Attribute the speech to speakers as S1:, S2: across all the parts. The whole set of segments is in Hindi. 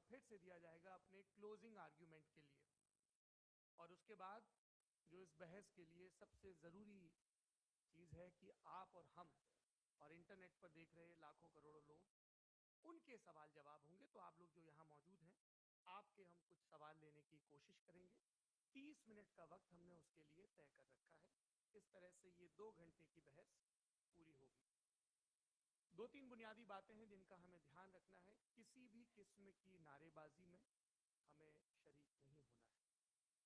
S1: फिर से दिया जाएगा अपने क्लोजिंग आर्ग्यूमेंट के लिए। और उसके बाद जो इस बहस के लिए सबसे ज़रूरी चीज़ है कि आप और हम और इंटरनेट पर देख रहे लाखों करोड़ों लोग, उनके सवाल जवाब होंगे। तो आप लोग जो यहाँ मौजूद हैं, आपके हम कुछ सवाल लेने की कोशिश करेंगे। 30 मिनट का वक्त हमने उसके लिए तय कर रखा है। इस तरह से ये 2 घंटे की बहस पूरी होगी। 2-3 बुनियादी बातें हैं जिनका हमें ध्यान रखना है। किसी भी किस्म की नारेबाजी में हमें शरीक नहीं होना है।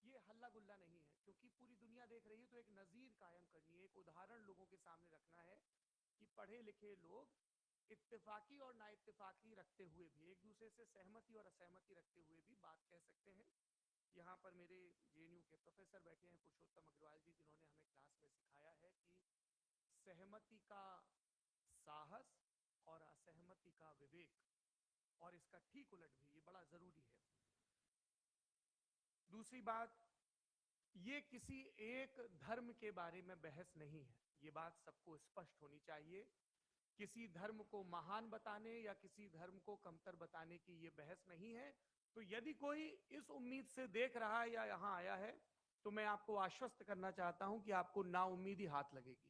S1: ये हल्ला गुल्ला नहीं है, क्योंकि पूरी दुनिया देख रही है, तो एक नज़ीर कायम करनी है, एक उदाहरण लोगों के सामने रखना है कि पढ़े लिखे लोग इत्तेफाकी और ना इत्तेफाकी रखते हुए भी, एक दूसरे से सहमति और असहमति रखते हुए भी बात कह सकते हैं। यहाँ पर मेरे जेएनयू के प्रोफेसर बैठे हैं, पुरुषोत्तम अग्रवाल जी, जिन्होंने हमें क्लास में सिखाया है कि सहमति का साहस और असहमति का विवेक, और इसका ठीक उलट भी, ये बड़ा जरूरी है। दूसरी बात, ये किसी एक धर्म के बारे में बहस नहीं है, ये बात सबको स्पष्ट होनी चाहिए। किसी धर्म को महान बताने या किसी धर्म को कमतर बताने की ये बहस नहीं है। तो यदि कोई इस उम्मीद से देख रहा है या यहाँ आया है, तो मैं आपको आश्वस्त करना चाहता हूं कि आपको नाउम्मीदी हाथ लगेगी।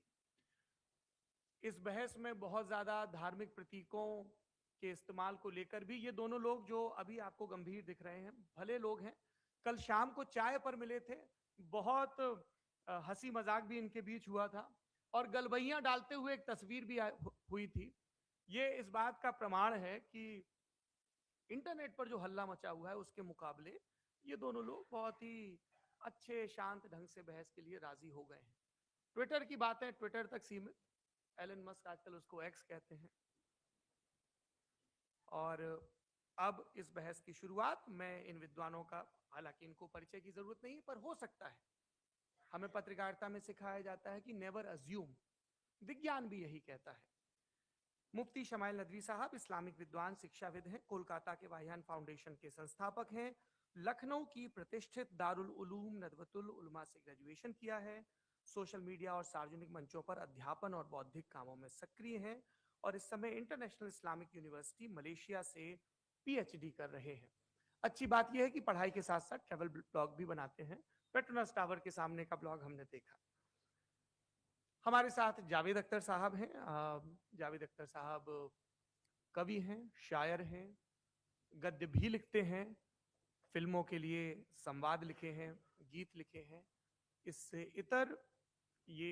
S1: इस बहस में बहुत ज्यादा धार्मिक प्रतीकों के इस्तेमाल को लेकर भी, ये दोनों लोग जो अभी आपको गंभीर दिख रहे हैं, भले लोग हैं, कल शाम को चाय पर मिले थे, बहुत हंसी मजाक भी इनके बीच हुआ था, और गलबैयां डालते हुए एक तस्वीर भी हुई थी। ये इस बात का प्रमाण है कि इंटरनेट पर जो हल्ला मचा हुआ है उसके मुकाबले ये दोनों लोग बहुत ही अच्छे शांत ढंग से बहस के लिए राजी हो गए हैं। ट्विटर की बातें ट्विटर तक सीमित, एलन मस्क आजकल उसको एक्स कहते हैं। और अब इस बहस की शुरुआत, मैं इन विद्वानों का, हालांकि इनको परिचय की जरूरत नहीं, पर हो सकता है, हमें पत्रकारिता में सिखाया जाता है कि नेवर अज्यूम, विज्ञान भी यही कहता है। मुफ्ती शमाइल नदवी साहब इस्लामिक विद्वान, शिक्षाविद हैं, कोलकाता के वाहियान फाउंडेशन के संस्थापक हैं, लखनऊ की प्रतिष्ठित दारुल उलूम नदवतुल उलमा से ग्रेजुएशन किया है, सोशल मीडिया और सार्वजनिक मंचों पर अध्यापन और बौद्धिक कामों में सक्रिय हैं, और इस समय इंटरनेशनल इस्लामिक यूनिवर्सिटी मलेशिया से पीएचडी कर रहे हैं। अच्छी बात यह है कि पढ़ाई के साथ साथ ट्रैवल ब्लॉग भी बनाते हैं। पेट्रोनस टावर के सामने का ब्लॉग हमने देखा। हमारे साथ जावेद अख्तर साहब हैं। जावेद अख्तर साहब कवि हैं, शायर हैं, गद्य भी लिखते हैं, फिल्मों के लिए संवाद लिखे हैं, गीत लिखे हैं। इससे इतर ये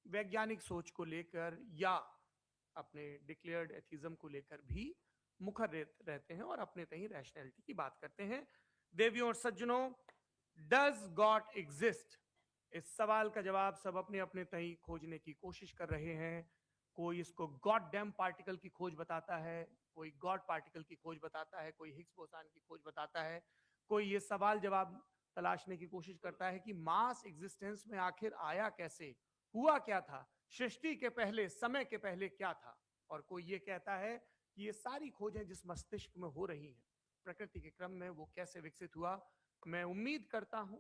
S1: वैज्ञानिक सोच को लेकर या अपने डिक्लेयर्ड एथिज्म को लेकर भी मुखर रहते हैं और अपने तहीं रैशनैलिटी की बात करते हैं। देवियों और सज्जनों, डज गॉड एग्जिस्ट? इस सवाल का जवाब सब अपने अपने तहीं खोजने की कोशिश कर रहे हैं। कोई इसको गॉड डैम पार्टिकल की खोज बताता है, कोई गॉड पार्टिकल की खोज बताता है, कोई हिग्स बोसान की खोज बताता है, कोई ये सवाल जवाब तलाशने की कोशिश करता है कि मास एग्जिस्टेंस में आखिर आया कैसे, हुआ क्या था, सृष्टि के पहले, समय के पहले क्या था। और कोई ये कहता है कि ये सारी खोजें जिस मस्तिष्क में हो रही हैं प्रकृति के क्रम में, वो कैसे विकसित हुआ। मैं उम्मीद करता हूं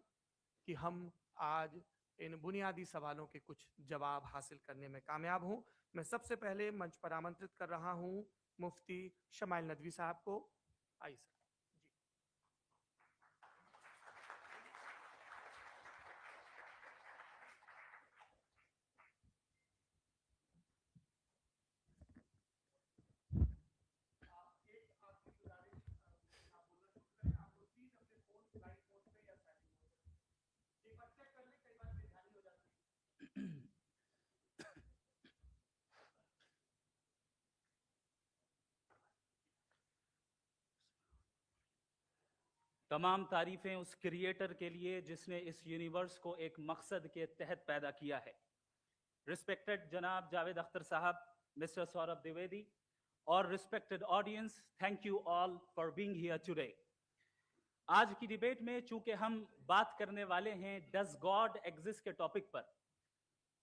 S1: कि हम आज इन बुनियादी सवालों के कुछ जवाब हासिल करने में कामयाब हूं। मैं सबसे पहले मंच पर आमंत्रित कर रहा हूं मुफ्ती शमाइल नदवी साहब को। आइए सर। जी।
S2: तमाम तारीफें उस क्रिएटर के लिए जिसने इस यूनिवर्स को एक मकसद के तहत पैदा किया है। रिस्पेक्टेड जनाब जावेद अख्तर साहब, मिस्टर सौरभ द्विवेदी, और respected audience, thank you all for being here today. आज की डिबेट में चूंकि हम बात करने वाले हैं डज गॉड एग्जिस्ट के टॉपिक पर,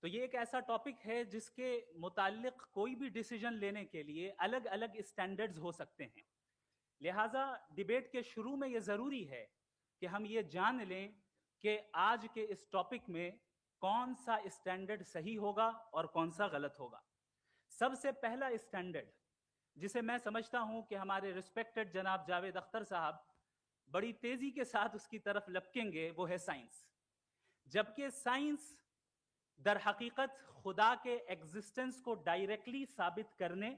S2: तो ये एक ऐसा टॉपिक है जिसके मुताल्लिक कोई भी डिसीजन लेने के लिए अलग अलग स्टैंडर्ड्स हो सकते हैं। लिहाजा डिबेट के शुरू में यह जरूरी है कि हम ये जान लें कि आज के इस टॉपिक में कौन सा स्टैंडर्ड सही होगा और कौन सा गलत होगा। सबसे पहला स्टैंडर्ड, जिसे मैं समझता हूं कि हमारे रिस्पेक्टेड जनाब जावेद अख्तर साहब बड़ी तेजी के साथ उसकी तरफ लपकेंगे, वो है साइंस। जबकि साइंस दर हकीकत खुदा के एग्जिस्टेंस को डायरेक्टली साबित करने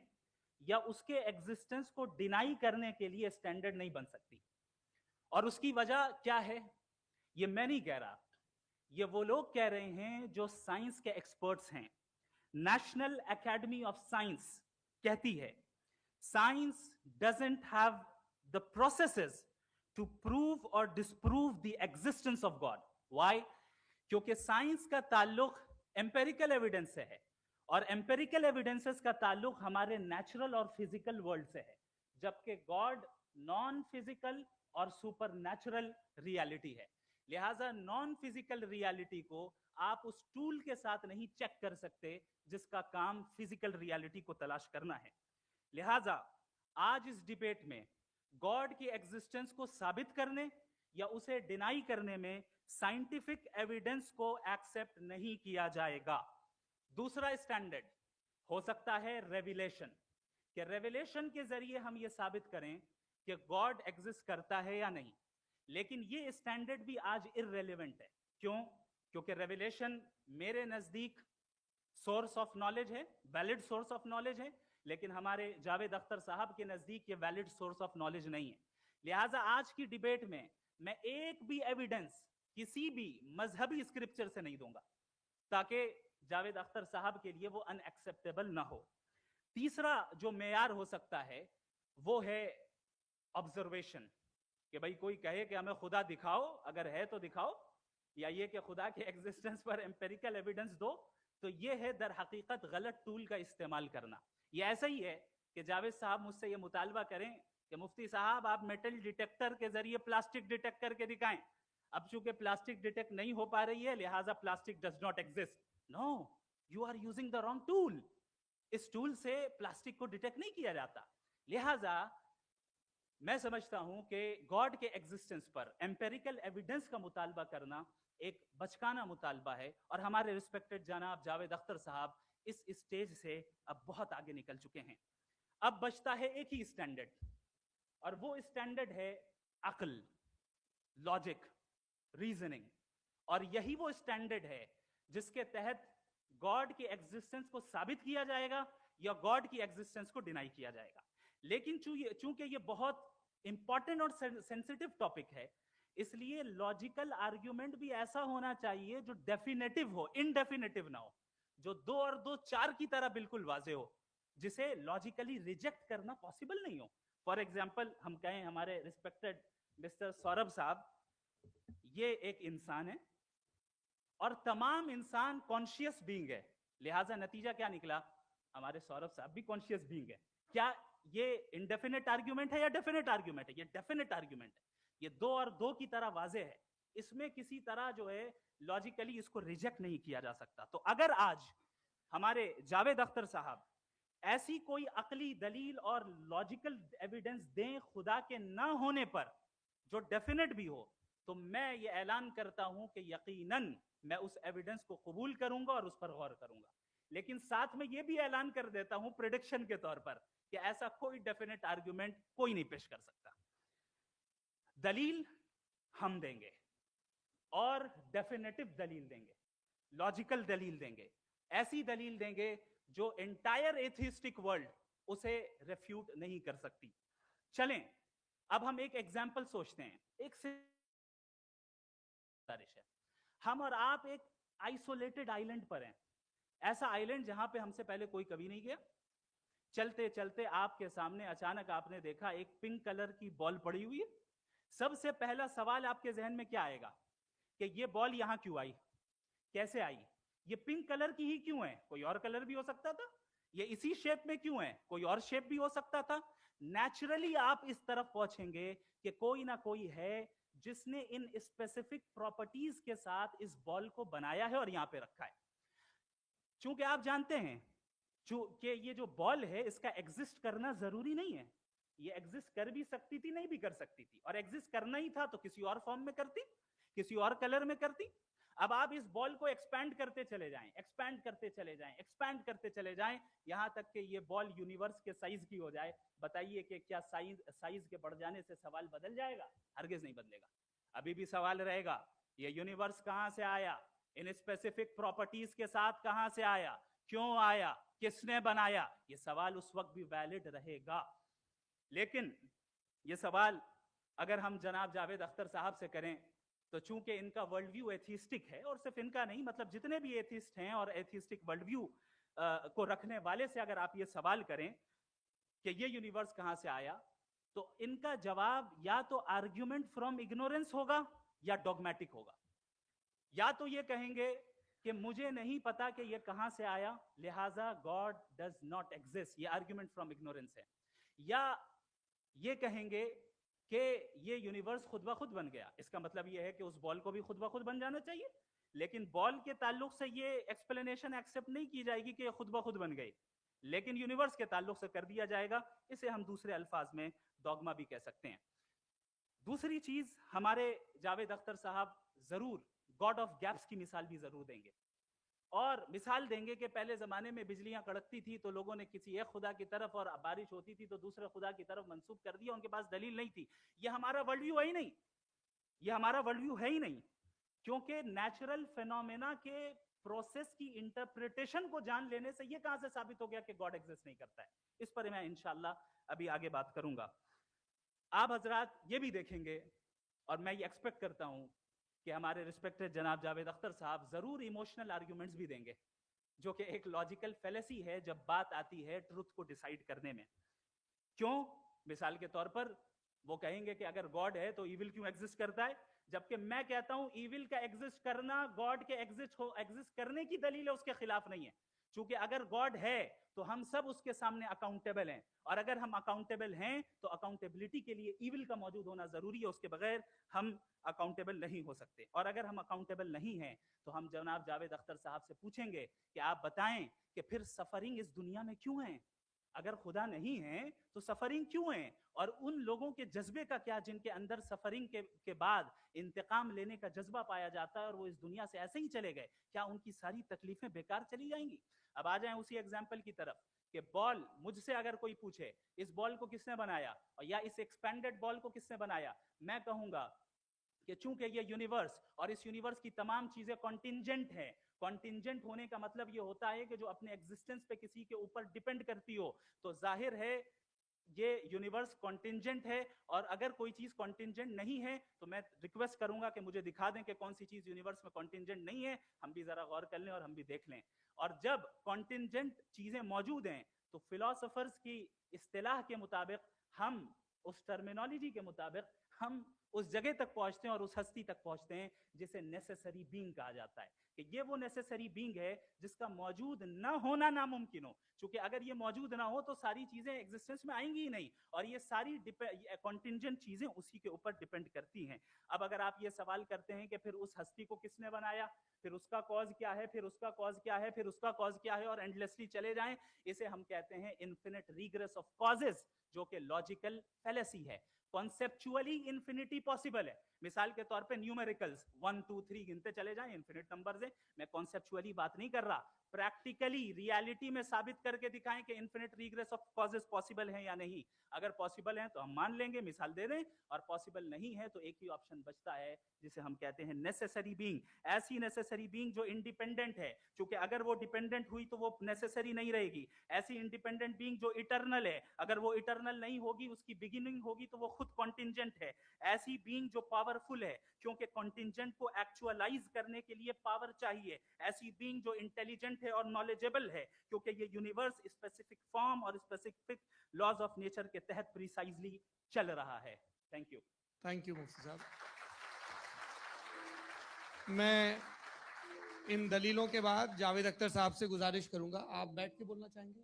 S2: या उसके एग्जिस्टेंस को डिनाई करने के लिए स्टैंडर्ड नहीं बन सकती। और उसकी वजह क्या है, ये मैं नहीं कह रहा, ये वो लोग कह रहे हैं जो साइंस के एक्सपर्ट्स हैं। नेशनल एकेडमी ऑफ साइंस कहती है science doesn't have the processes to prove और disprove the existence of God. Why? क्योंकि साइंस का ताल्लुक एम्पेरिकल एविडेंस से है, और एम्पेरिकल एविडेंसेस का ताल्लुक हमारे नेचुरल और फिजिकल वर्ल्ड से है, जबकि गॉड नॉन फिजिकल और सुपर नेचुरल रियलिटी है। लिहाजा नॉन फिजिकल रियलिटी को आप उस टूल के साथ नहीं चेक कर सकते जिसका काम फिजिकल रियलिटी को तलाश करना है। लिहाजा आज इस डिबेट में गॉड की एग्जिस्टेंस को साबित करने या उसे डिनाई करने में साइंटिफिक एविडेंस को एक्सेप्ट नहीं किया जाएगा। दूसरा स्टैंडर्ड हो सकता है रेविलेशन, कि रेविलेशन के जरिए हम ये साबित करें कि गॉड एग्जिस्ट करता है या नहीं। लेकिन ये स्टैंडर्ड भी आज इररेलेवेंट है। क्यों? क्योंकि रेविलेशन मेरे नजदीक सोर्स ऑफ नॉलेज है, वैलिड सोर्स ऑफ नॉलेज है, लेकिन हमारे जावेद अख्तर साहब के नजदीक ये वैलिड सोर्स ऑफ नॉलेज नहीं है। लिहाजा आज की डिबेट में मैं एक भी एविडेंस किसी भी मजहबी स्क्रिप्चर से नहीं दूंगा, ताकि जावेद अख्तर साहब के लिए वो अनएक्सेप्टेबल ना हो। तीसरा जो मेयार हो सकता है वो है ऑब्जर्वेशन, कि भाई कोई कहे कि हमें खुदा दिखाओ, अगर है तो दिखाओ, या ये कि खुदा के एग्जिस्टेंस पर एम्पेरिकल एविडेंस दो। तो ये है दर हकीकत गलत टूल का इस्तेमाल करना। ये ऐसा ही है कि जावेद साहब मुझसे ये मुतालबा करें कि मुफ्ती साहब आप मेटल डिटेक्टर के जरिए प्लास्टिक डिटेक्ट करके दिखाएं। अब चूंकि प्लास्टिक डिटेक्ट नहीं हो पा रही है, लिहाजा plastic does not exist. No, you are using the wrong tool. इस टूल से प्लास्टिक को डिटेक्ट नहीं किया जाता। लिहाजा मैं समझता हूं कि गॉड के एग्जिस्टेंस पर एम्पेरिकल एविडेंस का मुतालबा करना एक बचकाना मुतालबा है, और हमारे रिस्पेक्टेड जनाब जावेद अख्तर साहब इस स्टेज से अब बहुत आगे निकल चुके हैं। अब बचता है एक ही स्टैंडर्ड, और वो स्टैंडर्ड है अक्ल, लॉजिक, रीजनिंग। और यही वो स्टैंडर्ड है जिसके तहत गॉड की एग्जिस्टेंस को साबित किया जाएगा या गॉड की एग्जिस्टेंस को डिनाई किया जाएगा। लेकिन चूंकि ये बहुत इंपॉर्टेंट और सेंसिटिव टॉपिक है, इसलिए लॉजिकल आर्ग्यूमेंट भी ऐसा होना चाहिए जो डेफिनेटिव हो, इनडेफिनेटिव ना हो, जो 2 और 2 4 की तरह बिल्कुल वाजे हो, जिसे लॉजिकली रिजेक्ट करना पॉसिबल नहीं हो। फॉर एग्जाम्पल हम कहें हमारे रिस्पेक्टेड मिस्टर सौरभ साहब, ये एक इंसान है और तमाम इंसान कॉन्शियस बीइंग है। लिहाजा नतीजा क्या निकला, हमारे सौरभ साहब भी कॉन्शियस बीइंग है। क्या ये इनडेफिनेट आर्ग्यूमेंट है या डेफिनेट आर्ग्यूमेंट है? ये डेफिनेट आर्ग्यूमेंट है। ये 2 और 2 की तरह वाजे है, इसमें किसी तरह जो है लॉजिकली इसको रिजेक्ट नहीं किया जा सकता। तो अगर आज हमारे जावेद अख्तर साहब ऐसी कोई अकली दलील और लॉजिकल एविडेंस दें खुदा के ना होने पर जो डेफिनेट भी हो, तो मैं ये ऐलान करता हूं कि यकीनन मैं उस एविडेंस को कबूल करूंगा और उस पर गौर करूंगा। लेकिन साथ में ये भी ऐलान कर देता हूं प्रेडिक्शन के तौर पर कि ऐसा कोई डेफिनेट आर्ग्यूमेंट कोई नहीं पेश कर सकता। दलील हम देंगे और डेफिनेटिव दलील देंगे, लॉजिकल दलील देंगे, ऐसी दलील देंगे जो एंटायर एथिस्टिक वर्ल्ड उसे रेफ्यूट नहीं कर सकती। चलें अब हम एक एग्जाम्पल सोचते हैं। एक हम और आप एक आइसोलेटेड आइलैंड पर हैं, ऐसा आइलैंड जहां पे हमसे पहले कोई कभी नहीं गया। चलते चलते आपके सामने अचानक आपने देखा एक पिंक कलर की बॉल पड़ी हुई है। सबसे पहला सवाल आपके जहन में क्या आएगा कि ये बॉल यहां क्यों आई, कैसे आई, ये पिंक कलर की ही क्यों है, कोई और कलर भी हो सकता था, ये इसी शेप में क्यों है, कोई और शेप भी हो सकता था। नेचुरली आप इस तरफ पहुंचेंगे कि कोई ना कोई है जिसने इन स्पेसिफिक प्रॉपर्टीज के साथ इस बॉल को बनाया है और यहां पे रखा है। चूंकि आप जानते हैं कि ये जो बॉल है इसका एग्जिस्ट करना जरूरी नहीं है, ये एग्जिस्ट कर भी सकती थी, नहीं भी कर सकती थी, और एग्जिस्ट करना ही था तो किसी और फॉर्म में करती, किसी और कलर में करती। अब आप इस बॉल को एक्सपैंड करते चले जाएं, एक्सपैंड करते चले जाएं, एक्सपैंड करते चले जाएं, यहां तक कि ये बॉल यूनिवर्स के साइज की हो जाए। बताइए कि क्या साइज के बढ़ जाने से सवाल बदल जाएगा? हरगिज नहीं बदलेगा। अभी भी सवाल रहेगा, ये यूनिवर्स कहां से आया, इन स्पेसिफिक प्रॉपर्टीज के साथ कहां से आया, क्यों आया, किसने बनाया, ये सवाल उस वक्त भी वैलिड रहेगा। लेकिन ये सवाल अगर हम जनाब जावेद अख्तर साहब से करें, तो चूंकि इनका वर्ल्ड व्यू एथिस्टिक है, और सिर्फ इनका नहीं, मतलब जितने भी एथिस्ट हैं और एथिस्टिक वर्ल्ड व्यू को रखने वाले से अगर आप ये सवाल करें कि ये यूनिवर्स कहां से आया, तो इनका जवाब या तो आर्ग्यूमेंट फ्रॉम इग्नोरेंस होगा या डॉगमेटिक होगा। या तो ये कहेंगे कि मुझे नहीं पता कि ये कहां से आया, लिहाजा गॉड डज नॉट एग्जिस्ट, ये आर्ग्यूमेंट फ्रॉम इग्नोरेंस है। या ये कहेंगे कि ये यूनिवर्स खुद ब खुद बन गया, इसका मतलब ये है कि उस बॉल को भी खुद ब खुद बन जाना चाहिए। लेकिन बॉल के ताल्लुक से ये एक्सप्लेनेशन एक्सेप्ट नहीं की जाएगी कि ये खुद ब खुद बन गई, लेकिन यूनिवर्स के ताल्लुक से कर दिया जाएगा। इसे हम दूसरे अल्फाज में डॉगमा भी कह सकते हैं। दूसरी चीज, हमारे जावेद अख्तर साहब जरूर गॉड ऑफ गैप्स की मिसाल भी जरूर देंगे, और मिसाल देंगे कि पहले जमाने में बिजलियां कड़कती थी तो लोगों ने किसी एक खुदा की तरफ, और बारिश होती थी तो दूसरे खुदा की तरफ मंसूब कर दिया, उनके पास दलील नहीं थी। ये हमारा वर्ल्ड व्यू है ही नहीं, ये हमारा वर्ल्ड व्यू है ही नहीं, क्योंकि नेचुरल फेनोमेना के प्रोसेस की इंटरप्रिटेशन को जान लेने से ये कहां से साबित हो गया कि गॉड एग्जिस्ट नहीं करता है। इस पर मैं इंशाल्लाह अभी आगे बात करूंगा। आप हजरात ये भी देखेंगे, और मैं ये एक्सपेक्ट करता हूं कि हमारे रिस्पेक्टेड जनाब जावेद अख्तर साहब जरूर इमोशनल आर्ग्यूमेंट्स भी देंगे, जो कि एक लॉजिकल फेलेसी है जब बात आती है ट्रुथ को डिसाइड करने में। क्यों? मिसाल के तौर पर वो कहेंगे कि अगर गॉड है तो ईविल क्यों एग्जिस्ट करता है, जबकि मैं कहता हूं ईविल का एग्जिस्ट करना गॉड के एग्जिस्ट करने की दलील है, उसके खिलाफ नहीं है। क्योंकि अगर गॉड है तो हम सब उसके सामने अकाउंटेबल हैं, और अगर हम अकाउंटेबल हैं तो अकाउंटेबिलिटी के लिए ईविल का मौजूद होना जरूरी है, उसके बगैर हम अकाउंटेबल नहीं हो सकते। और अगर हम अकाउंटेबल नहीं हैं तो हम जनाब जावेद अख्तर साहब से पूछेंगे कि आप बताएं कि फिर सफरिंग इस दुनिया में क्यों है? अगर खुदा नहीं है तो सफरिंग क्यों है? और उन लोगों के जज्बे का क्या जिनके अंदर सफरिंग के बाद इंतकाम लेने का जज्बा पाया जाता है और वो इस दुनिया से ऐसे ही चले गए, क्या उनकी सारी तकलीफें बेकार चली जाएंगी? अब आ जाएं उसी एग्जाम्पल की तरफ कि बॉल, मुझसे अगर कोई पूछे इस बॉल को किसने बनाया, और या इस एक्सपेंडेड बॉल को किसने बनाया, मैं कहूंगा कि चूंकि ये यूनिवर्स और इस यूनिवर्स की तमाम चीजें कॉन्टिंजेंट हैं। कॉन्टिंजेंट होने का मतलब ये होता है कि जो अपने एग्जिस्टेंस पे किसी के ऊपर डिपेंड करती हो, तो जाहिर है ये यूनिवर्स कॉन्टिंजेंट है। और अगर कोई चीज कॉन्टिंजेंट नहीं है तो मैं रिक्वेस्ट करूंगा कि मुझे दिखा दें कि कौन सी चीज यूनिवर्स में कॉन्टिंजेंट नहीं है, हम भी जरा गौर कर लें और हम भी देख लें। और जब कॉन्टिंजेंट चीजें मौजूद हैं तो फिलोसोफर्स की इस्तिलाह के मुताबिक, हम उस टर्मिनोलॉजी के मुताबिक हम उस जगह तक पहुंचते हैं और उस हस्ती तक पहुंचते हैं जिसे नेसेसरी बीइंग कहा जाता है, कि ये वो नेसेसरी बीइंग है जिसका मौजूद ना होना नामुमकिन हो। क्योंकि अगर ये मौजूद ना हो तो सारी चीजें एग्जिस्टेंस में आएंगी ही नहीं, और ये सारी कॉन्टिंजेंट चीजें उसी के ऊपर डिपेंड करती हैं। अब अगर आप ये सवाल करते हैं कि फिर उस हस्ती को किसने बनाया, फिर उसका कॉज क्या है, फिर उसका कॉज क्या है, फिर उसका कॉज क्या है, और एंडलेसली चले जाएं, इसे हम कहते हैं इन्फिनिट रिग्रेस ऑफ कॉजेस, जो कि लॉजिकल फेलेसी है। कॉन्सेप्चुअली इंफिनिटी पॉसिबल है। मिसाल के तौर पे न्यूमेरिकल्स 1 2 3 गिनते चले जाएं, इंफिनिट नंबर्स हैं। मैं कॉन्सेप्चुअली बात नहीं कर रहा, प्रैक्टिकली रियलिटी में साबित करके दिखाएं कि infinite regress of causes possible है या नहीं। अगर पॉसिबल है तो हम मान लेंगे, मिसाल दे दें, और पॉसिबल नहीं है तो एक ही ऑप्शन बचता है जिसे हम कहते हैं नेसेसरी बीइंग। ऐसी नेसेसरी बीइंग जो इंडिपेंडेंट है, क्योंकि अगर वो डिपेंडेंट हुई तो वो नेसेसरी नहीं रहेगी। ऐसी इंडिपेंडेंट बीइंग जो इटर्नल है, अगर वो इटर्नल नहीं होगी, उसकी बिगिनिंग होगी तो वो खुद कॉन्टिंजेंट है। ऐसी बीइंग जो पावरफुल है, क्योंकि कॉन्टिंजेंट को एक्चुअलाइज करने के लिए पावर चाहिए। ऐसी बीइंग जो इंटेलिजेंट है और नॉलेजेबल है, क्योंकि ये यूनिवर्स स्पेसिफिक फॉर्म और स्पेसिफिक लॉज ऑफ नेचर के तहत प्रिसाइजली चल रहा है। थैंक
S1: यू मुफ्ती साहब। मैं इन दलीलों के बाद जावेद अख्तर साहब से गुजारिश करूंगा, आप बैठ के बोलना चाहेंगे?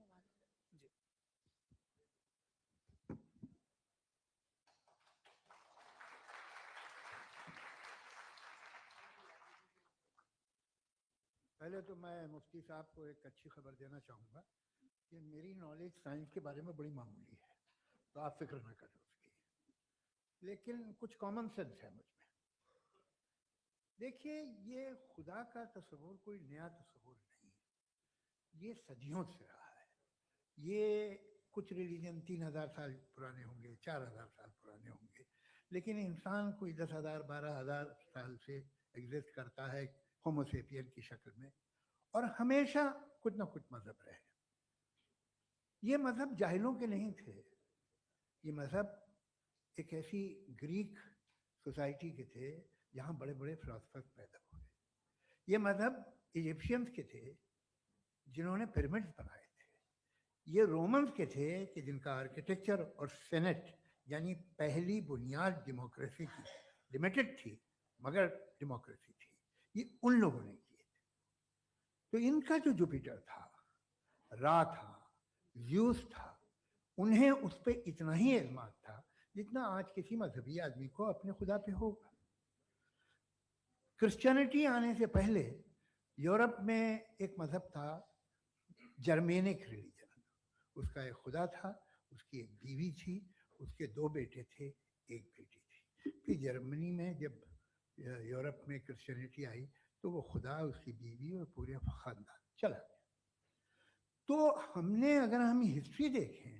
S1: जी।
S3: पहले तो मैं मुफ्ती साहब को एक अच्छी खबर देना चाहूँगा कि मेरी नॉलेज साइंस के बारे में बड़ी मामूली है, तो आप फिक्र ना करें उसकी, लेकिन कुछ कॉमन सेंस है मुझ में। देखिए, ये खुदा का तस्वुर कोई नया तस्वुर नहीं है, ये सदियों से रहा है। ये कुछ रिलीजन 3000 साल पुराने होंगे, 4000 साल पुराने होंगे, लेकिन इंसान कोई 10,000 12,000 साल से एग्जिस्ट करता है होमोसेपियन की शक्ल में, और हमेशा कुछ ना कुछ मजहब रहे। ये मजहब जाहिलों के नहीं थे, ये मजहब एक ऐसी ग्रीक सोसाइटी के थे जहाँ बड़े बड़े फिलोसफर्स पैदा हुए। ये मजहब इजिप्शियंस के थे जिन्होंने पिरामिड्स बनाए थे। ये रोमन्स के थे कि जिनका आर्किटेक्चर और सेनेट यानी पहली बुनियाद डेमोक्रेसी की लिमिटेड थी मगर डेमोक्रेसी थी, ये उन लोगों ने किए थे। तो इनका जो जुपिटर था, रा था, ज़्यूस था, उन्हें उस पर इतना ही एतमाद था जितना आज किसी मजहबी आदमी को अपने खुदा पे होगा। क्रिश्चियनिटी आने से पहले यूरोप में एक मजहब था जर्मेनिक रिलीजन। उसका एक खुदा था, उसकी एक बीवी थी, उसके 2 बेटे थे, एक बेटी थी। फिर जर्मनी में जब यूरोप में क्रिश्चियनिटी आई तो वो खुदा, उसकी बीवी और पूरे खानदान चला गया। तो हमने, अगर हम हिस्ट्री देखें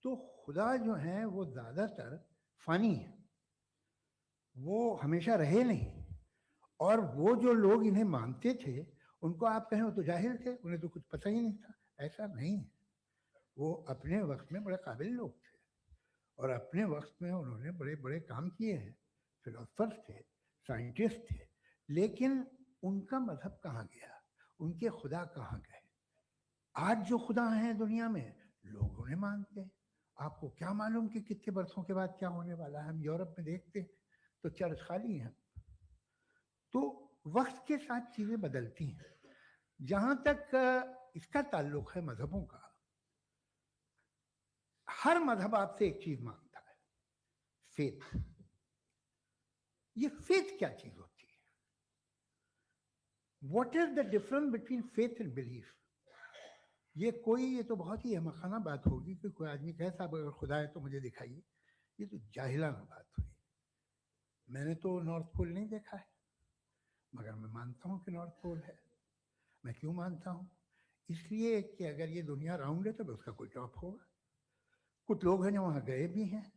S3: तो खुदा जो है वो ज़्यादातर फ़नी है, वो हमेशा रहे नहीं। और वो जो लोग इन्हें मानते थे उनको आप कहें वो तो जाहिल थे, उन्हें तो कुछ पता ही नहीं था, ऐसा नहीं है। वो अपने वक्त में बड़े काबिल लोग थे और अपने वक्त में उन्होंने बड़े बड़े काम किए हैं, फिलोसफर्स थे, साइंटिस्ट थे, लेकिन उनका मजहब कहाँ गया, उनके खुदा कहाँ गए? आज जो खुदा हैं दुनिया में लोग उन्हें मानते हैं। आपको क्या मालूम कि कितने बरसों के बाद क्या होने वाला है? हम यूरोप में देखते हैं तो चर्च खाली हैं। तो वक्त के साथ चीजें बदलती हैं। जहां तक इसका ताल्लुक है मजहबों का, हर मजहब आपसे एक चीज मांगता है, फेथ। ये फेथ क्या चीज होती है? What is the difference between faith and belief? ये तो बहुत ही अहमखाना बात होगी कि कोई आदमी कहे साहब अगर खुदा है तो मुझे दिखाइए। ये तो जाहिलाना बात हुई। मैंने तो नॉर्थ पोल नहीं देखा है, मगर मैं मानता हूँ कि नॉर्थ पोल है। मैं क्यों मानता हूँ? इसलिए कि अगर ये दुनिया राउंड है तो उसका कोई टॉप होगा। कुछ लोग हैं जो वहाँ गए भी हैं,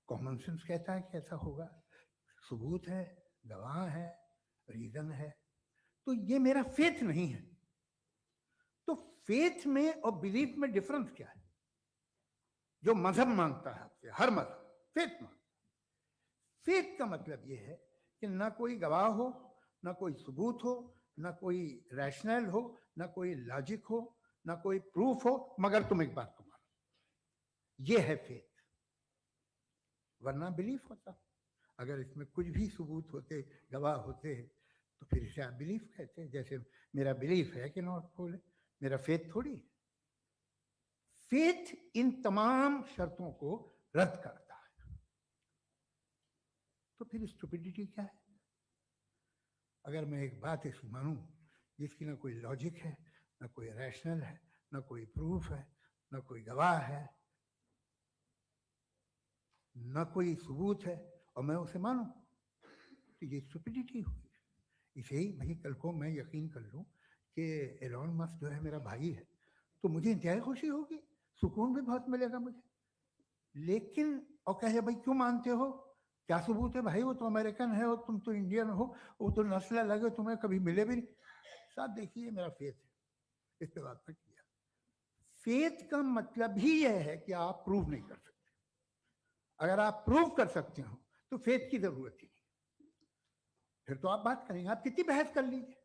S3: कॉमन सेंस कहता है कि ऐसा होगा, सबूत है, गवाह है, रीजन है। तो ये मेरा फेथ नहीं है। तो फेथ में और बिलीफ में डिफरेंस क्या है? जो मजहब मांगता है आपसे, हर मजहब फेथ मांगता है। फेथ का मतलब ये है कि ना कोई गवाह हो, ना कोई सबूत हो, ना कोई रैशनल हो, ना कोई लॉजिक हो, ना कोई प्रूफ हो, मगर तुम एक बात को मानो। ये है फेथ। वरना बिलीफ होता। अगर इसमें कुछ भी सबूत होते, गवाह होते, तो फिर इसे आप बिलीफ कहते। जैसे मेरा बिलीफ है कि नॉर्थ पोल है, मेरा फेथ थोड़ी। फेथ इन तमाम शर्तों को रद्द करता है। तो फिर स्टुपिडिटी क्या है? अगर मैं एक बात ऐसी मानूं जिसकी ना कोई लॉजिक है, ना कोई रैशनल है, ना कोई प्रूफ है, ना कोई गवाह है, ना कोई सबूत है, और मैं उसे मानूं, तो ये स्टुपिडिटी हुई। इसे ही भाई कल को मैं यकीन कर लूं कि एलोन मस्क जो है मेरा भाई है, तो मुझे इंतहाई खुशी होगी, सुकून भी बहुत मिलेगा मुझे। लेकिन और कहे भाई क्यों मानते हो, क्या सबूत है? भाई वो तो अमेरिकन है और तुम तो इंडियन हो, वो तो नस्ल अलग है, तुम्हें कभी मिले भी नहीं। साहब देखिए, मेरा फेथ है, इस पे बात नहीं किया। फेथ का मतलब ही यह है कि आप प्रूव नहीं कर सकते। अगर आप प्रूव कर सकते हो तो फेथ की जरूरत ही नहीं, फिर तो आप बात करेंगे, आप कितनी बहस कर लीजिए।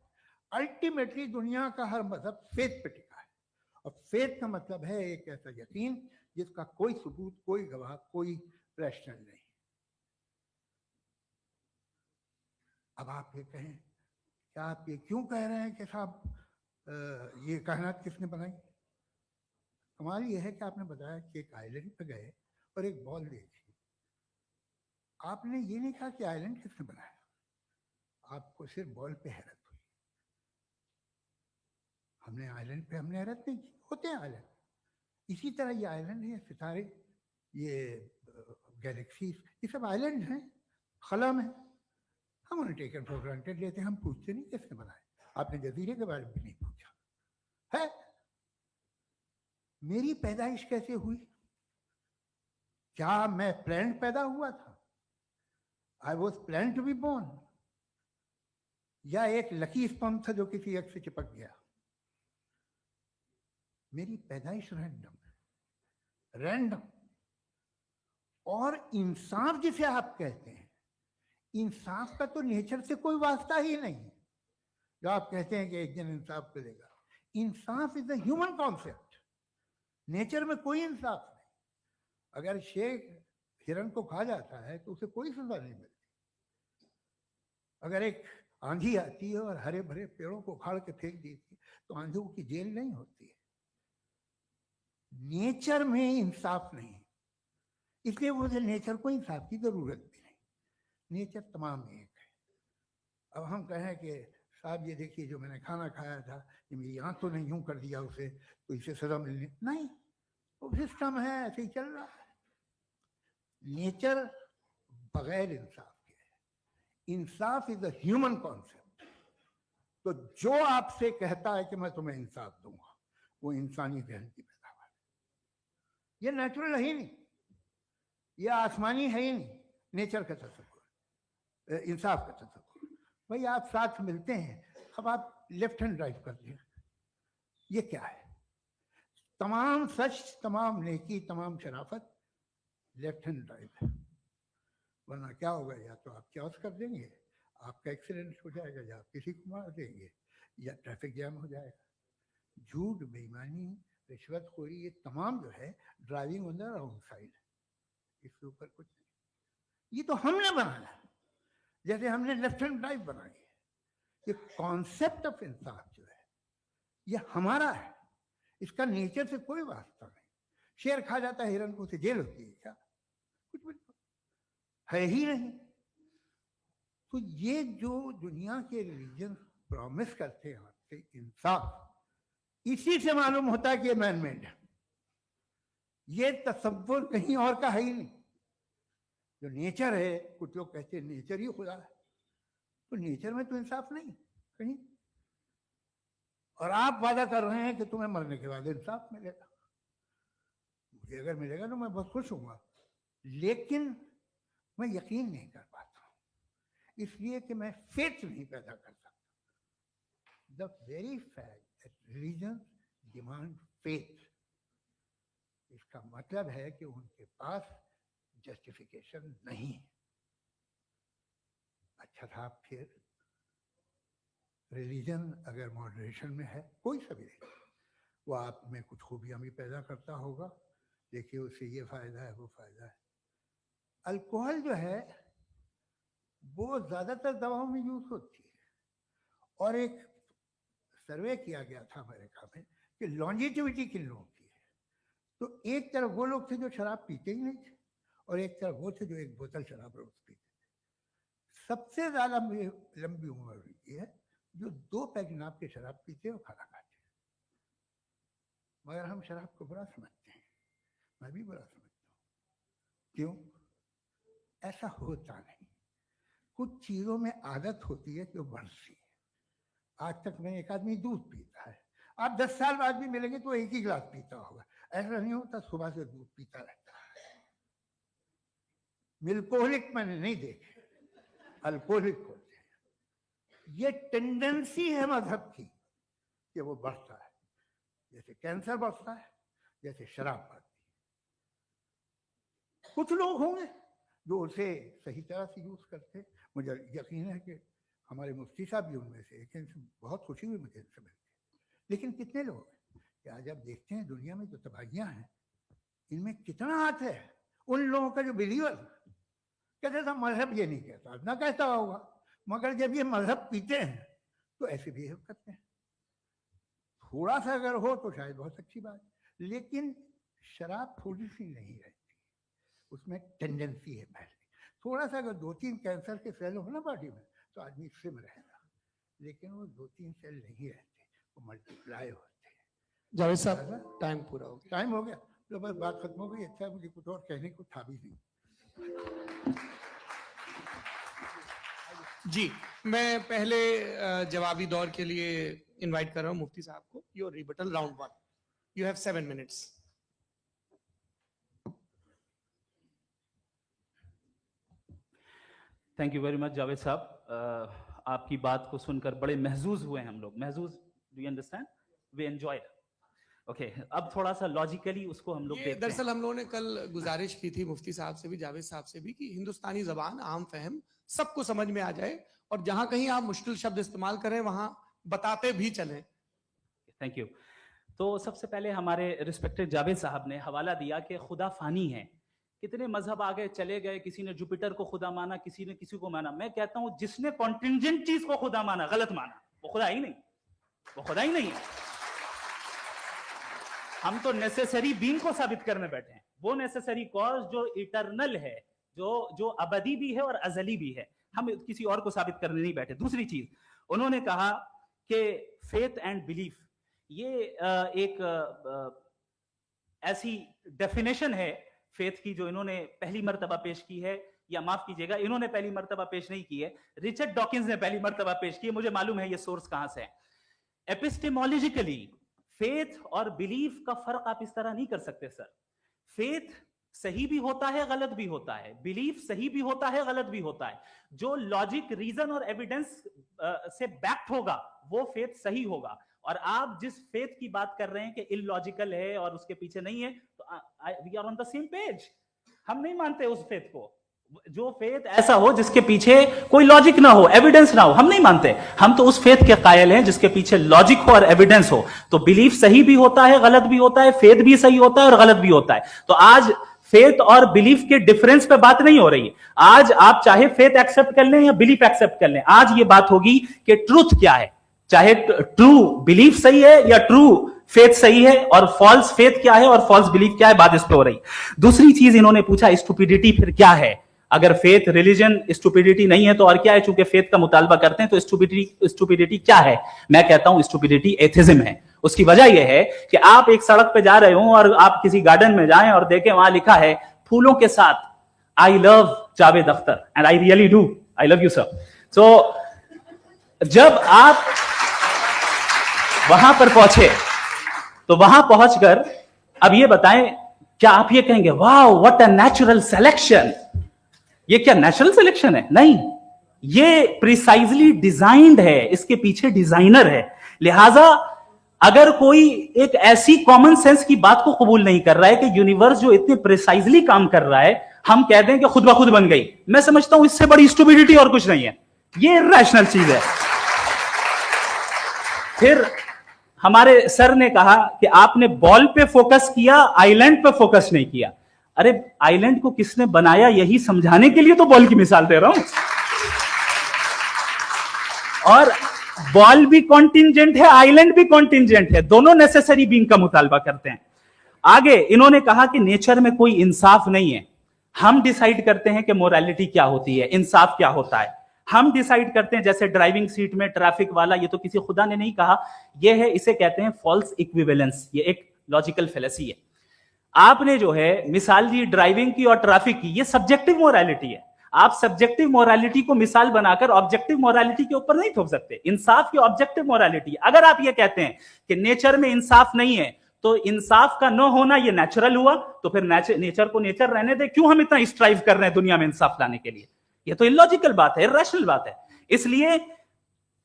S3: अल्टीमेटली दुनिया का हर मजहब फेथ पे टिका है, और फेथ का मतलब है एक ऐसा यकीन जिसका कोई सबूत, कोई गवाह, कोई रैशनल नहीं। अब आप ये कहें, क्या आप ये क्यों कह रहे हैं कि साहब ये कायनात किसने बनाई? कमाल ये है कि आपने बताया कि एक आइलैंड पे गए और एक बॉल देखी। आपने ये नहीं कहा कि आइलैंड किसने बनाया, आपको सिर्फ बॉल पे हैरत हुई। हमने आइलैंड पे हमने हैरत नहीं की, होते हैं आइलैंड। इसी तरह ये आइलैंड है, सितारे, ये गैलेक्सीज, ये सब आइलैंड हैं, खला में। हम उन्हें टेकन फॉर ग्रांटेड लेते हैं, हम पूछते नहीं कैसे बनाए। आपने जजीरे के बारे में भी नहीं पूछा है। मेरी पैदाइश कैसे हुई? क्या मैं प्लान पैदा हुआ था? I was plan to be born, या एक लकी स्पर्म था जो किसी एग से चिपक गया? मेरी पैदाइश रैंडम। और इंसाफ जिसे आप कहते हैं, इंसाफ का तो नेचर से कोई वास्ता ही नहीं। जो आप कहते हैं कि एक दिन इंसाफ मिलेगा, इंसाफ is the human concept. Nature में कोई इंसाफ नहीं। अगर शेर हिरन को खा जाता है तो उसे कोई सजा नहीं मिलती। अगर एक आंधी आती है और हरे भरे पेड़ों को उखाड़ के फेंक देती है तो आंधियों की जेल नहीं होती है। नेचर में इंसाफ नहीं, इसलिए वो नेचर को इंसाफ की जरूरत भी नहीं। नेचर तमाम एक है। अब हम कहें कि साहब ये देखिए जो मैंने खाना खाया था, ये मेरी आंख तो नहीं यूं कर दिया उसे, तो इसे सजा मिलनी नहीं। वो सिस्टम है, ऐसे ही चल रहा है। नेचर बगैर इंसाफ के है। इंसाफ इज अ ह्यूमन कॉन्सेप्ट। तो जो आपसे कहता है कि मैं तुम्हें इंसाफ दूंगा, वो इंसानी जहन की पैदावार है। ये नेचुरल है ही नहीं, ये आसमानी है ही नहीं। नेचर का तसव्वुर, इंसाफ का तसव्वुर। भाई आप साथ मिलते हैं, अब आप लेफ्ट हैंड ड्राइव करते हैं, ये क्या है? तमाम सच, तमाम नेकी, तमाम शराफत लेफ्ट हैंड ड्राइव है। वरना क्या होगा, या तो आप क्रॉस कर देंगे, आपका एक्सीडेंट हो जाएगा, या आप किसी को मार देंगे, या ट्रैफिक जैम हो जाएगा। झूठ, बेईमानी, रिश्वतखोरी, ये तमाम जो है driving on the wrong side. इसके ऊपर कुछ नहीं। ये तो हमने बनाया, जैसे हमने लेफ्ट हैंड ड्राइव बनाई है। ये कॉन्सेप्ट ऑफ इंसाफ जो है ये हमारा है, इसका नेचर से कोई वास्ता नहीं। शेर खा जाता है हिरन को, उसे जेल होती है क्या? कुछ भी है ही नहीं। तो ये जो दुनिया के रिलीजन प्रॉमिस करते हैं आपसे इंसाफ, इसी से मालूम होता है कि ये मैन मेड है। ये तसव्वुर कहीं और का है ही नहीं। जो नेचर है, कुछ लोग कहते हैं नेचर ही खुदा है, तो नेचर में तो इंसाफ नहीं कहीं। और आप वादा कर रहे हैं कि तुम्हें मरने के बाद इंसाफ मिलेगा। मुझे अगर मिलेगा तो मैं बहुत खुश होऊंगा, लेकिन मैं यकीन नहीं कर पाता हूं, इसलिए कि मैं फेथ नहीं पैदा कर सकता। The very fact that religion demand faith, इसका मतलब है कि उनके पास जस्टिफिकेशन नहीं है। अच्छा था, फिर रिलीजन अगर मॉडरेशन में है, कोई सभी नहीं, वो आप में कुछ खूबियां भी पैदा करता होगा, देखिए उससे ये फायदा है, वो फायदा है। अल्कोहल जो है वो ज्यादातर दवाओं में यूज होती है, और एक सर्वे किया गया था अमेरिका में कि लॉन्जिटिविटी किन लोगों की है। तो एक तरफ वो लोग थे जो शराब पीते ही नहीं थे, और एक तरफ वो थे जो एक बोतल शराब रोज पीते थे। सबसे ज्यादा लंबी उम्र ये है जो 2 पैक नाप के शराब पीते और खाना खाते हैं। मगर हम शराब को बुरा समझते हैं, मैं भी बुरा समझता हूँ। क्यों? ऐसा होता नहीं। कुछ चीजों में आदत होती है जो बढ़ती है। आज तक में एक आदमी दूध पीता है, आप 10 साल बाद भी मिलेंगे तो एक ही गिलास पीता होगा। ऐसा नहीं होता, सुबह से दूध पीता रहता है। मिल्कोहलिक मैंने नहीं देखे, अल्कोहलिक होते हैं। ये टेंडेंसी है मजहब की कि वो बढ़ता है, जैसे कैंसर बढ़ता है, जैसे शराब बढ़ती है। कुछ लोग होंगे जो उसे सही तरह से यूज करते हैं। मुझे यकीन है कि हमारे मुफ्ती साहब भी उनमें से एक, इनसे बहुत खुशी हुई मुझे इनसे मिलकर। लेकिन कितने लोग हैं कि आज आप देखते हैं दुनिया में जो तबाहियां हैं, इनमें कितना हाथ है उन लोगों का जो बिलीवर कहते था मजहब ये नहीं कहता, ना कहता होगा, मगर जब ये मजहब पीते हैं तो ऐसे बिहेव करते हैं। थोड़ा सा अगर हो तो शायद बहुत अच्छी बात, लेकिन शराब थोड़ी सी नहीं रहती, उसमें टेंडेंसी है पहले। थोड़ा सा अगर 2-3 कैंसर के सेल हो ना बॉडी में तो आदमी सिम रहेगा, लेकिन वो 2-3 सेल नहीं रहते, वो मल्टीप्लाई होते हैं।
S4: जावेद साहब टाइम पूरा हो गया।
S3: टाइम हो गया तो बस बात खत्म हो गई। अच्छा, मुझे कुछ और कहने को था भी नहीं।
S1: जी, मैं पहले जवाबी दौर के लिए इनवाइट कर रहा हूं मुफ्ती साहब को। Your rebuttal round 1, you have 7 minutes.
S2: Thank you very much Javed साहब। आपकी बात को सुनकर बड़े महजूज हुए हम लोग। महजूज, do you understand? We enjoyed. Okay, अब थोड़ा सा लॉजिकली उसको हम लोग देखते हैं।
S1: दरअसल हम लोगों ने कल गुजारिश की थी मुफ्ती साहब से भी, जावेद साहब से भी, कि हिंदुस्तानी जबान आम फहम सबको समझ में आ जाए, और जहां कहीं आप मुश्किल शब्द इस्तेमाल करें वहां बताते भी चलें।
S2: Thank you. तो सबसे पहले हमारे रिस्पेक्टेड जावेद साहब ने हवाला दिया कि खुदा फानी है। कितने मजहब आगे चले गए, किसी ने जुपिटर को खुदा माना, किसी ने किसी को माना। मैं कहता हूं जिसने कॉन्टिंजेंट चीज को खुदा माना, गलत माना, वो खुदा ही नहीं, वो खुदा ही नहीं है। हम तो नेसेसरी बीइंग को साबित करने बैठे हैं, वो नेसेसरी कॉज जो इटरनल है, जो अबदी भी है और अजली भी है। हम किसी और को साबित करने नहीं बैठे। दूसरी चीज उन्होंने कहा कि फेथ एंड बिलीफ, ये एक ऐसी डेफिनेशन है फेथ की जो इन्होंने पहली मर्तबा पेश की है, या माफ कीजिएगा, इन्होंने पहली मर्तबा पेश नहीं की है, रिचर्ड डॉकिंस ने पहली मर्तबा पेश की है। मुझे मालूम है ये सोर्स कहां से है। एपिस्टेमोलॉजिकली फेथ और बिलीफ का फर्क आप इस तरह नहीं कर सकते सर। फेथ सही भी होता है, गलत भी होता है, बिलीफ सही भी होता है, गलत भी होता है। जो लॉजिक, रीजन और एविडेंस से बैक्ड होगा वो फेथ सही होगा। और आप जिस फेथ की बात कर रहे हैं कि इलॉजिकल है और उसके पीछे नहीं है, तो we are on the same page. हम नहीं मानते उस फेथ को। जो फेथ ऐसा हो जिसके पीछे कोई लॉजिक ना हो, एविडेंस ना हो, हम नहीं मानते। हम तो उस फेथ के कायल हैं जिसके पीछे लॉजिक हो और एविडेंस हो। तो बिलीफ सही भी होता है, गलत भी होता है, फेथ भी सही होता है और गलत भी होता है। तो आज फेथ और बिलीफ के डिफरेंस पे बात नहीं हो रही है। आज आप चाहे फेथ एक्सेप्ट कर लें या बिलीफ एक्सेप्ट कर लें, आज ये बात होगी कि ट्रूथ क्या है। चाहे ट्रू बिलीफ सही है या ट्रू फेथ सही है, और फॉल्स फेथ क्या है और फॉल्स बिलीफ क्या है, बात इस पे हो रही। दूसरी चीज इन्होंने पूछा, स्टुपिडिटी फिर क्या है? अगर फेथ, रिलीजन स्टुपिडिटी नहीं है तो और क्या है? चूंकि फेथ का मुतालबा करते हैं तो स्टुपिडिटी क्या है? मैं कहता हूं स्टुपिडिटी एथिज्म है। उसकी वजह यह है कि आप एक सड़क पे जा रहे हो और आप किसी गार्डन में जाएं और देखें वहां लिखा है फूलों के साथ, I love Javed Akhtar, and I really do, I love you sir. So जब आप वहां पर पहुंचे तो वहां पहुंचकर अब ये बताएं, क्या आप ये कहेंगे wow what a natural selection? ये क्या नेचुरल सिलेक्शन है? नहीं, ये प्रिसाइजली डिजाइंड है, इसके पीछे डिजाइनर है। लिहाजा अगर कोई एक ऐसी कॉमन सेंस की बात को कबूल नहीं कर रहा है कि यूनिवर्स जो इतने प्रिसाइजली काम कर रहा है, हम कह दें कि खुद ब खुद बन गई, मैं समझता हूं इससे बड़ी स्टुपिडिटी और कुछ नहीं है। ये इरैशनल चीज है। फिर हमारे सर ने कहा कि आपने बॉल पे फोकस किया, आइलैंड पे फोकस नहीं किया। अरे आइलैंड को किसने बनाया यही समझाने के लिए तो बॉल की मिसाल दे रहा हूं। और बॉल भी कॉन्टिंजेंट है, आइलैंड भी कॉन्टिंजेंट है, दोनों नेसेसरी बीइंग का मुतालबा करते हैं। आगे इन्होंने कहा कि नेचर में कोई इंसाफ नहीं है। हम डिसाइड करते हैं कि मोरालिटी क्या होती है, इंसाफ क्या होता है। हम डिसाइड करते हैं, जैसे ड्राइविंग सीट में ट्रैफिक वाला, ये तो किसी खुदा ने नहीं कहा, ये है, इसे कहते हैं फॉल्स इक्विवेलेंस। ये एक लॉजिकल फेलेसी है। आपने जो है मिसाल दी ड्राइविंग की और ट्रैफिक की, ये सब्जेक्टिव मोरालिटी है। आप सब्जेक्टिव मोरालिटी को मिसाल बनाकर ऑब्जेक्टिव मोरालिटी के ऊपर नहीं थोप सकते। इंसाफ की ऑब्जेक्टिव मोरालिटी। अगर आप ये कहते हैं कि नेचर में इंसाफ नहीं है, तो इंसाफ का न होना ये नेचुरल हुआ, तो फिर नेचर को नेचर रहने दे। क्यों हम इतना स्ट्राइव कर रहे हैं दुनिया में इंसाफ लाने के लिए? ये तो इलॉजिकल बात है, इरैशनल बात है। इसलिए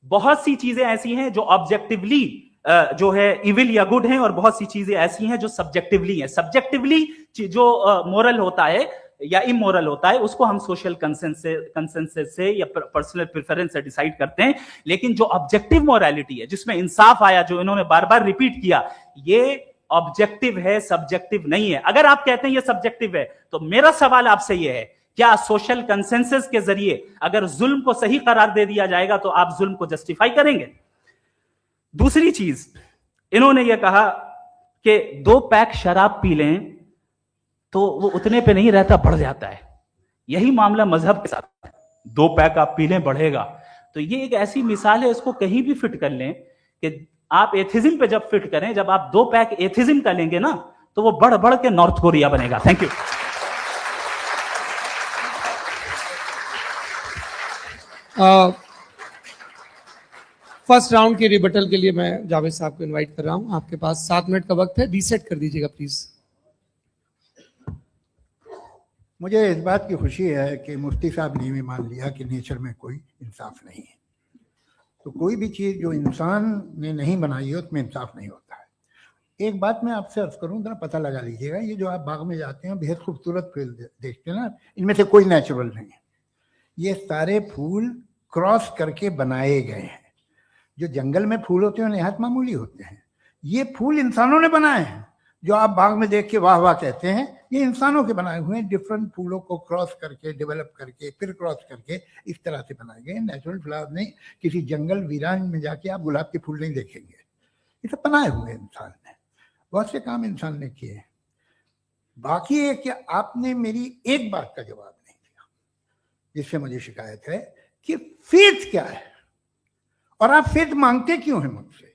S2: बहुत सी चीजें ऐसी हैं जो ऑब्जेक्टिवली जो है इविल या गुड हैं, और बहुत सी चीजें ऐसी हैं जो सब्जेक्टिवली हैं। सब्जेक्टिवली जो मोरल होता है या इमोरल होता है, उसको हम सोशल कंसेंसस से या पर्सनल प्रेफरेंस से डिसाइड करते हैं। लेकिन जो ऑब्जेक्टिव मोरालिटी है, जिसमें इंसाफ आया, जो इन्होंने बार बार रिपीट किया, ये ऑब्जेक्टिव है, सब्जेक्टिव नहीं है। अगर आप कहते हैं ये सब्जेक्टिव है, तो मेरा सवाल आपसे ये है, क्या सोशल कंसेंसस के जरिए अगर जुल्म को सही करार दे दिया जाएगा तो आप जुल्म को जस्टिफाई करेंगे? दूसरी चीज इन्होंने यह कहा कि 2 पैक शराब पी लें तो वो उतने पे नहीं रहता, बढ़ जाता है। यही मामला मजहब के साथ है। 2 पैक आप पी लें, बढ़ेगा। तो ये एक ऐसी मिसाल है, इसको कहीं भी फिट कर लें कि आप एथिज्म पे जब फिट करें, जब आप 2 पैक एथिज्म का लेंगे ना, तो वो बढ़ बढ़ के नॉर्थ कोरिया बनेगा। Thank you.
S4: फर्स्ट राउंड के रिबटल के लिए मैं जावेद साहब को इनवाइट कर रहा हूं। आपके पास 7 मिनट का वक्त है, रीसेट कर दीजिएगा प्लीज।
S3: मुझे इस बात की खुशी है कि मुफ्ती साहब ने भी मान लिया कि नेचर में कोई इंसाफ नहीं है। तो कोई भी चीज़ जो इंसान ने नहीं बनाई है उसमें इंसाफ नहीं होता है। एक बात मैं आपसे अर्ज करूं, जरा पता लगा लीजिएगा, ये जो आप बाग में जाते हैं बेहद खूबसूरत फूल देखते हैं ना, इनमें से कोई नेचुरल नहीं है। ये सारे फूल क्रॉस करके बनाए गए हैं। जो जंगल में फूल होते हैं निहायत मामूली होते हैं, ये फूल इंसानों ने बनाए हैं। जो आप बाग में देख के वाह वाह कहते हैं, ये इंसानों के बनाए हुए हैं। डिफरेंट फूलों को क्रॉस करके, डेवलप करके, फिर क्रॉस करके इस तरह से बनाए गए। नेचुरल फ्लावर नहीं। किसी जंगल वीरान में जाके आप गुलाब के फूल नहीं देखेंगे। ये सब बनाए हुए इंसान ने, बहुत से काम इंसान ने किए। बाकी है कि आपने मेरी एक बात का जवाब नहीं दिया, जिससे मुझे शिकायत है कि फेथ क्या है और आप फेथ मांगते क्यों हैं मुझसे।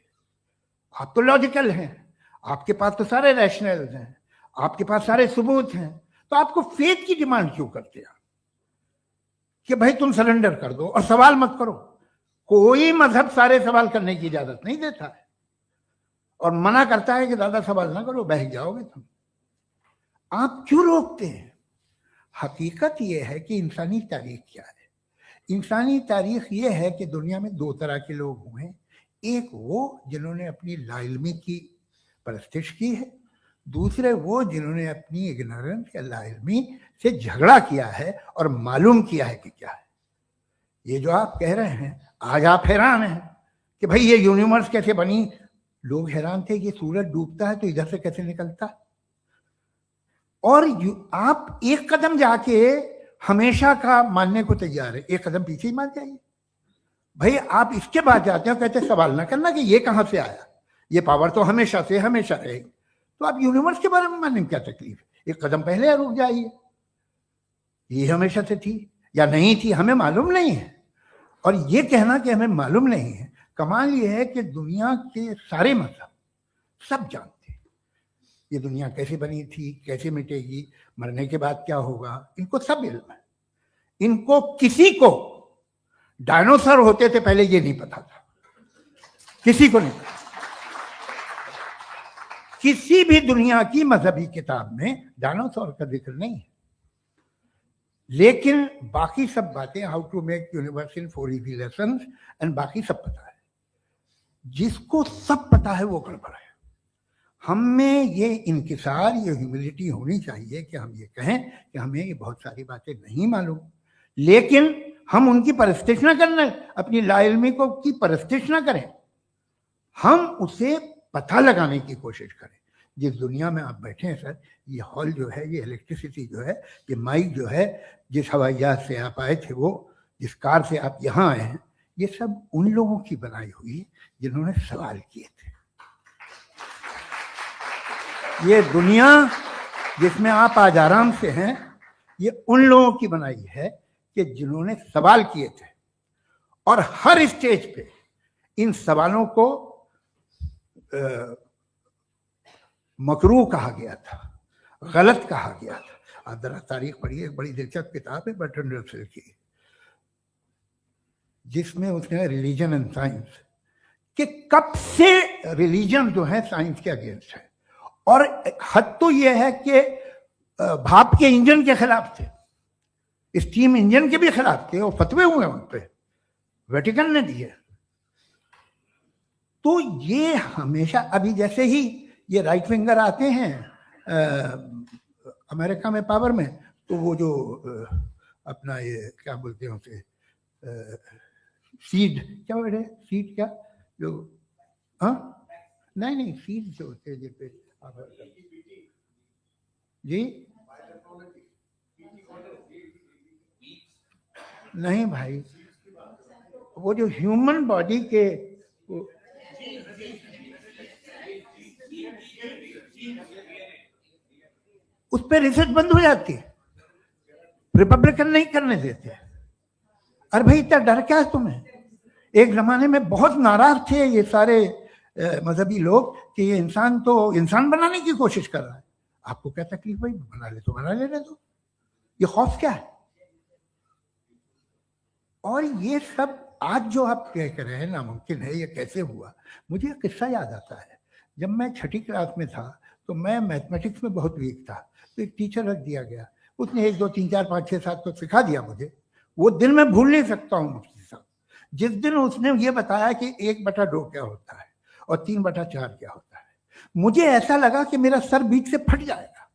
S3: आप तो लॉजिकल हैं, आपके पास तो सारे रैशनल हैं, आपके पास सारे सबूत हैं, तो आपको फेथ की डिमांड क्यों करते हैं कि भाई तुम सरेंडर कर दो और सवाल मत करो। कोई मजहब सारे सवाल करने की इजाजत नहीं देता है और मना करता है कि ज्यादा सवाल ना करो, बह जाओगे तुम। आप क्यों रोकते हैं? हकीकत यह है कि इंसानी तारीख क्या है। इंसानी तारीख ये है कि दुनिया में 2 तरह के लोग हुए। एक वो जिन्होंने अपनी लाइल्मी की परस्तिश की है, दूसरे वो जिन्होंने अपनी इग्नोरेंस या लाइल्मी से झगड़ा किया है और मालूम किया है कि क्या है। ये जो आप कह रहे हैं, आज आप हैरान हैं कि भाई ये यूनिवर्स कैसे बनी। लोग हैरान थे कि सूरज डूबता है तो इधर से कैसे निकलता। और आप एक कदम जाके हमेशा का मानने को तैयार है, एक कदम पीछे ही मान जाइए। भाई आप इसके बाद जाते हो, कहते सवाल ना करना कि ये कहां से आया, ये पावर तो हमेशा से हमेशा रहेगी। तो आप यूनिवर्स के बारे में मानने में क्या तकलीफ है? एक कदम पहले रुक जाइए। ये हमेशा से थी या नहीं थी हमें मालूम नहीं है। और ये कहना कि हमें मालूम नहीं है, कमाल ये है कि दुनिया के सारे मजहब सब जानते हैं ये दुनिया कैसे बनी थी, कैसे मिटेगी, मरने के बाद क्या होगा, इनको सब इल्म है। इनको किसी को डायनासोर होते थे पहले ये नहीं पता था, किसी को नहीं पता। किसी भी दुनिया की मजहबी किताब में डायनासोर का जिक्र नहीं है। लेकिन बाकी सब बातें, how to make universe in 4 easy lessons and बाकी सब पता है। जिसको सब पता है वो गड़बड़ है। हम में ये इंकिसार, ये ह्यूमिलिटी होनी चाहिए कि हम ये कहें कि हमें ये बहुत सारी बातें नहीं मालूम, लेकिन हम उनकी परस्तिश ना करना, अपनी लाइल्मी को की परस्तिश ना करें, हम उसे पता लगाने की कोशिश करें। जिस दुनिया में आप बैठे हैं सर, ये हॉल जो है, ये इलेक्ट्रिसिटी जो है, ये माइक जो है, जिस हवाई जहाज से आप आए थे, वो जिस कार से आप यहाँ आए हैं, ये सब उन लोगों की बनाई हुई जिन्होंने सवाल किए थे। ये दुनिया जिसमें आप आज आराम से हैं, ये उन लोगों की बनाई है कि जिन्होंने सवाल किए थे। और हर स्टेज पे इन सवालों को मकरूह कहा गया था, गलत कहा गया था। आप जरा तारीख पढ़िए, एक बड़ी दिलचस्प किताब है बर्ट्रैंड रसेल की, जिसमें उसने रिलीजन एंड साइंस कि कब से रिलीजन जो है साइंस के अगेंस्ट है। और हद तो यह है कि भाप के इंजन के खिलाफ थे, स्टीम इंजन के भी खिलाफ थे, और फतवे हुए उन पे, वेटिकन ने दिए। तो ये हमेशा, अभी जैसे ही ये राइट विंगर आते हैं अमेरिका में पावर में, तो वो जो अपना ये क्या बोलते हैं उसे, सीड क्या वर्ड है, सीड क्या जो, हाँ नहीं सीड जो होते हैं जिस पे जी, नहीं भाई, वो जो ह्यूमन बॉडी के उस पर रिसर्च बंद हो जाती है, रिपब्लिकन नहीं करने देते। अरे भाई इतना डर क्या है तुम्हें? एक जमाने में बहुत नाराज थे ये सारे मजहबी लोग कि ये इंसान तो इंसान बनाने की कोशिश कर रहा है। आपको क्या तकलीफ भाई, बना ले तो बना लेने दो, ये खौफ क्या है? और ये सब आज जो आप कह रहे हैं नामुमकिन है, ये कैसे हुआ? मुझे एक किस्सा याद आता है। जब मैं छठी क्लास में था तो मैं मैथमेटिक्स में बहुत वीक था, तो एक टीचर रख दिया गया, उसने 1 2 3 4 5 6 7 तो सिखा दिया मुझे। वो दिन मैं भूल नहीं सकता हूँ मुफ्ती साहब, जिस दिन उसने ये बताया कि 1/2 क्या होता है और 3/4 क्या होता है, मुझे ऐसा लगा कि मेरा सर बीच से फट जाएगा।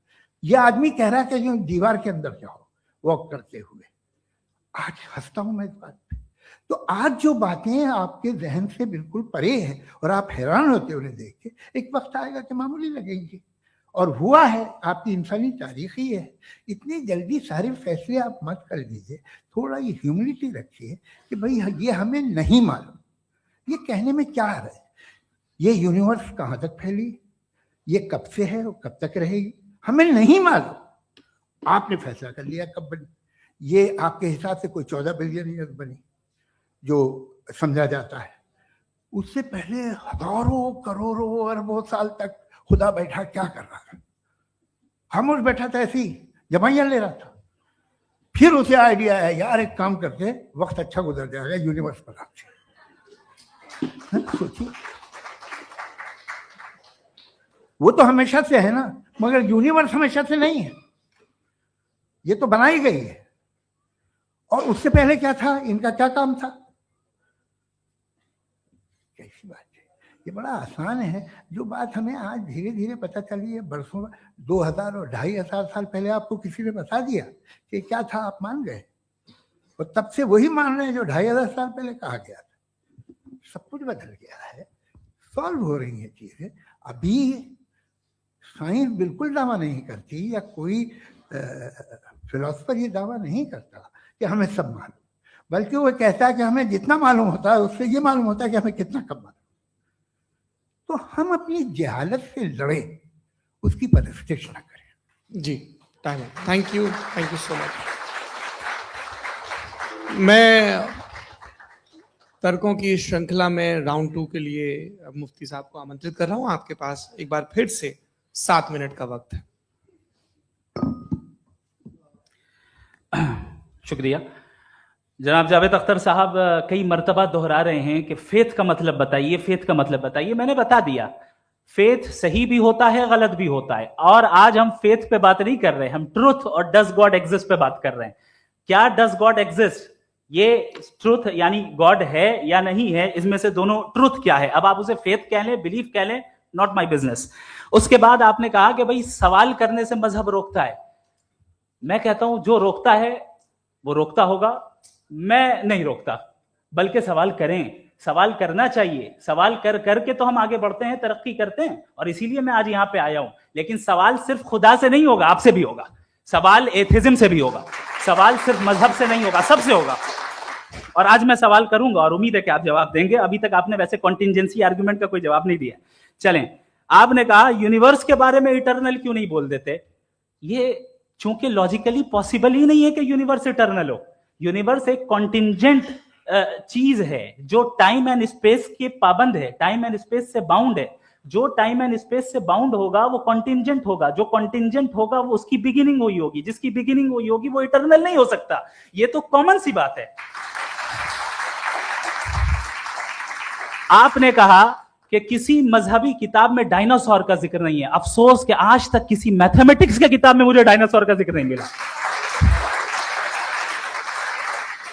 S3: ये आदमी कह रहा है कि जो दीवार के अंदर जाओ वॉक करते हुए। आज हंसता हूं मैं इस बात पे। तो आज जो बातें आपके जहन से बिल्कुल परे हैं और आप हैरान होते हो उन्हें देख के, एक वक्त आएगा कि मामूली लगेंगे। और हुआ है, आपकी इंसानी तारीख ही है। इतनी जल्दी सारे फैसले आप मत कर लीजिए, थोड़ा ये ह्यूमिलिटी रखिए कि भाई ये हमें नहीं मालूम। ये कहने में क्या है? ये यूनिवर्स कहाँ तक फैली, ये कब से है और कब तक रहेगी, हमें नहीं मालूम। आपने फैसला कर लिया कब बनी। ये आपके हिसाब से कोई 14 बिलियन ईयर बनी जो समझा जाता है। उससे पहले हजारों करोड़ों अरबों साल तक खुदा बैठा क्या कर रहा था? खामोश बैठा था, ऐसी जमाइयां ले रहा था। फिर उसे आइडिया है, यार एक काम करके वक्त अच्छा गुजर जाएगा, यूनिवर्स पर सोचिए। वो तो हमेशा से है ना, मगर यूनिवर्स हमेशा से नहीं है, ये तो बनाई गई है। और उससे पहले क्या था, इनका क्या काम था? कैसी बात है, ये बड़ा आसान है। जो बात हमें आज धीरे धीरे पता चली है, बरसों 2000 और 2500 साल पहले आपको किसी ने बता दिया कि क्या था, आप मान गए, और तब से वही मान रहे हैं जो 2500 साल पहले कहा गया था। सब कुछ बदल गया है, सॉल्व हो रही है चीजें। अभी साइंस बिल्कुल दावा नहीं करती, या कोई फिलोसफर ये दावा नहीं करता कि हमें सब मालूम, बल्कि वो कहता है कि हमें जितना मालूम होता है उससे ये मालूम होता है कि हमें कितना कम मालूम। तो हम अपनी जहालत से लड़े, उसकी परस्तिश न करें।
S4: जी, time. Thank you so much. मैं तर्कों की श्रृंखला में राउंड 2 के लिए मुफ्ती साहब को आमंत्रित कर रहा हूं। आपके पास एक बार फिर से 7 मिनट का वक्त है।
S2: शुक्रिया। जनाब जावेद अख्तर साहब कई मर्तबा दोहरा रहे हैं कि फेथ का मतलब बताइए, फेथ का मतलब बताइए। मैंने बता दिया, फेथ सही भी होता है, गलत भी होता है। और आज हम फेथ पे बात नहीं कर रहे, हम ट्रुथ और डज गॉड एग्जिस्ट पे बात कर रहे हैं। क्या डज गॉड एग्जिस्ट, ये ट्रुथ यानी गॉड है या नहीं है, इसमें से दोनों ट्रुथ क्या है। अब आप उसे फेथ कह लें, बिलीफ कह लें, नॉट माई बिजनेस। उसके बाद आपने कहा कि भाई सवाल करने से मजहब रोकता है। मैं कहता हूं जो रोकता है वो रोकता होगा, मैं नहीं रोकता, बल्कि सवाल करें, सवाल करना चाहिए। सवाल कर करके तो हम आगे बढ़ते हैं, तरक्की करते हैं, और इसीलिए मैं आज यहां पे आया हूं। लेकिन सवाल सिर्फ खुदा से नहीं होगा, आपसे भी होगा। सवाल एथिज्म से भी होगा, सवाल सिर्फ मजहब से नहीं होगा, सबसे होगा। और आज मैं सवाल करूंगा और उम्मीद है कि आप जवाब देंगे। अभी तक आपने वैसे कॉन्टिंजेंसी आर्गुमेंट का कोई जवाब नहीं दिया। चलें, आपने कहा यूनिवर्स के बारे में इटर्नल क्यों नहीं बोल देते। ये चूंकि लॉजिकली पॉसिबल ही नहीं है कि यूनिवर्स इटर्नल हो। यूनिवर्स एक कॉन्टिंजेंट चीज है जो टाइम एंड स्पेस के पाबंद है, टाइम एंड स्पेस से बाउंड है। जो टाइम एंड स्पेस से बाउंड होगा वो कॉन्टिंजेंट होगा, जो कॉन्टिंजेंट होगा वो उसकी बिगिनिंग हुई होगी, जिसकी बिगिनिंग हुई होगी वो इटर्नल नहीं हो सकता। ये तो कॉमन सी बात है। आपने कहा कि किसी मजहबी किताब में डायनासोर का जिक्र नहीं है। अफसोस कि आज तक किसी मैथमेटिक्स की किताब में मुझे डायनासोर का जिक्र नहीं मिला।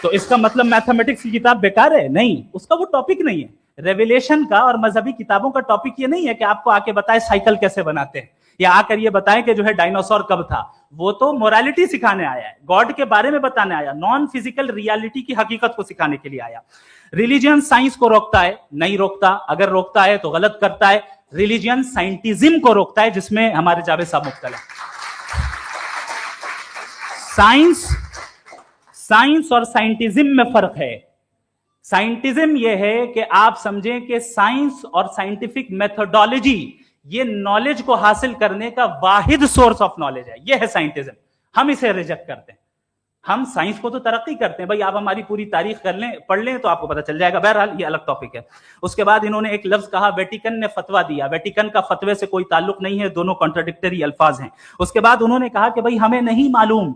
S2: तो इसका मतलब मैथमेटिक्स की किताब बेकार है? नहीं, उसका वो टॉपिक नहीं है। रेवलेशन का और मजहबी किताबों का टॉपिक ये नहीं है कि आपको आके बताए साइकिल कैसे बनाते हैं, या आकर ये बताएं कि जो है डायनासोर कब था। वो तो मोरालिटी सिखाने आया है, गॉड के बारे में बताने आया, नॉन फिजिकल रियलिटी की हकीकत को सिखाने के लिए आया। रिलीजियन साइंस को रोकता है? नहीं रोकता। अगर रोकता है तो गलत करता है। रिलीजियन साइंटिज्म को रोकता है, जिसमें हमारे जावेद साहब मुब्तला। साइंस और साइंटिज्म में फर्क है। साइंटिज्म यह है कि आप समझें कि साइंस और साइंटिफिक मेथोडोलॉजी ये नॉलेज को हासिल करने का वाहिद सोर्स ऑफ नॉलेज है। यह है साइंटिज्म। हम इसे रिजेक्ट करते हैं। हम साइंस को तो तरक्की करते हैं, भाई आप हमारी पूरी तारीख कर लें, पढ़ लें तो आपको पता चल जाएगा। बहरहाल ये अलग टॉपिक है। उसके बाद इन्होंने एक लफ्ज कहा, वेटिकन ने फतवा दिया। वेटिकन का फतवे से कोई ताल्लुक नहीं है, दोनों कॉन्ट्राडिक्टरी अल्फाज हैं। उसके बाद उन्होंने कहा कि भाई हमें नहीं मालूम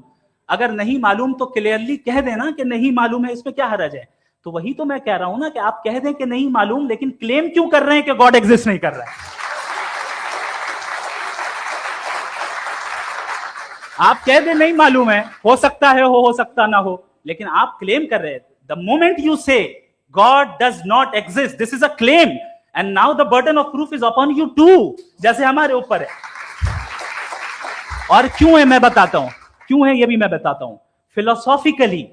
S2: अगर नहीं मालूम तो क्लियरली कह देना कि नहीं मालूम है, इसमें क्या हर्ज है। तो वही तो मैं कह रहा हूं ना कि आप कह दें कि नहीं मालूम, लेकिन क्लेम क्यों कर रहे हैं कि गॉड एग्जिस्ट नहीं कर रहा है। आप कह दें नहीं मालूम है, हो सकता है हो सकता ना हो, लेकिन आप क्लेम कर रहे हैं। The moment you say God does not exist, this is a claim, and now the burden of proof is upon you too, जैसे हमारे ऊपर है। और क्यों है मैं बताता हूं, क्यों है ये भी मैं बताता हूं। फिलोसॉफिकली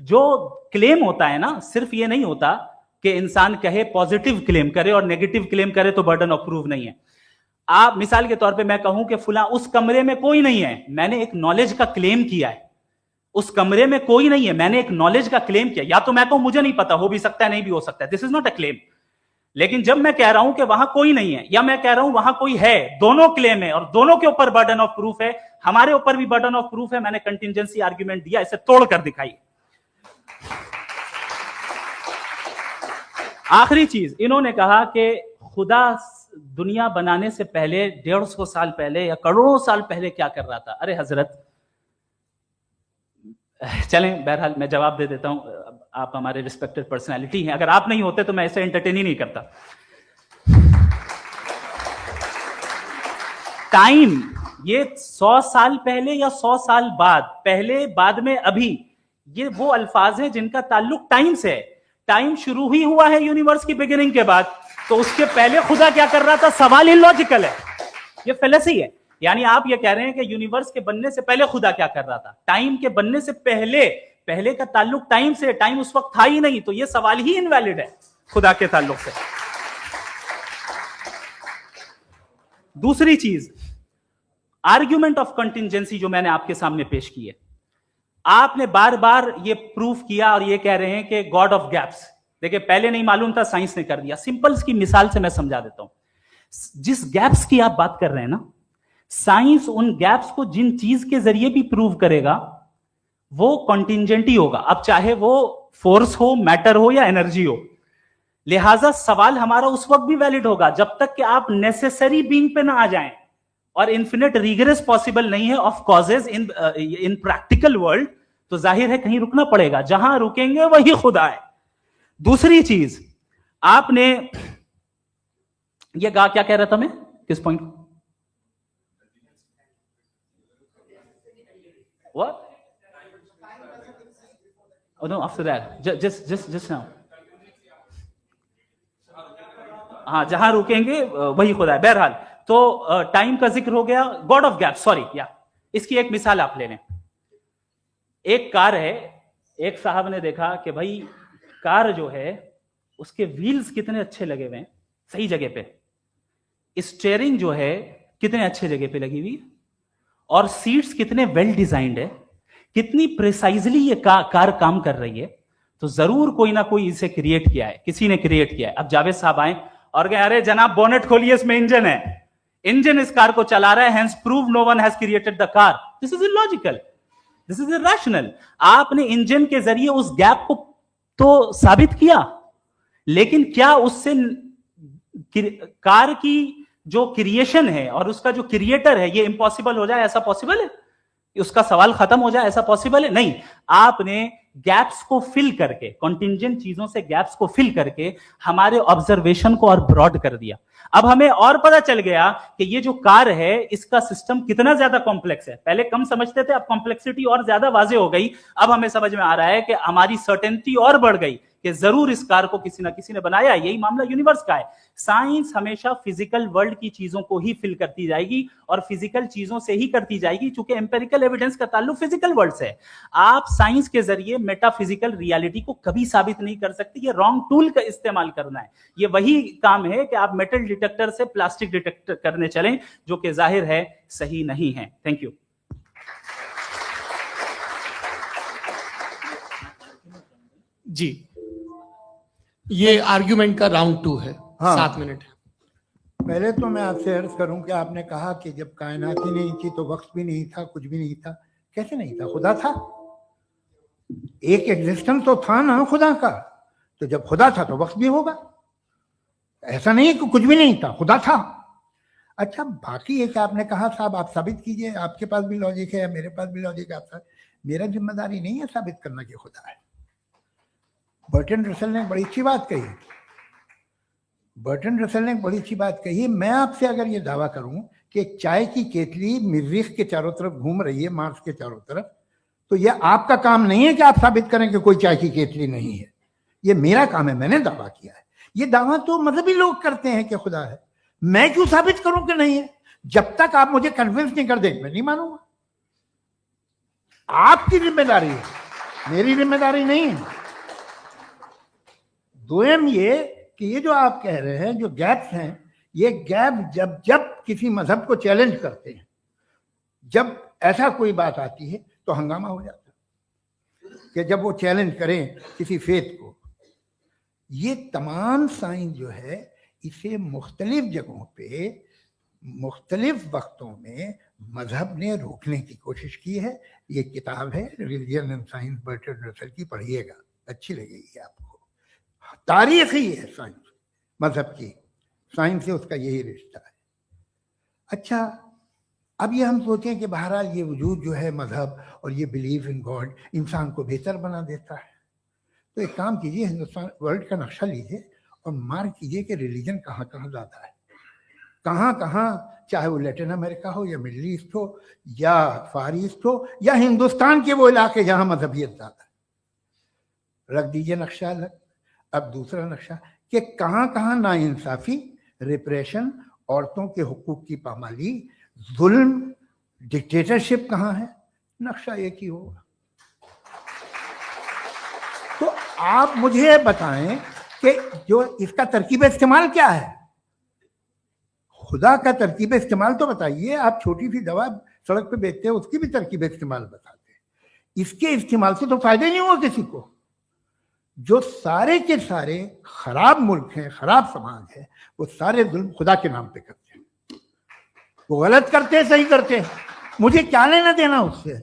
S2: जो क्लेम होता है ना, सिर्फ ये नहीं होता कि इंसान कहे पॉजिटिव क्लेम करे और नेगेटिव क्लेम करे तो बर्डन ऑफ प्रूफ नहीं है। आप मिसाल के तौर पे मैं कहूं कि फुला उस कमरे में कोई नहीं है, मैंने एक नॉलेज का क्लेम किया है। उस कमरे में कोई नहीं है, मैंने एक नॉलेज का क्लेम किया। या तो मैं कहूं मुझे नहीं पता, हो भी सकता है नहीं भी हो सकता है, this is not a claim. लेकिन जब मैं कह रहा हूं कि वहां कोई नहीं है या मैं कह रहा हूं वहां कोई है, दोनों क्लेम है और दोनों के ऊपर बर्डन ऑफ प्रूफ है। हमारे ऊपर भी बर्डन ऑफ प्रूफ है, मैंने कंटिजेंसी आर्ग्यूमेंट दिया, इसे तोड़कर दिखाई। आखिरी चीज, इन्होंने कहा कि खुदा दुनिया बनाने से पहले 150 साल पहले या करोड़ों साल पहले क्या कर रहा था। अरे हजरत, चलें बहरहाल मैं जवाब दे देता हूं, आप हमारे रिस्पेक्टेड पर्सनालिटी हैं, अगर आप नहीं होते तो मैं ऐसे एंटरटेन ही नहीं करता। टाइम, ये 100 साल पहले या 100 साल बाद, पहले बाद में अभी, ये वो अल्फाज हैं जिनका ताल्लुक टाइम से है। टाइम शुरू ही हुआ है यूनिवर्स की बिगिनिंग के बाद, तो उसके पहले खुदा क्या कर रहा था, सवाल इलॉजिकल है, ये फेलेसी है। यानी आप ये कह रहे हैं कि यूनिवर्स के बनने से पहले खुदा क्या कर रहा था, टाइम के बनने से पहले, पहले का ताल्लुक टाइम से, टाइम उस वक्त था ही नहीं, तो ये सवाल ही इनवैलिड है खुदा के ताल्लुक से। दूसरी चीज, आर्ग्यूमेंट ऑफ कंटिजेंसी जो मैंने आपके सामने पेश की है, आपने बार बार ये प्रूफ किया और ये कह रहे हैं कि गॉड ऑफ गैप्स। देखिए पहले नहीं मालूम था, साइंस ने कर दिया। सिंपल्स की मिसाल से मैं समझा देता हूं। जिस गैप्स की आप बात कर रहे हैं ना, साइंस उन गैप्स को जिन चीज के जरिए भी प्रूव करेगा वो कॉन्टिंजेंट ही होगा, अब चाहे वो फोर्स हो, मैटर हो या एनर्जी हो। लिहाजा सवाल हमारा उस वक्त भी वैलिड होगा जब तक कि आप नेसेसरी बीइंग पे ना आ जाएं, और इन्फिनिट रिग्रेस पॉसिबल नहीं है of causes in practical world, तो जाहिर है कहीं रुकना पड़ेगा, जहां रुकेंगे वही खुदा है। दूसरी चीज, आपने ये क्या कह रहा था मैं, किस point, what? Oh no, after that, just now. हाँ, जहां रुकेंगे वही खुदा है। बहरहाल, तो टाइम का जिक्र हो गया, गॉड ऑफ गैप, सॉरी, या इसकी एक मिसाल आप ले लें। एक कार है, एक साहब ने देखा कि भाई कार जो है उसके व्हील्स कितने अच्छे लगे हुए हैं सही जगह पे, स्टीयरिंग जो है कितने अच्छे जगह पे लगी हुई, और सीट्स कितने वेल डिजाइंड है, कितनी प्रिसाइजली ये कार काम कर रही है, तो जरूर कोई ना कोई इसे क्रिएट किया है, किसी ने क्रिएट किया है। अब जावेद साहब आए और कहे अरे जनाब बोनेट खोलिए, इसमें इंजन है, इंजन इस कार को चला रहा है, hence prove no one has created the car. This is illogical, this is irrational. आपने इंजन के जरिए उस गैप को तो साबित किया, लेकिन क्या उससे कार की जो क्रिएशन है और उसका जो क्रिएटर है ये इम्पॉसिबल हो जाए, ऐसा पॉसिबल है? उसका सवाल खत्म हो जाए, ऐसा पॉसिबल है? नहीं। आपने गैप्स को फिल करके, कॉन्टिंजेंट चीजों से गैप्स को फिल करके हमारे ऑब्जर्वेशन को और ब्रॉड कर दिया। अब हमें और पता चल गया कि ये जो कार है इसका सिस्टम कितना ज्यादा कॉम्प्लेक्स है। पहले कम समझते थे, अब कॉम्प्लेक्सिटी और ज्यादा वाजे हो गई। अब हमें समझ में आ रहा है कि हमारी सर्टेनिटी और बढ़ गई कि जरूर इस कार को किसी ना किसी ने बनाया। यही मामला यूनिवर्स का है। साइंस हमेशा फिजिकल वर्ल्ड की चीजों को ही फिल करती जाएगी और फिजिकल चीजों से ही करती जाएगी, चूंकि एम्पेरिकल एविडेंस का ताल्लुक फिजिकल वर्ल्ड से है। आप साइंस के जरिए मेटाफिजिकल रियलिटी को कभी साबित नहीं कर सकते। ये रॉन्ग टूल का इस्तेमाल करना है। ये वही काम है कि आप मेटल डिटेक्टर से प्लास्टिक डिटेक्टर करने चलें, जो कि जाहिर है सही नहीं है। Thank you.
S4: जी, ये आर्ग्यूमेंट का राउंड 2 है।
S3: हाँ।
S4: 7 मिनट है।
S3: पहले तो मैं आपसे अर्ज करूं कि आपने कहा कि जब कायनात ही नहीं थी तो वक्त भी नहीं था, कुछ भी नहीं था। कैसे नहीं था? खुदा था। एक एग्जिस्टेंस तो था ना खुदा का। तो जब खुदा था तो वक्त भी होगा। ऐसा नहीं कि कुछ भी नहीं था, खुदा था। अच्छा, बाकी एक आपने कहा साहब आप साबित कीजिए, आपके पास भी लॉजिक है, मेरे पास भी लॉजिक है, आपका मेरा जिम्मेदारी नहीं है साबित करना कि खुदा है। बर्टन रसल ने बड़ी अच्छी बात कही, बर्टन रसल ने बड़ी अच्छी बात कही। मैं आपसे अगर ये दावा करूं कि चाय की केतली मरीख के चारों तरफ घूम रही है, मार्स के चारों तरफ, तो ये आपका काम नहीं है कि आप साबित करें कि कोई चाय की केतली नहीं है। ये मेरा काम है, मैंने दावा किया है। ये दावा तो मजहबी लोग करते हैं कि खुदा है, मैं क्यों साबित करूं कि नहीं है? जब तक आप मुझे कन्विंस नहीं कर देंगे मैं नहीं मानूंगा। आपकी जिम्मेदारी है, मेरी जिम्मेदारी नहीं है। दोयम ये कि ये जो आप कह रहे हैं, जो गैप्स हैं, ये गैप जब जब किसी मजहब को चैलेंज करते हैं, जब ऐसा कोई बात आती है तो हंगामा हो जाता है कि जब वो चैलेंज करें किसी फेथ को। ये तमाम साइंस जो है इसे मुख्तलिफ जगहों पे मुख्तलिफ वक्तों में मजहब ने रोकने की कोशिश की है। ये किताब है religion and science, Burton Russell की, पढ़िएगा, अच्छी लगेगी आपको। तारीख ही है साइंस, मजहब की साइंस से उसका यही रिश्ता है। अच्छा, अब ये हम सोचें कि बहरहाल ये वजूद जो है मजहब और ये बिलीव इन गॉड इंसान को बेहतर बना देता है, तो एक काम कीजिए, हिंदुस्तान वर्ल्ड का नक्शा लीजिए और मार्क कीजिए कि रिलीजन कहाँ कहाँ ज़्यादा है, कहाँ कहाँ, चाहे वो लैटिन अमेरिका हो या मिडल ईस्ट हो या फार ईस्ट हो या हिंदुस्तान के वो इलाके जहाँ मजहबियत ज़्यादा है। रख दीजिए नक्शा अलग। अब दूसरा नक्शा कि कहाँ कहाँ नाइंसाफ़ी, रिप्रेशन, औरतों के हुकूक की पामाली, जुल्म, डिक्टेटरशिप कहाँ है, नक्शा एक ही होगा। तो आप मुझे बताएं कि जो इसका तरकीब इस्तेमाल क्या है, खुदा का तरकीब इस्तेमाल तो बताइए। आप छोटी सी दवा सड़क पे बेचते हैं उसकी भी तरकीब इस्तेमाल बताते हैं। इसके इस्तेमाल से तो फायदा नहीं हुआ किसी को। जो सारे के सारे खराब मुल्क हैं, खराब समाज है, वो सारे जुल्म खुदा के नाम पे करते हैं। वो गलत करते हैं, सही करते हैं, मुझे क्या लेना देना उससे।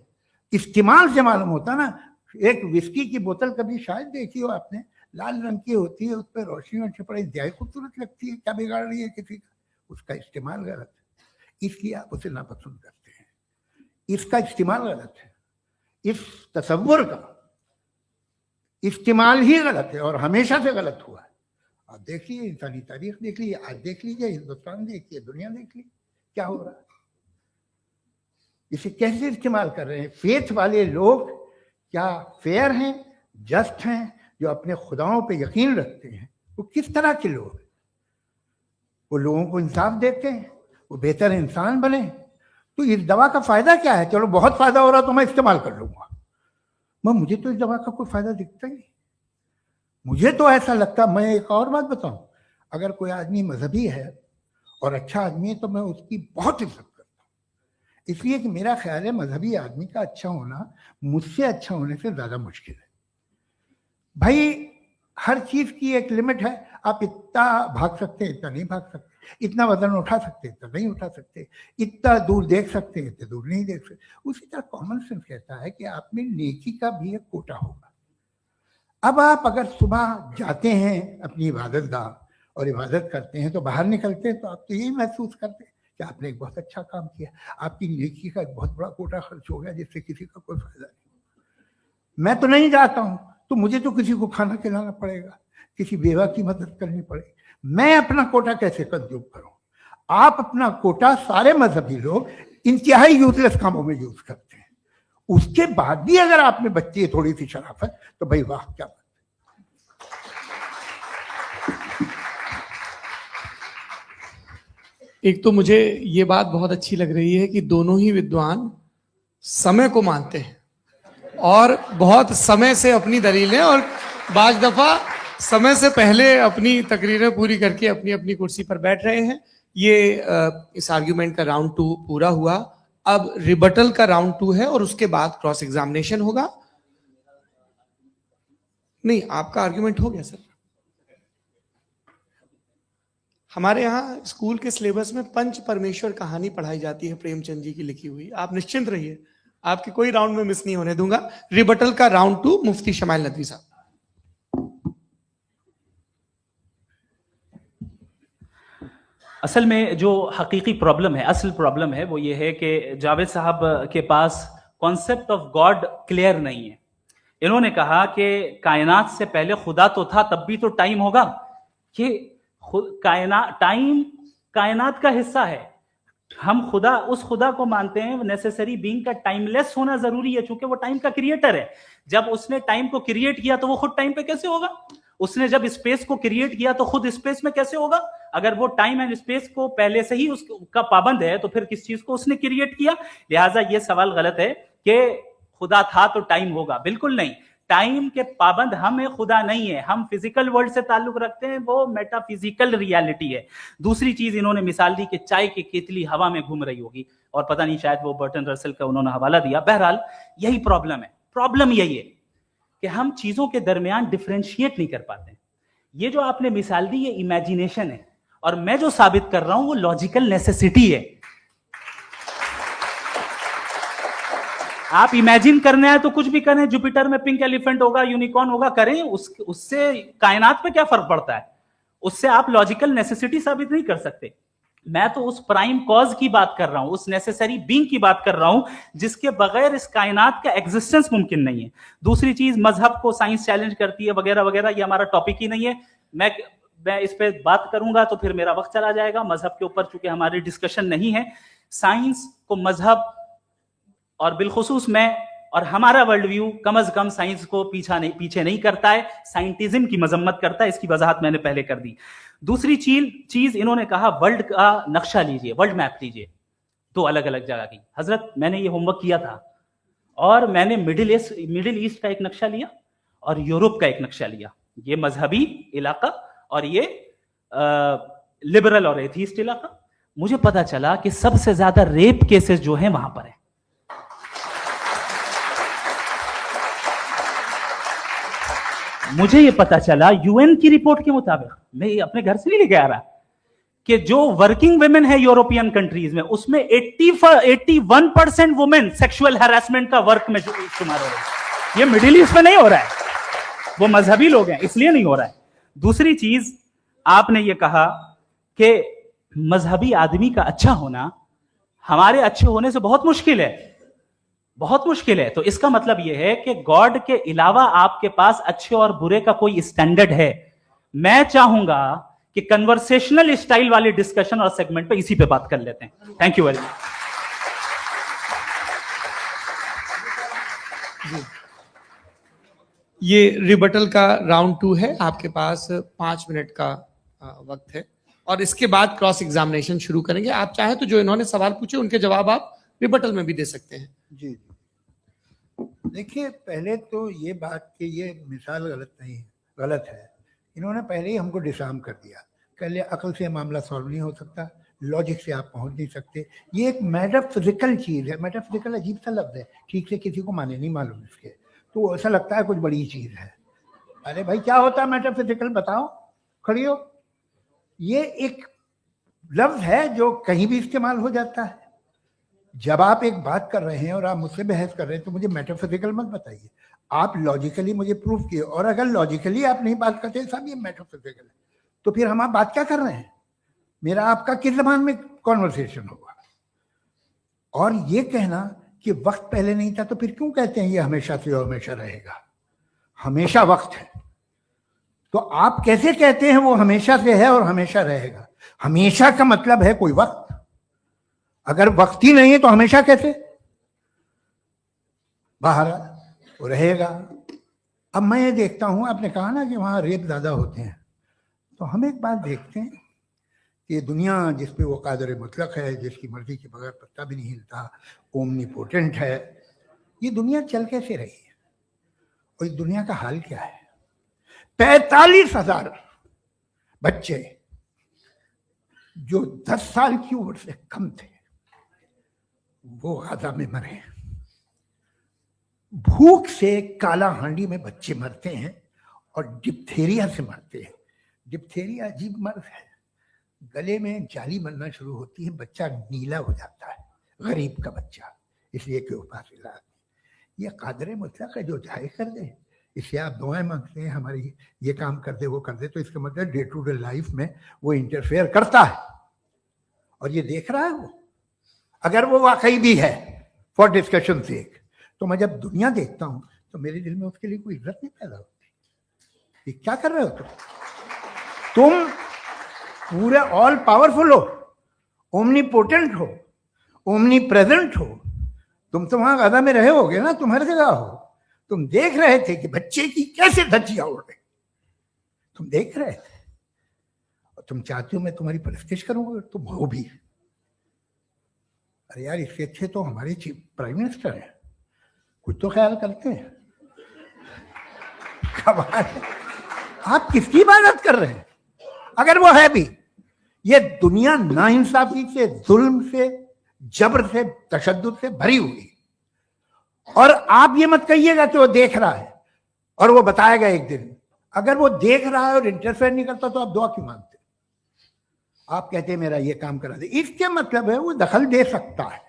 S3: इस्तेमाल से मालूम होता ना। एक विस्की की बोतल कभी शायद देखी हो आपने, लाल रंग की होती है, उस पर रोशनी और छपड़ा इंतहाई खूबसूरत लगती है, क्या बिगाड़ रही है किसी का? उसका इस्तेमाल गलत है, इसलिए आप उसे नापसंद करते हैं। इसका इस्तेमाल गलत है, इस तसव्वुर का इस्तेमाल ही गलत है और हमेशा से गलत हुआ है। आप देखिए, इंसानी तारीख देख लीजिए, आज देख लीजिए, हिंदुस्तान देखिए, दुनिया देख लीजिए, क्या हो रहा है। इसे कैसे इस्तेमाल कर रहे हैं फेथ वाले लोग? क्या फेयर हैं, जस्ट हैं, जो अपने खुदाओं पे यकीन रखते हैं? वो किस तरह के लोग हैं? वो लोगों को इंसाफ देते हैं, वो बेहतर इंसान बने। तो इस दवा का फायदा क्या है? चलो बहुत फायदा हो रहा तो मैं इस्तेमाल कर लूंगा, मुझे तो इस दवा का कोई फायदा दिखता ही नहीं। मुझे तो ऐसा लगता, मैं एक और बात बताऊं, अगर कोई आदमी मजहबी है और अच्छा आदमी है तो मैं उसकी बहुत इज्जत करता हूं, इसलिए कि मेरा ख्याल है मजहबी आदमी का अच्छा होना मुझसे अच्छा होने से ज्यादा मुश्किल है। भाई, हर चीज की एक लिमिट है। आप इतना भाग सकते हैं, इतना नहीं भाग सकते, इतना वजन उठा सकते, इतना नहीं उठा सकते, इतना दूर देख सकते हैं, इतना दूर नहीं देख सकते। उसी तरह कॉमन सेंस कहता है कि आप में नेकी का भी एक कोटा होगा। अब आप अगर सुबह जाते हैं अपनी इबादत गाह और इबादत करते हैं, तो बाहर निकलते हैं तो आप तो यही महसूस करते हैं कि आपने एक बहुत अच्छा काम किया, आपकी नेकी का एक बहुत बड़ा कोटा खर्च हो गया जिससे किसी का कोई फायदा नहीं। मैं तो नहीं जाता हूँ तो मुझे तो किसी को खाना खिलाना पड़ेगा, किसी बेवा की मदद करनी पड़ेगी। मैं अपना कोटा कैसे कंज्यूम करूं? आप अपना कोटा, सारे मजहबी लोग इंतहाई यूजलेस कामों में यूज करते हैं। उसके बाद भी अगर आप में बच्ची है थोड़ी सी शराफत, तो भाई वाह, क्या बात।
S4: एक तो मुझे ये बात बहुत अच्छी लग रही है कि दोनों ही विद्वान समय को मानते हैं और बहुत समय से अपनी दलीलें और बाज दफा समय से पहले अपनी तकरीरें पूरी करके अपनी अपनी कुर्सी पर बैठ रहे हैं। ये इस आर्ग्यूमेंट का राउंड 2 पूरा हुआ। अब रिबटल का राउंड 2 है और उसके बाद क्रॉस एग्जामिनेशन होगा। नहीं, आपका आर्ग्यूमेंट हो गया सर। हमारे यहाँ स्कूल के सिलेबस में पंच परमेश्वर कहानी पढ़ाई जाती है, प्रेमचंद जी की लिखी हुई। आप निश्चिंत रहिए, आपके कोई राउंड में मिस नहीं होने दूंगा। रिबटल का राउंड 2, मुफ्ती शमाइल नदवी साहब।
S2: असल में जो हकीकी प्रॉब्लम है, असल प्रॉब्लम है, वो ये है कि जावेद साहब के पास कॉन्सेप्ट ऑफ गॉड क्लियर नहीं है। इन्होंने कहा कि कायनात से पहले खुदा तो था, तब भी तो टाइम होगा। ये टाइम कायनात का हिस्सा है। हम खुदा, उस खुदा को मानते हैं, नेसेसरी बीइंग का टाइमलेस होना जरूरी है, क्योंकि वो टाइम का क्रिएटर है। जब उसने टाइम को क्रिएट किया तो वो खुद टाइम पे कैसे होगा? उसने जब स्पेस को क्रिएट किया तो खुद स्पेस में कैसे होगा? अगर वो टाइम एंड स्पेस को पहले से ही उसका पाबंद है तो फिर किस चीज को उसने क्रिएट किया? लिहाजा ये सवाल गलत है कि खुदा था तो टाइम होगा। बिल्कुल नहीं, टाइम के पाबंद हम है, खुदा नहीं है। हम फिजिकल वर्ल्ड से ताल्लुक रखते हैं, वो मेटाफिजिकल रियलिटी है। दूसरी चीज इन्होंने मिसाल दी कि चाय की केतली हवा में घूम रही होगी, और पता नहीं शायद वो बर्टन रसल का उन्होंने हवाला दिया। बहरहाल यही प्रॉब्लम है। प्रॉब्लम यही है कि हम चीजों के दरमियान डिफरेंशिएट नहीं कर पाते। ये जो आपने मिसाल दी ये इमेजिनेशन है, और मैं जो साबित कर रहा हूं वो लॉजिकल नेसेसिटी है। आप इमेजिन करना है तो कुछ भी करें, जुपिटर में पिंक एलिफेंट होगा, यूनिकॉर्न होगा, करें, उससे कायनात पे क्या फर्क पड़ता है? उससे आप लॉजिकल नेसेसिटी साबित नहीं कर सकते। मैं तो उस प्राइम कॉज की बात कर रहा हूं, उस नेसेसरी बीइंग की बात कर रहा हूं, जिसके बगैर इस कायनात का एग्जिस्टेंस मुमकिन नहीं है। दूसरी चीज, मजहब को साइंस चैलेंज करती है वगैरह वगैरह, ये हमारा टॉपिक ही नहीं है। मैं इस पे बात करूंगा तो फिर मेरा वक्त चला जाएगा। मजहब के ऊपर चूंकि हमारी डिस्कशन नहीं है, साइंस को मजहब और बिलखुसूस मैं और हमारा वर्ल्ड व्यू कम अज कम साइंस को पीछे नहीं करता है, साइंटिज्म की मजम्मत करता है। इसकी वजाहत मैंने पहले कर दी। दूसरी चीज इन्होंने कहा वर्ल्ड का नक्शा लीजिए, वर्ल्ड मैप लीजिए, दो अलग अलग जगह की। हजरत, मैंने ये होमवर्क किया था, और मैंने मिडिल ईस्ट का एक नक्शा लिया और यूरोप का एक नक्शा लिया। ये मजहबी इलाका और ये लिबरल और एथीस्ट इलाका। मुझे पता चला कि सबसे ज्यादा रेप केसेस जो हैं वहां पर है। मुझे ये पता चला यूएन की रिपोर्ट के मुताबिक, मैं ये अपने घर से नहीं लेके आ रहा, कि जो वर्किंग वुमेन है यूरोपियन कंट्रीज में, उसमें 81% वुमेन सेक्सुअल हैरेसमेंट का वर्क में शुमार हो रही है। ये मिडिल ईस्ट में नहीं हो रहा है, वो मजहबी लोग हैं इसलिए नहीं हो रहा है। दूसरी चीज, आपने ये कहा कि मजहबी आदमी का अच्छा होना हमारे अच्छे होने से बहुत मुश्किल है, बहुत मुश्किल है। तो इसका मतलब यह है कि गॉड के अलावा आपके पास अच्छे और बुरे का कोई स्टैंडर्ड है। मैं चाहूंगा कि कन्वर्सेशनल स्टाइल वाले डिस्कशन और सेगमेंट पे इसी पे बात कर लेते हैं। Thank you very much.
S4: ये रिबटल का राउंड 2 है। आपके पास 5 मिनट का वक्त है, और इसके बाद क्रॉस एग्जामिनेशन शुरू करेंगे। आप चाहे तो जो इन्होंने सवाल पूछे उनके जवाब आप रिबटल में भी दे सकते हैं।
S3: जी जी, देखिए, पहले तो ये बात कि ये मिसाल गलत है। इन्होंने पहले ही हमको डिसार्म कर दिया। पहले अकल से मामला सॉल्व नहीं हो सकता, लॉजिक से आप पहुंच नहीं सकते। ये एक मेटाफिजिकल चीज़ है। मेटाफिजिकल अजीब सा लफ्ज़ है, ठीक से किसी को माने नहीं मालूम इसके, तो ऐसा लगता है कुछ बड़ी चीज़ है। अरे भाई, क्या होता है मेटाफिजिकल, बताओ, खड़ी हो। ये एक लफ्ज़ है जो कहीं भी इस्तेमाल हो जाता है। जब आप एक बात कर रहे हैं और आप मुझसे बहस कर रहे हैं तो मुझे मेटाफिजिकल मत बताइए, आप लॉजिकली मुझे प्रूव किए। और अगर लॉजिकली आप नहीं बात करते साहब ये मेटाफिजिकल है, तो फिर हम आप बात क्या कर रहे हैं? मेरा आपका किस जबान में कॉन्वर्सेशन होगा? और ये कहना कि वक्त पहले नहीं था, तो फिर क्यों कहते हैं ये हमेशा से और हमेशा रहेगा? हमेशा वक्त है, तो आप कैसे कहते हैं वो हमेशा से है और हमेशा रहेगा? हमेशा का मतलब है कोई वक्त। अगर वक्त ही नहीं है तो हमेशा कैसे? बाहर वो रहेगा। अब मैं ये देखता हूं, आपने कहा ना कि वहां रेप ज्यादा होते हैं, तो हम एक बात देखते हैं कि दुनिया जिस पे वो कादर मुतलक है, जिसकी मर्जी के बगैर पत्ता भी नहीं हिलता, ओमनीपोटेंट है, ये दुनिया चल कैसे रही है? और इस दुनिया का हाल क्या है? 45,000 बच्चे जो 10 साल की उम्र से कम थे वो गाजा में मरे। भूख से काला हांडी में बच्चे मरते हैं और डिप्थेरिया से मरते हैं। डिप्थेरिया अजीब मर्ज है, गले में जाली बनना शुरू होती है, बच्चा नीला हो जाता है, गरीब का बच्चा, इसलिए कि उपास इलाज। ये कादर मुतलक है, जो चाहे कर दे। इससे आप दुआएं मांगते हैं हमारी, ये काम कर दे वो कर दे, तो इसका मतलब डे टू डे लाइफ में वो इंटरफेयर करता है। और ये देख रहा है वो। अगर वो वाकई भी है फॉर डिस्कशन सेक, तो मैं जब दुनिया देखता हूं तो मेरे दिल में उसके लिए कोई इज्जत नहीं पैदा होती। ये क्या कर रहे हो तुम पूरे ऑल पावरफुल हो, ओमनीपोटेंट हो, ओमनी प्रेजेंट हो। तुम तो वहां गादा में रहे होगे ना, तुम हर जगह हो। तुम देख रहे थे कि बच्चे की कैसे धज्जियां उड़ रही, तुम देख रहे थे। और तुम चाहते हो मैं तुम्हारी परस्तिश करूंगा, तुम हो भी। अरे यार, इससे अच्छे तो हमारे चीफ प्राइम मिनिस्टर हैं, कुछ तो ख्याल करते हैं। कमाल है। आप किसकी इबादत कर रहे हैं? अगर वो है भी, ये दुनिया नाइंसाफी से, जुल्म से, जबर से, तशद्दुद से भरी हुई। और आप ये मत कहिएगा कि वो देख रहा है और वो बताएगा एक दिन। अगर वो देख रहा है और इंटरफेयर नहीं करता तो आप दुआ क्यों मांगते? आप कहते हैं मेरा ये काम करा दे, इसके मतलब है वो दखल दे सकता है,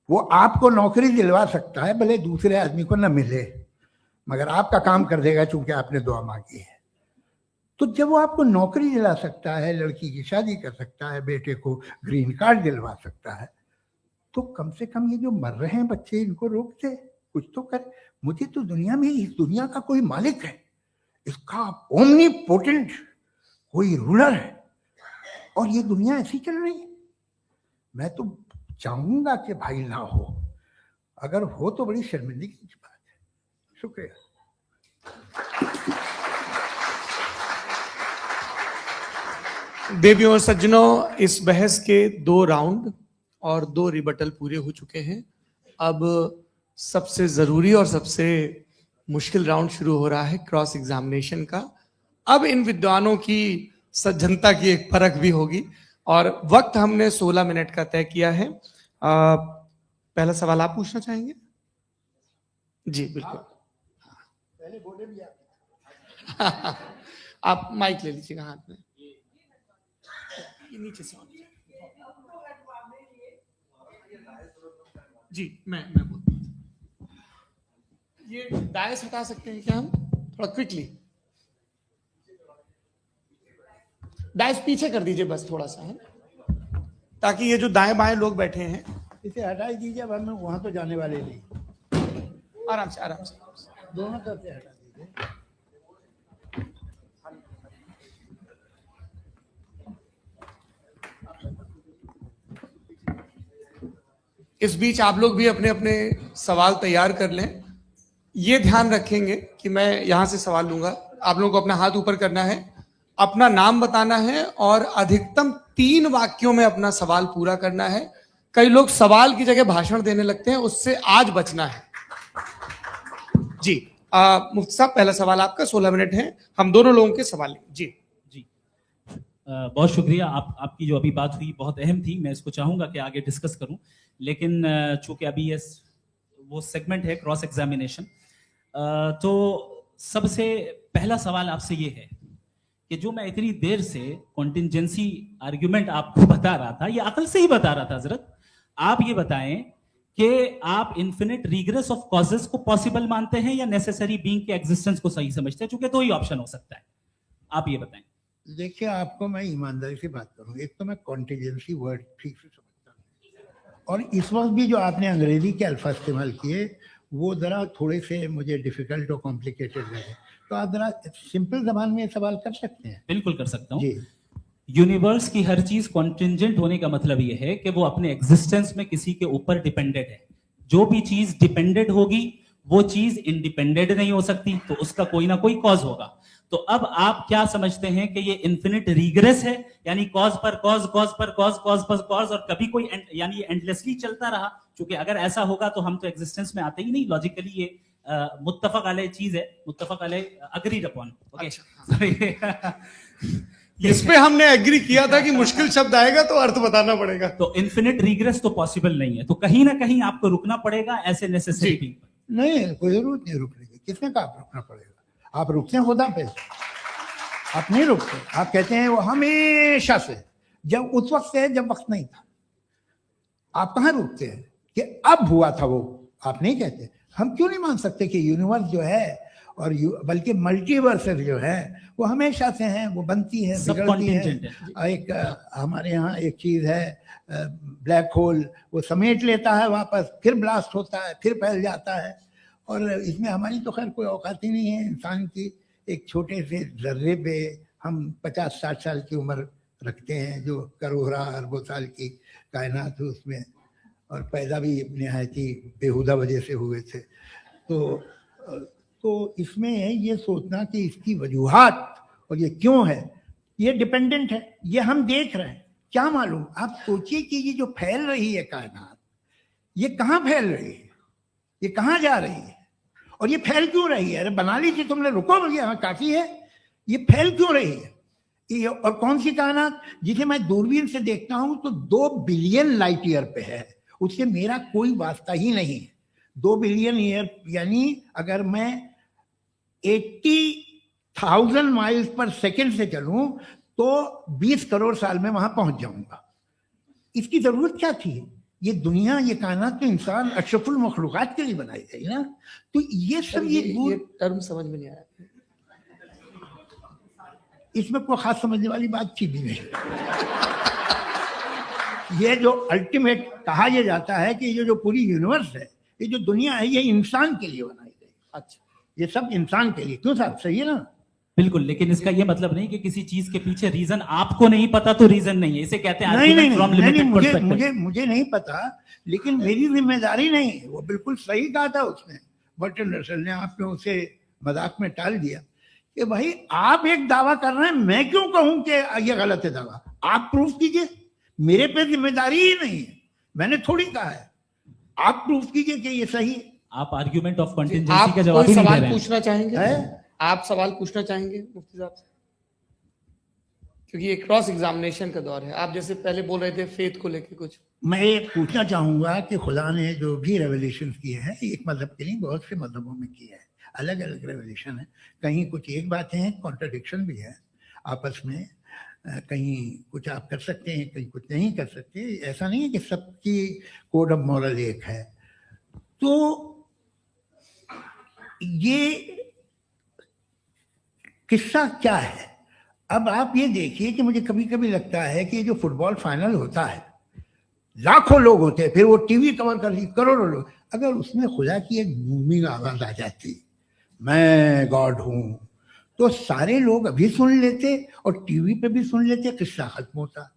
S3: वो आपको नौकरी दिलवा सकता है, भले दूसरे आदमी को न मिले, मगर आपका काम कर देगा चूंकि आपने दुआ मांगी है। तो जब वो आपको नौकरी दिला सकता है, लड़की की शादी कर सकता है, बेटे को ग्रीन कार्ड दिलवा सकता है, तो कम से कम ये जो मर रहे हैं बच्चे, इनको रोक दे, कुछ तो कर। मुझे तो दुनिया में, इस दुनिया का कोई मालिक है, इसका ओमनीपोटेंट कोई रूलर है, और ये दुनिया ऐसी चल रही है। मैं तो चाहूंगा कि भाई ना हो, अगर हो तो बड़ी शर्मिंदगी की बात है। शुक्रिया।
S4: देवियों और सज्जनों, इस बहस के 2 राउंड और 2 रिबटल पूरे हो चुके हैं। अब सबसे जरूरी और सबसे मुश्किल राउंड शुरू हो रहा है, क्रॉस एग्जामिनेशन का। अब इन विद्वानों की सज्जनता की एक परख भी होगी, और वक्त हमने 16 मिनट का तय किया है। पहला सवाल आप पूछना चाहेंगे? जी बिल्कुल।
S3: पहले बोले भी
S4: आप माइक ले लीजिएगा हाथ में, ये नीचे से जी। मैं बोलता हूं, ये डायस हटा सकते हैं क्या हम थोड़ा क्विकली? डायस पीछे कर दीजिए बस थोड़ा सा, है, ताकि ये जो दाएं बाएं लोग बैठे हैं,
S3: इसे हटा ही दीजिए, वरना वहां तो जाने वाले नहीं।
S4: आराम से आराम से
S3: दोनों तरफ से हटा दीजिए।
S4: इस बीच आप लोग भी अपने अपने सवाल तैयार कर लें। ये ध्यान रखेंगे कि मैं यहां से सवाल लूंगा, आप लोगों को अपना हाथ ऊपर करना है, अपना नाम बताना है और अधिकतम 3 वाक्यों में अपना सवाल पूरा करना है। कई लोग सवाल की जगह भाषण देने लगते हैं, उससे आज बचना है। जी मुफ्ती साहब, पहला सवाल आपका, 16 मिनट है, हम दोनों लोगों के सवाल लेंगे। जी
S2: जी बहुत शुक्रिया। आपकी जो अभी बात हुई बहुत अहम थी, मैं इसको चाहूंगा कि आगे डिस्कस करूं, लेकिन चूंकि अभी ये वो सेगमेंट है क्रॉस एग्जामिनेशन, तो सबसे पहला सवाल आपसे ये है कि जो मैं इतनी देर से कॉन्टिंजेंसी आर्ग्यूमेंट आपको बता रहा था, ये अकल से ही बता रहा था हजरत, आप ये बताएं कि आप इन्फिनिट रिग्रेस ऑफ कॉजेस को पॉसिबल मानते हैं या नेसेसरी बीइंग के एग्जिस्टेंस को सही समझते हैं? क्योंकि 2 ही ऑप्शन हो सकता है, आप ये बताएं।
S3: देखिए, आपको मैं ईमानदारी से बात करूं, एक तो मैं कॉन्टिजेंसी वर्ड ठीक से समझता हूं, और इस वक्त भी जो आपने अंग्रेजी के अल्फाज इस्तेमाल किए वो जरा थोड़े से मुझे डिफिकल्ट और कॉम्प्लिकेटेड लगे, तो आप जरा सिंपल जबान में सवाल कर सकते हैं?
S2: बिल्कुल कर सकता हूं।
S3: जी।
S2: यूनिवर्स की हर चीज कॉन्टिंजेंट होने का मतलब यह है कि वो अपने एग्जिस्टेंस में किसी के ऊपर डिपेंडेंट है। जो भी चीज डिपेंडेंट होगी वो चीज इंडिपेंडेंट नहीं हो सकती, तो उसका कोई ना कोई कॉज होगा। तो अब आप क्या समझते हैं कि ये इन्फिनिट रिग्रेस है, यानी कॉज पर कॉज, कॉज पर कॉज, कॉज पर कॉज, और कभी कोई यानी ये एंडलेसली चलता रहा? क्योंकि अगर ऐसा होगा तो हम तो एग्जिस्टेंस में आते ही नहीं। लॉजिकली ये मुत्तफक अलैह चीज है, मुत्तफक अलैह अग्रीड अपॉन।
S4: इस पे हमने एग्री किया था कि मुश्किल शब्द आएगा तो अर्थ बताना पड़ेगा।
S2: तो इन्फिनिट रिग्रेस तो पॉसिबल नहीं है, तो कहीं ना कहीं आपको रुकना पड़ेगा ऐसे नेसेसरी।
S3: नहीं, कोई जरूरत नहीं रुकने की। किसने कहा आप रुकना पड़ेगा? आप रुकते हैं खुदा पे, आप नहीं रुकते। आप कहते हैं वो हमेशा से, जब उस वक्त से जब वक्त नहीं था। आप कहाँ रुकते हैं कि अब हुआ था वो? आप नहीं कहते। हम क्यों नहीं मान सकते कि यूनिवर्स जो है और बल्कि मल्टीवर्सेस जो है वो हमेशा से हैं, वो बनती है,
S2: सब
S3: बिगड़ती है।
S2: contingent
S3: एक हमारे यहाँ एक चीज है ब्लैक होल, वो समेट लेता है वापस, फिर ब्लास्ट होता है, फिर फैल जाता है। और इसमें हमारी तो खैर कोई औकात ही नहीं है इंसान की। एक छोटे से जर्रे पे हम 50-60 साल की उम्र रखते हैं, जो करोड़ों अरबों साल की कायनात है उसमें, और पैदा भी निहायत ही बेहुदा वजह से हुए थे। तो इसमें ये सोचना कि इसकी वजूहात और ये क्यों है, ये डिपेंडेंट है, ये हम देख रहे हैं। क्या मालूम, आप सोचिए कि ये जो फैल रही है कायनात, ये कहाँ फैल रही है, ये कहाँ जा रही है, और ये फैल क्यों रही है? अरे बना ली थी तुमने, रुको भैया, हाँ काफी है। ये फैल क्यों रही है? ये और कौन सी कायनात जिसे मैं दूरबीन से देखता हूं तो 2 बिलियन लाइट ईयर पे है, उससे मेरा कोई वास्ता ही नहीं है। 2 बिलियन ईयर यानी अगर मैं 80,000 माइल्स पर सेकेंड से चलूं तो 20 करोड़ साल में वहां पहुंच जाऊंगा। इसकी जरूरत क्या थी? ये दुनिया, ये कायनात तो इंसान अशरफुल मखलूकात के लिए बनाई गई ना। तो ये सब
S4: ये टर्म समझ में नहीं आया।
S3: इसमें कोई खास समझने वाली बात थी भी नहीं। ये जो अल्टीमेट कहा यह जाता है कि ये जो पूरी यूनिवर्स है, ये जो दुनिया है, ये इंसान के लिए बनाई गई।
S4: अच्छा,
S3: ये सब इंसान के लिए। क्यों साहब, सही है ना?
S2: बिल्कुल, लेकिन इसका ये मतलब नहीं कि किसी चीज के पीछे रीजन आपको नहीं पता तो रीजन नहीं है। इसे कहते हैं
S3: नहीं,
S2: argument from limited perspective।
S3: मुझे नहीं पता, लेकिन मेरी जिम्मेदारी नहीं है। वो बिल्कुल सही कहा था उसने, बर्टन रसल ने। आपने उसे मजाक में टाल दिया कि भाई आप एक दावा कर रहे हैं, मैं क्यों कहूं कि ये गलत है दावा? आप प्रूफ कीजिए, मेरे पे जिम्मेदारी ही नहीं है, मैंने थोड़ी कहा है। आप प्रूफ कीजिए कि ये सही है।
S2: आप आर्ग्यूमेंट ऑफ
S4: आप
S2: कंटिजेंसी का जवाब
S4: कोई
S2: ही नहीं दे
S4: सवाल
S2: रहे हैं।
S4: पूछना चाहेंगे?
S3: है?
S4: आप सवाल पूछना चाहेंगे मुफ्ती साहब से? क्योंकि ये क्रॉस एग्जामिनेशन का दौर है। आप जैसे पहले बोल रहे थे फेथ को लेके कुछ।
S3: मैं ये पूछना चाहूंगा कि खुदा ने जो भी रेवल्यूशन किए हैं, एक मजहब के नहीं, बहुत से मजहबों में किए हैं। अलग अलग रेवल्यूशन है, कहीं कुछ एक बातें हैं, कॉन्ट्रडिक्शन भी है आपस में। कहीं कुछ आप कर सकते हैं, कहीं कुछ नहीं कर सकते। ऐसा नहीं है कि सबकी कोड ऑफ मॉरल एक है। तो ये किस्सा क्या है? अब आप ये देखिए कि मुझे कभी कभी लगता है कि जो फुटबॉल फाइनल होता है, लाखों लोग होते हैं, फिर वो टीवी कवर कर ली, करोड़ों लोग, अगर उसमें खुदा की एक बूमिंग आवाज आ जाती, मैं गॉड हूं, तो सारे लोग अभी सुन लेते और टीवी पे भी सुन लेते, किस्सा खत्म होता।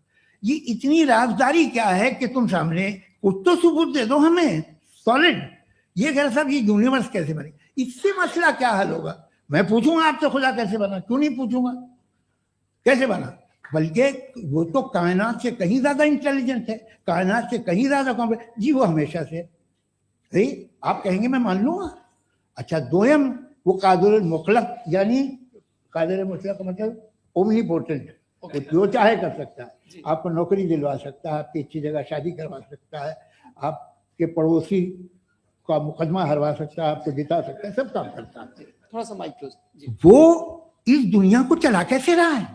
S3: ये इतनी राजदारी क्या है कि तुम सामने कुछ तो सबूत दे दो हमें सॉलिड। ये कह साहब ये यूनिवर्स कैसे बनी, इससे मसला क्या हल होगा? मैं पूछूंगा आपसे खुदा कैसे बना? क्यों नहीं पूछूंगा, कैसे बना? बल्कि वो तो कायनात से कहीं ज्यादा इंटेलिजेंट है, कायनात से कहीं ज्यादा कॉम्प्लेक्स। जी वो हमेशा से है। आप कहेंगे मैं मान लूंगा। अच्छा, दोयम वो कादिर मुतलक, यानी कादिर मुतलक का मतलब ओमनीपोटेंट, वो जो चाहे कर सकता है। आपको नौकरी दिलवा सकता है, आपकी अच्छी जगह शादी करवा सकता है, आपके पड़ोसी का मुकदमा हरवा सकता है, आपको जिता सकता है, सब काम करता है।
S4: थोड़ा सा माइक क्लोज जी।
S3: वो इस दुनिया को चला कैसे रहा है?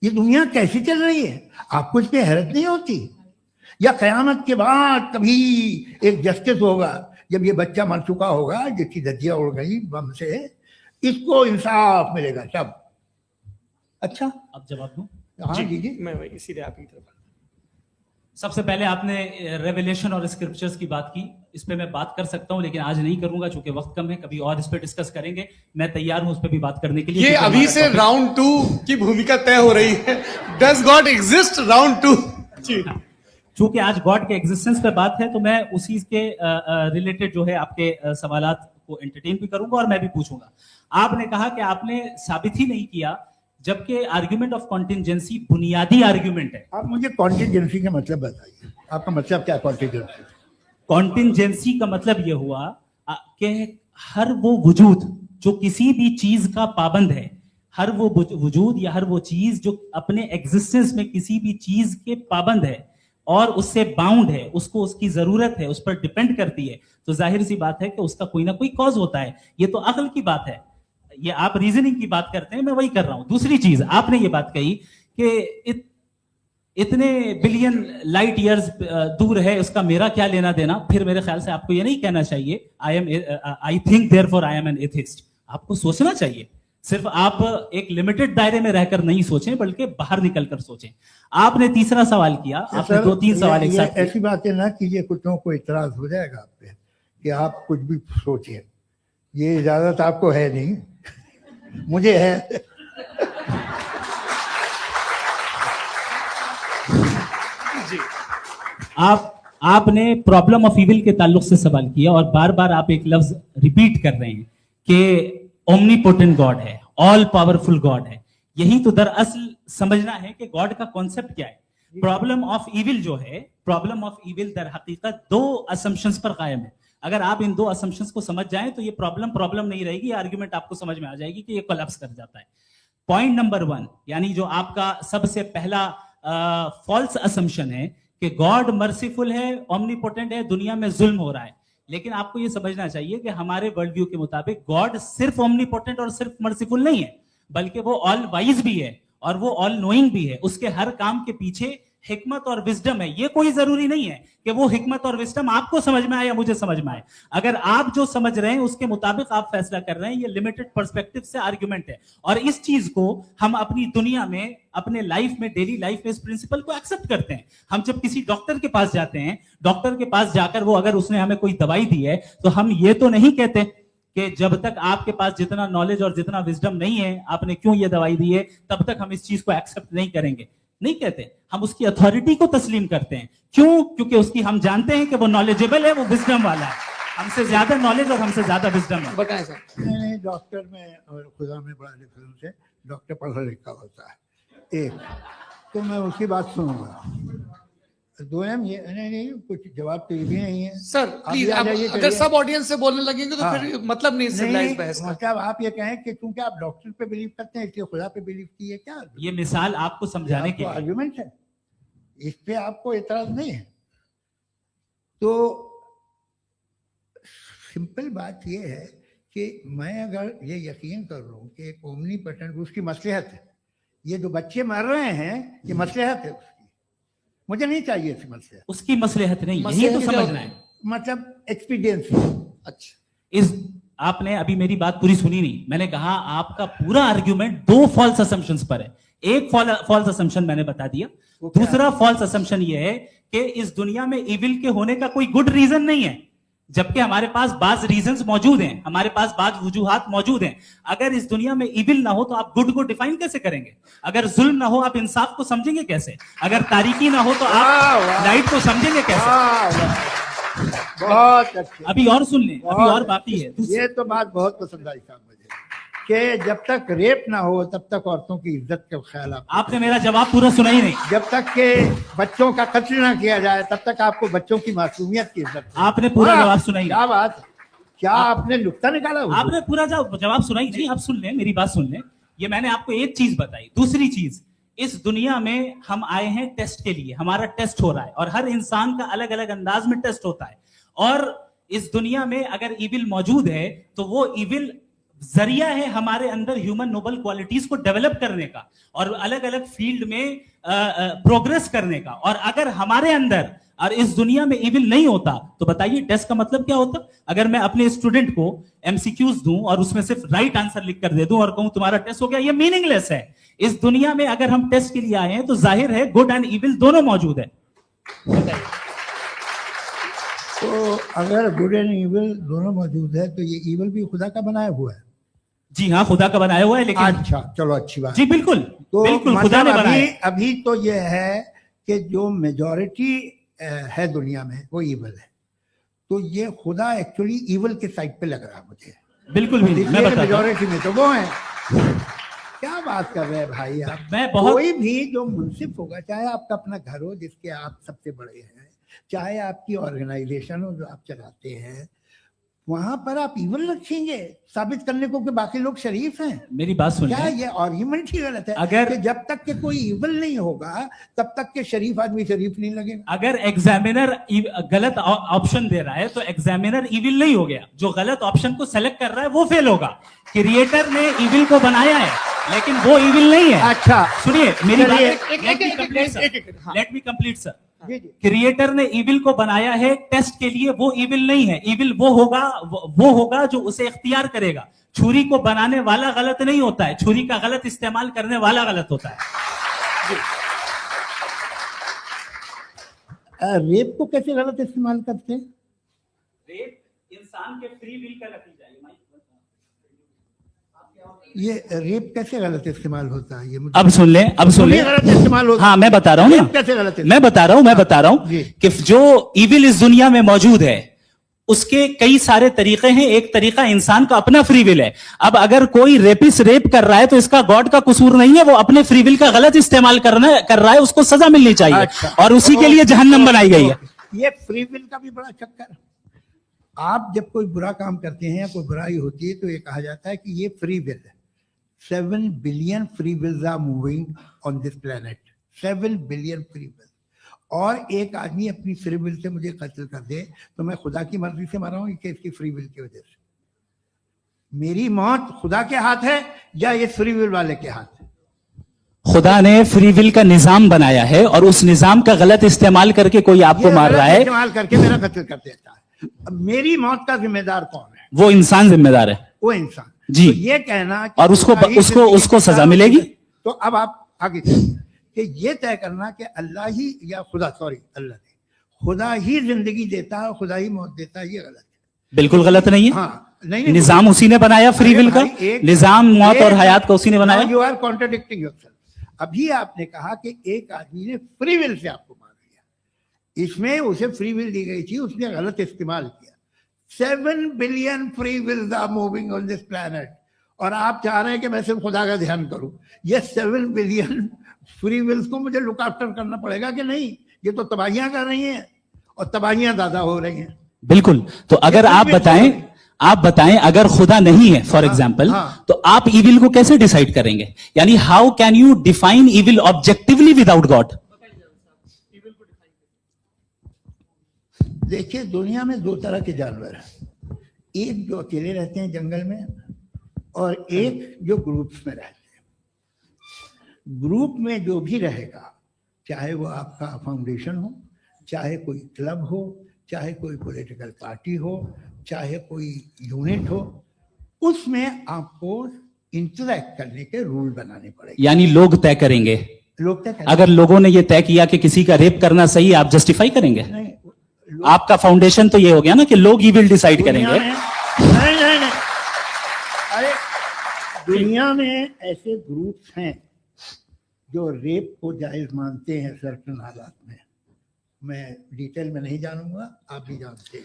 S3: ये दुनिया कैसे चल रही है? आपको इस पे हैरत नहीं होती? या कयामत के बाद कभी एक जस्टिस होगा, जब ये बच्चा मर चुका होगा, जिसकी धज्जियां उड़ गई बम से, इसको इंसाफ मिलेगा सब। अच्छा,
S2: अब जवाब दूं?
S3: हाँ जी।
S4: मैं वही सीधे आपकी तरफ।
S2: सबसे पहले आपने रेवलेशन और स्क्रिप्चर्स की बात की, इस पे मैं बात कर सकता हूं, लेकिन आज नहीं करूंगा चूंकि वक्त कम है। कभी और इस पे डिस्कस करेंगे, मैं तैयार हूं उस पे भी बात करने के लिए।
S4: ये अभी से राउंड 2 की भूमिका तय हो रही है। Does God exist round 2? जी,
S2: चूंकि आज गॉड के एग्जिस्टेंस पे बात है, तो मैं उसी के रिलेटेड जो है आपके सवालात को एंटरटेन भी करूंगा और मैं भी पूछूंगा। आपने कहा कि आपने साबित ही नहीं किया, जबकि आर्ग्यूमेंट ऑफ कॉन्टिजेंसी बुनियादी आर्ग्यूमेंट है।
S3: आप मुझे कॉन्टिजेंसी का मतलब बताइए, आपका मतलब क्या कॉन्टिजेंसी?
S2: कॉन्टिजेंसी का मतलब यह हुआ कि हर वो वजूद जो किसी भी चीज का पाबंद है, हर वो वजूद या हर वो चीज जो अपने एग्जिस्टेंस में किसी भी चीज के पाबंद है और उससे बाउंड है, उसको उसकी जरूरत है, उस पर डिपेंड करती है, तो जाहिर सी बात है कि उसका कोई ना कोई कॉज होता है। ये तो अक्ल की बात है। ये आप रीजनिंग की बात करते हैं, मैं वही कर रहा हूं। दूसरी चीज, आपने ये बात कही कि इतने बिलियन लाइट ईयर्स दूर है, उसका मेरा क्या लेना देना। फिर मेरे ख्याल से आपको ये नहीं कहना चाहिए I think therefore I am an atheist. आपको सोचना चाहिए। सिर्फ आप एक लिमिटेड दायरे में रहकर नहीं सोचें, बल्कि बाहर निकलकर सोचें। आपने तीसरा सवाल किया, आपने
S3: सर,
S2: 2-3 सवाल एक
S3: ये
S2: साथ किए।
S3: ऐसी बातें ना कीजिए, कुछ लोगों को इतराज हो जाएगा आप पे कि आप कुछ भी सोचिए। ये इजाजत आपको है नहीं, मुझे है।
S2: आपने प्रॉब्लम ऑफ इविल के ताल्लुक से सवाल किया और बार बार आप एक लफ्ज रिपीट कर रहे हैं कि ओमनीपोटेंट गॉड है, ऑल पावरफुल गॉड है। यही तो दरअसल समझना है कि गॉड का कॉन्सेप्ट क्या है। प्रॉब्लम ऑफ इविल जो है, प्रॉब्लम ऑफ इविल दर हकीकत 2 असम्पशंस पर कायम है। अगर आप इन 2 असम्पशंस को समझ जाएं तो ये प्रॉब्लम नहीं रहेगी, आर्ग्यूमेंट आपको समझ में आ जाएगी कि ये कोलैप्स कर जाता है। पॉइंट नंबर 1, यानी जो आपका सबसे पहला फॉल्स असम्पशन है कि गॉड मर्सीफुल है, ओमनीपोटेंट है, दुनिया में जुल्म हो रहा है। लेकिन आपको ये समझना चाहिए कि हमारे वर्ल्ड व्यू के मुताबिक गॉड सिर्फ ओमनीपोटेंट और सिर्फ मर्सीफुल नहीं है, बल्कि वो ऑल वाइज भी है और वो ऑल नोइंग भी है। उसके हर काम के पीछे हिकमत और विजडम है। ये कोई जरूरी नहीं है कि वो हिकमत और विजडम आपको समझ में आए या मुझे समझ में आए। अगर आप जो समझ रहे हैं उसके मुताबिक आप फैसला कर रहे हैं, ये लिमिटेड पर्सपेक्टिव से आर्गुमेंट है। और इस चीज को हम अपनी दुनिया में, अपने लाइफ में, डेली लाइफ में इस प्रिंसिपल को एक्सेप्ट करते हैं। हम जब किसी डॉक्टर के पास जाते हैं, डॉक्टर के पास जाकर वो अगर उसने हमें कोई दवाई दी है तो हम ये तो नहीं कहते कि जब तक आपके पास जितना नॉलेज और जितना विजडम नहीं है, आपने क्यों ये दवाई दी है, तब तक हम इस चीज को एक्सेप्ट नहीं करेंगे। नहीं कहते, हम उसकी अथॉरिटी को तस्लीम करते हैं। क्यों? क्योंकि उसकी हम जानते हैं कि वो नॉलेजेबल है, वो विजडम वाला है, हमसे ज्यादा नॉलेज और हमसे ज्यादा विजडम है।
S4: बताएं सर।
S3: नहीं, डॉक्टर में और खुदा में बड़ा डिफरेंस है। डॉक्टर पढ़ा लिखा होता है, एक तो मैं उसकी बात सुनूंगा। 2 ये नहीं, कुछ जवाब तो ये भी नहीं है।
S4: सर
S3: आप
S4: प्लीज,
S3: भी आ
S4: अब
S3: जाइए,
S4: अगर
S3: चलिए।
S4: सब ऑडियंस से बोलने लगेंगे तो
S3: हाँ।
S4: फिर मतलब नहीं सिविलाइज्ड बहस का।
S3: मतलब आप ये कहें कि क्योंकि आप डॉक्टर पे बिलीव करते हैं इसलिए खुदा पे बिलीव किए, क्या
S2: ये मिसाल आपको समझाने के लिए।
S3: आर्गुमेंट है, इस पे आपको इतराज नहीं है। तो सिंपल बात ये है कि मैं अगर ये यकीन कर रहा हूँ कि एक ओमनीपोटेंट, उसकी मसलहत है, ये जो बच्चे मर रहे हैं ये मसलहत है उसकी, मुझे नहीं चाहिए इसकी मसलहत।
S2: उसकी मसलहत नहीं, यही
S4: मसलहत
S2: तो
S4: क्या
S2: समझना है।
S3: मतलब एक्सपीरियंस।
S4: अच्छा,
S2: इस आपने अभी मेरी बात पूरी सुनी नहीं। मैंने कहा आपका पूरा आर्ग्यूमेंट 2 फॉल्स असम्पशंस पर है। एक फॉल्स असम्पशन मैंने बता दिया, दूसरा फॉल्स असम्पशन ये है कि इस दुनिया में इविल के होने का कोई गुड रीजन नहीं है, जबकि हमारे पास बाज रीजंस मौजूद हैं, हमारे पास बाज वजूहात मौजूद हैं। अगर इस दुनिया में इविल ना हो तो आप गुड को डिफाइन कैसे करेंगे? अगर जुल्म ना हो आप इंसाफ को समझेंगे कैसे? अगर तारीकी ना हो तो आप लाइट को समझेंगे कैसे?
S3: बहुत अच्छे।
S2: अभी और सुन लें, अभी और बाकी है।
S3: ये तो बात बहुत पसंद आई साहब मुझे, कि जब तक रेप ना हो तब तक औरतों की इज्जत का ख्याल
S2: आपने मेरा जवाब पूरा सुना ही नहीं।
S3: जब तक के बच्चों का कत्ल ना किया जाए तब तक आपको बच्चों की मासूमियत की इज्जत।
S2: आपने पूरा जवाब सुना ही नहीं।
S3: क्या बात, क्या आपने नुक्ता निकाला हुआ?
S2: आपने पूरा जवाब सुना ही नहीं। आप सुन लें, मेरी बात सुन लें। ये मैंने आपको एक चीज बताई। दूसरी चीज, इस दुनिया में हम आए हैं टेस्ट के लिए, हमारा टेस्ट हो रहा है और हर इंसान का अलग अलग अंदाज में टेस्ट होता है। और इस दुनिया में अगर इविल मौजूद है तो वो इविल जरिया है हमारे अंदर ह्यूमन नोबल क्वालिटीज को डेवलप करने का और अलग अलग फील्ड में प्रोग्रेस करने का। और अगर हमारे अंदर और इस दुनिया में इविल नहीं होता तो बताइए टेस्ट का मतलब क्या होता? अगर मैं अपने स्टूडेंट को एमसीक्यूज दूं और उसमें सिर्फ राइट आंसर लिख कर दे दूं और कहूं तुम्हारा टेस्ट हो गया, ये मीनिंगलेस है। इस दुनिया में अगर हम टेस्ट के लिए आए हैं तो जाहिर है गुड एंड इविल दोनों मौजूद है।
S3: तो अगर गुड एंड इविल दोनों मौजूद है तो ये इविल भी खुदा का बनाया हुआ है।
S2: जी हाँ, खुदा का बनाया हुआ है। लेकिन
S3: अच्छा, चलो अच्छी बात।
S2: जी बिल्कुल,
S3: तो
S2: बिल्कुल खुदा ने बनाया।
S3: अभी तो ये है कि जो मेजॉरिटी है दुनिया में वो इविल है, तो ये खुदा एक्चुअली इविल के साइड पे लग रहा है मुझे।
S2: बिल्कुल भी मैं बताता हूं।
S3: मेजॉरिटी में तो वो है। क्या बात कर रहे हैं भाई आप?
S2: मैं बहुत
S3: कोई भी जो मुंसिफ होगा, चाहे आपका अपना घर हो जिसके आप सबसे बड़े हैं, चाहे आपकी ऑर्गेनाइजेशन हो जो आप चलाते हैं, वहां पर आप इविल रखेंगे साबित करने को कि बाकी लोग शरीफ हैं।
S2: मेरी बात सुन
S3: क्या
S2: लें।
S3: ये आर्ग्यूमेंट ही गलत है?
S2: अगर
S3: कि जब तक के कोई इविल नहीं होगा तब तक के शरीफ आदमी शरीफ नहीं लगेगा।
S2: अगर एग्जामिनर गलत ऑप्शन दे रहा है तो एग्जामिनर इविल नहीं हो गया, जो गलत ऑप्शन को सेलेक्ट कर रहा है वो फेल होगा। क्रिएटर ने इविल को बनाया है लेकिन वो इविल नहीं है।
S3: अच्छा
S2: सुनिए मेरी बात,
S3: चलिए,
S2: लेट मी कंप्लीट सर।
S3: जी जी।
S2: क्रिएटर ने इविल को बनाया है टेस्ट के लिए, वो इविल नहीं है। इविल वो होगा जो उसे इख्तियार करेगा, छुरी को बनाने वाला गलत नहीं होता है, छुरी का गलत इस्तेमाल करने वाला गलत होता है।
S3: रेप को कैसे गलत इस्तेमाल करते हैं?
S2: रेप इंसान के फ्री विल का नतीजा है।
S3: ये रेप कैसे गलत इस्तेमाल होता है? ये मुझे
S2: अब सुन लें, अब सुन लें।
S3: गलत इस्तेमाल होता
S2: हाँ, मैं बता रहा हूँ
S3: रेप
S2: ना,
S3: कैसे गलत इस्तेमाल?
S2: मैं बता रहा हूँ
S3: जी।
S2: कि जो इविल इस दुनिया में मौजूद है उसके कई सारे तरीके हैं। एक तरीका इंसान का अपना फ्री विल है। अब अगर कोई रेपिस्ट रेप कर रहा है तो इसका गॉड का कसूर नहीं है, वो अपने फ्री विल का गलत इस्तेमाल कर रहा है, उसको सजा मिलनी चाहिए।
S3: अच्छा।
S2: और उसी के लिए जहन्नम बनाई गई है।
S3: ये फ्री विल का भी बड़ा चक्कर। आप जब कोई बुरा काम करते हैं या कोई बुराई होती है तो ये कहा जाता है कि ये फ्री विल है। 7 billion free wills are moving on this planet. 7 billion free will. और एक आदमी अपनी फ्री विल से मुझे कत्ल कर दे तो मैं खुदा की मर्जी से मरा हूं कि इसकी फ्री विल की वजह से? मेरी मौत खुदा के हाथ है या ये फ्री विल वाले के हाथ है?
S2: खुदा ने फ्री विल का निजाम बनाया है और उस निजाम का गलत इस्तेमाल करके कोई आपको
S3: ये
S2: मार
S3: गलत
S2: रहा है,
S3: इस्तेमाल करके मेरा कत्ल कर देता है। अब मेरी मौत का जिम्मेदार कौन है?
S2: वो इंसान जिम्मेदार है।
S3: वो इंसान।
S2: जी।
S3: तो ये कहना कि
S2: और उसको
S3: खुदा ही
S2: उसको
S3: जिंदगी
S2: उसको
S3: देता
S2: सजा
S3: है,
S2: मिलेगी।
S3: तो अब आप आगे चलिए कि ये तय करना कि अल्लाह ही या खुदा, सॉरी अल्लाह नहीं, खुदा ही जिंदगी देता है, खुदा ही मौत देता है, ये गलत है।
S2: बिल्कुल गलत नहीं है।
S3: हाँ, नहीं,
S2: निजाम उसी ने बनाया फ्री विल का, निजाम मौत और हयात का उसी ने बनाया।
S3: You are contradicting yourself. अभी आपने कहा कि एक आदमी ने फ्री विल से आपको मार दिया, इसमें उसे फ्री विल दी गई थी, उसने गलत इस्तेमाल किया। 7 billion free wills are moving on this planet और आप चाह रहे हैं कि मैं सिर्फ खुदा का ध्यान करूं। ये 7 बिलियन फ्री विल्स को मुझे लुक आफ्टर करना पड़ेगा कि नहीं? ये तो तबाहियां कर रही हैं और तबाहियां ज्यादा हो रही हैं।
S2: बिल्कुल। तो अगर आप बताएं अगर खुदा नहीं है फॉर एग्जाम्पल,
S3: हाँ।
S2: तो आप इविल को कैसे डिसाइड करेंगे? यानी how can you define evil objectively without God?
S3: देखिए, दुनिया में 2 तरह के जानवर हैं। एक जो अकेले रहते हैं जंगल में और एक जो ग्रुप्स में रहते हैं। ग्रुप में जो भी रहेगा, चाहे वो आपका फाउंडेशन हो, चाहे कोई क्लब हो, चाहे कोई पॉलिटिकल पार्टी हो, चाहे कोई यूनिट हो, उसमें आपको इंटरैक्ट करने के रूल बनाने पड़ेंगे।
S2: यानी लोग तय करेंगे।
S3: लोग तय करेंगे।
S2: अगर लोगों ने यह तय किया कि किसी का रेप करना सही है, आप जस्टिफाई करेंगे?
S3: नहीं,
S2: आपका फाउंडेशन तो ये हो गया ना कि लोग ही विल डिसाइड करेंगे।
S3: नहीं, अरे दुनिया में ऐसे ग्रुप्स हैं जो रेप को जायज मानते हैं सर्टन हालात में। मैं डिटेल में नहीं जानूंगा, आप भी जानते हैं।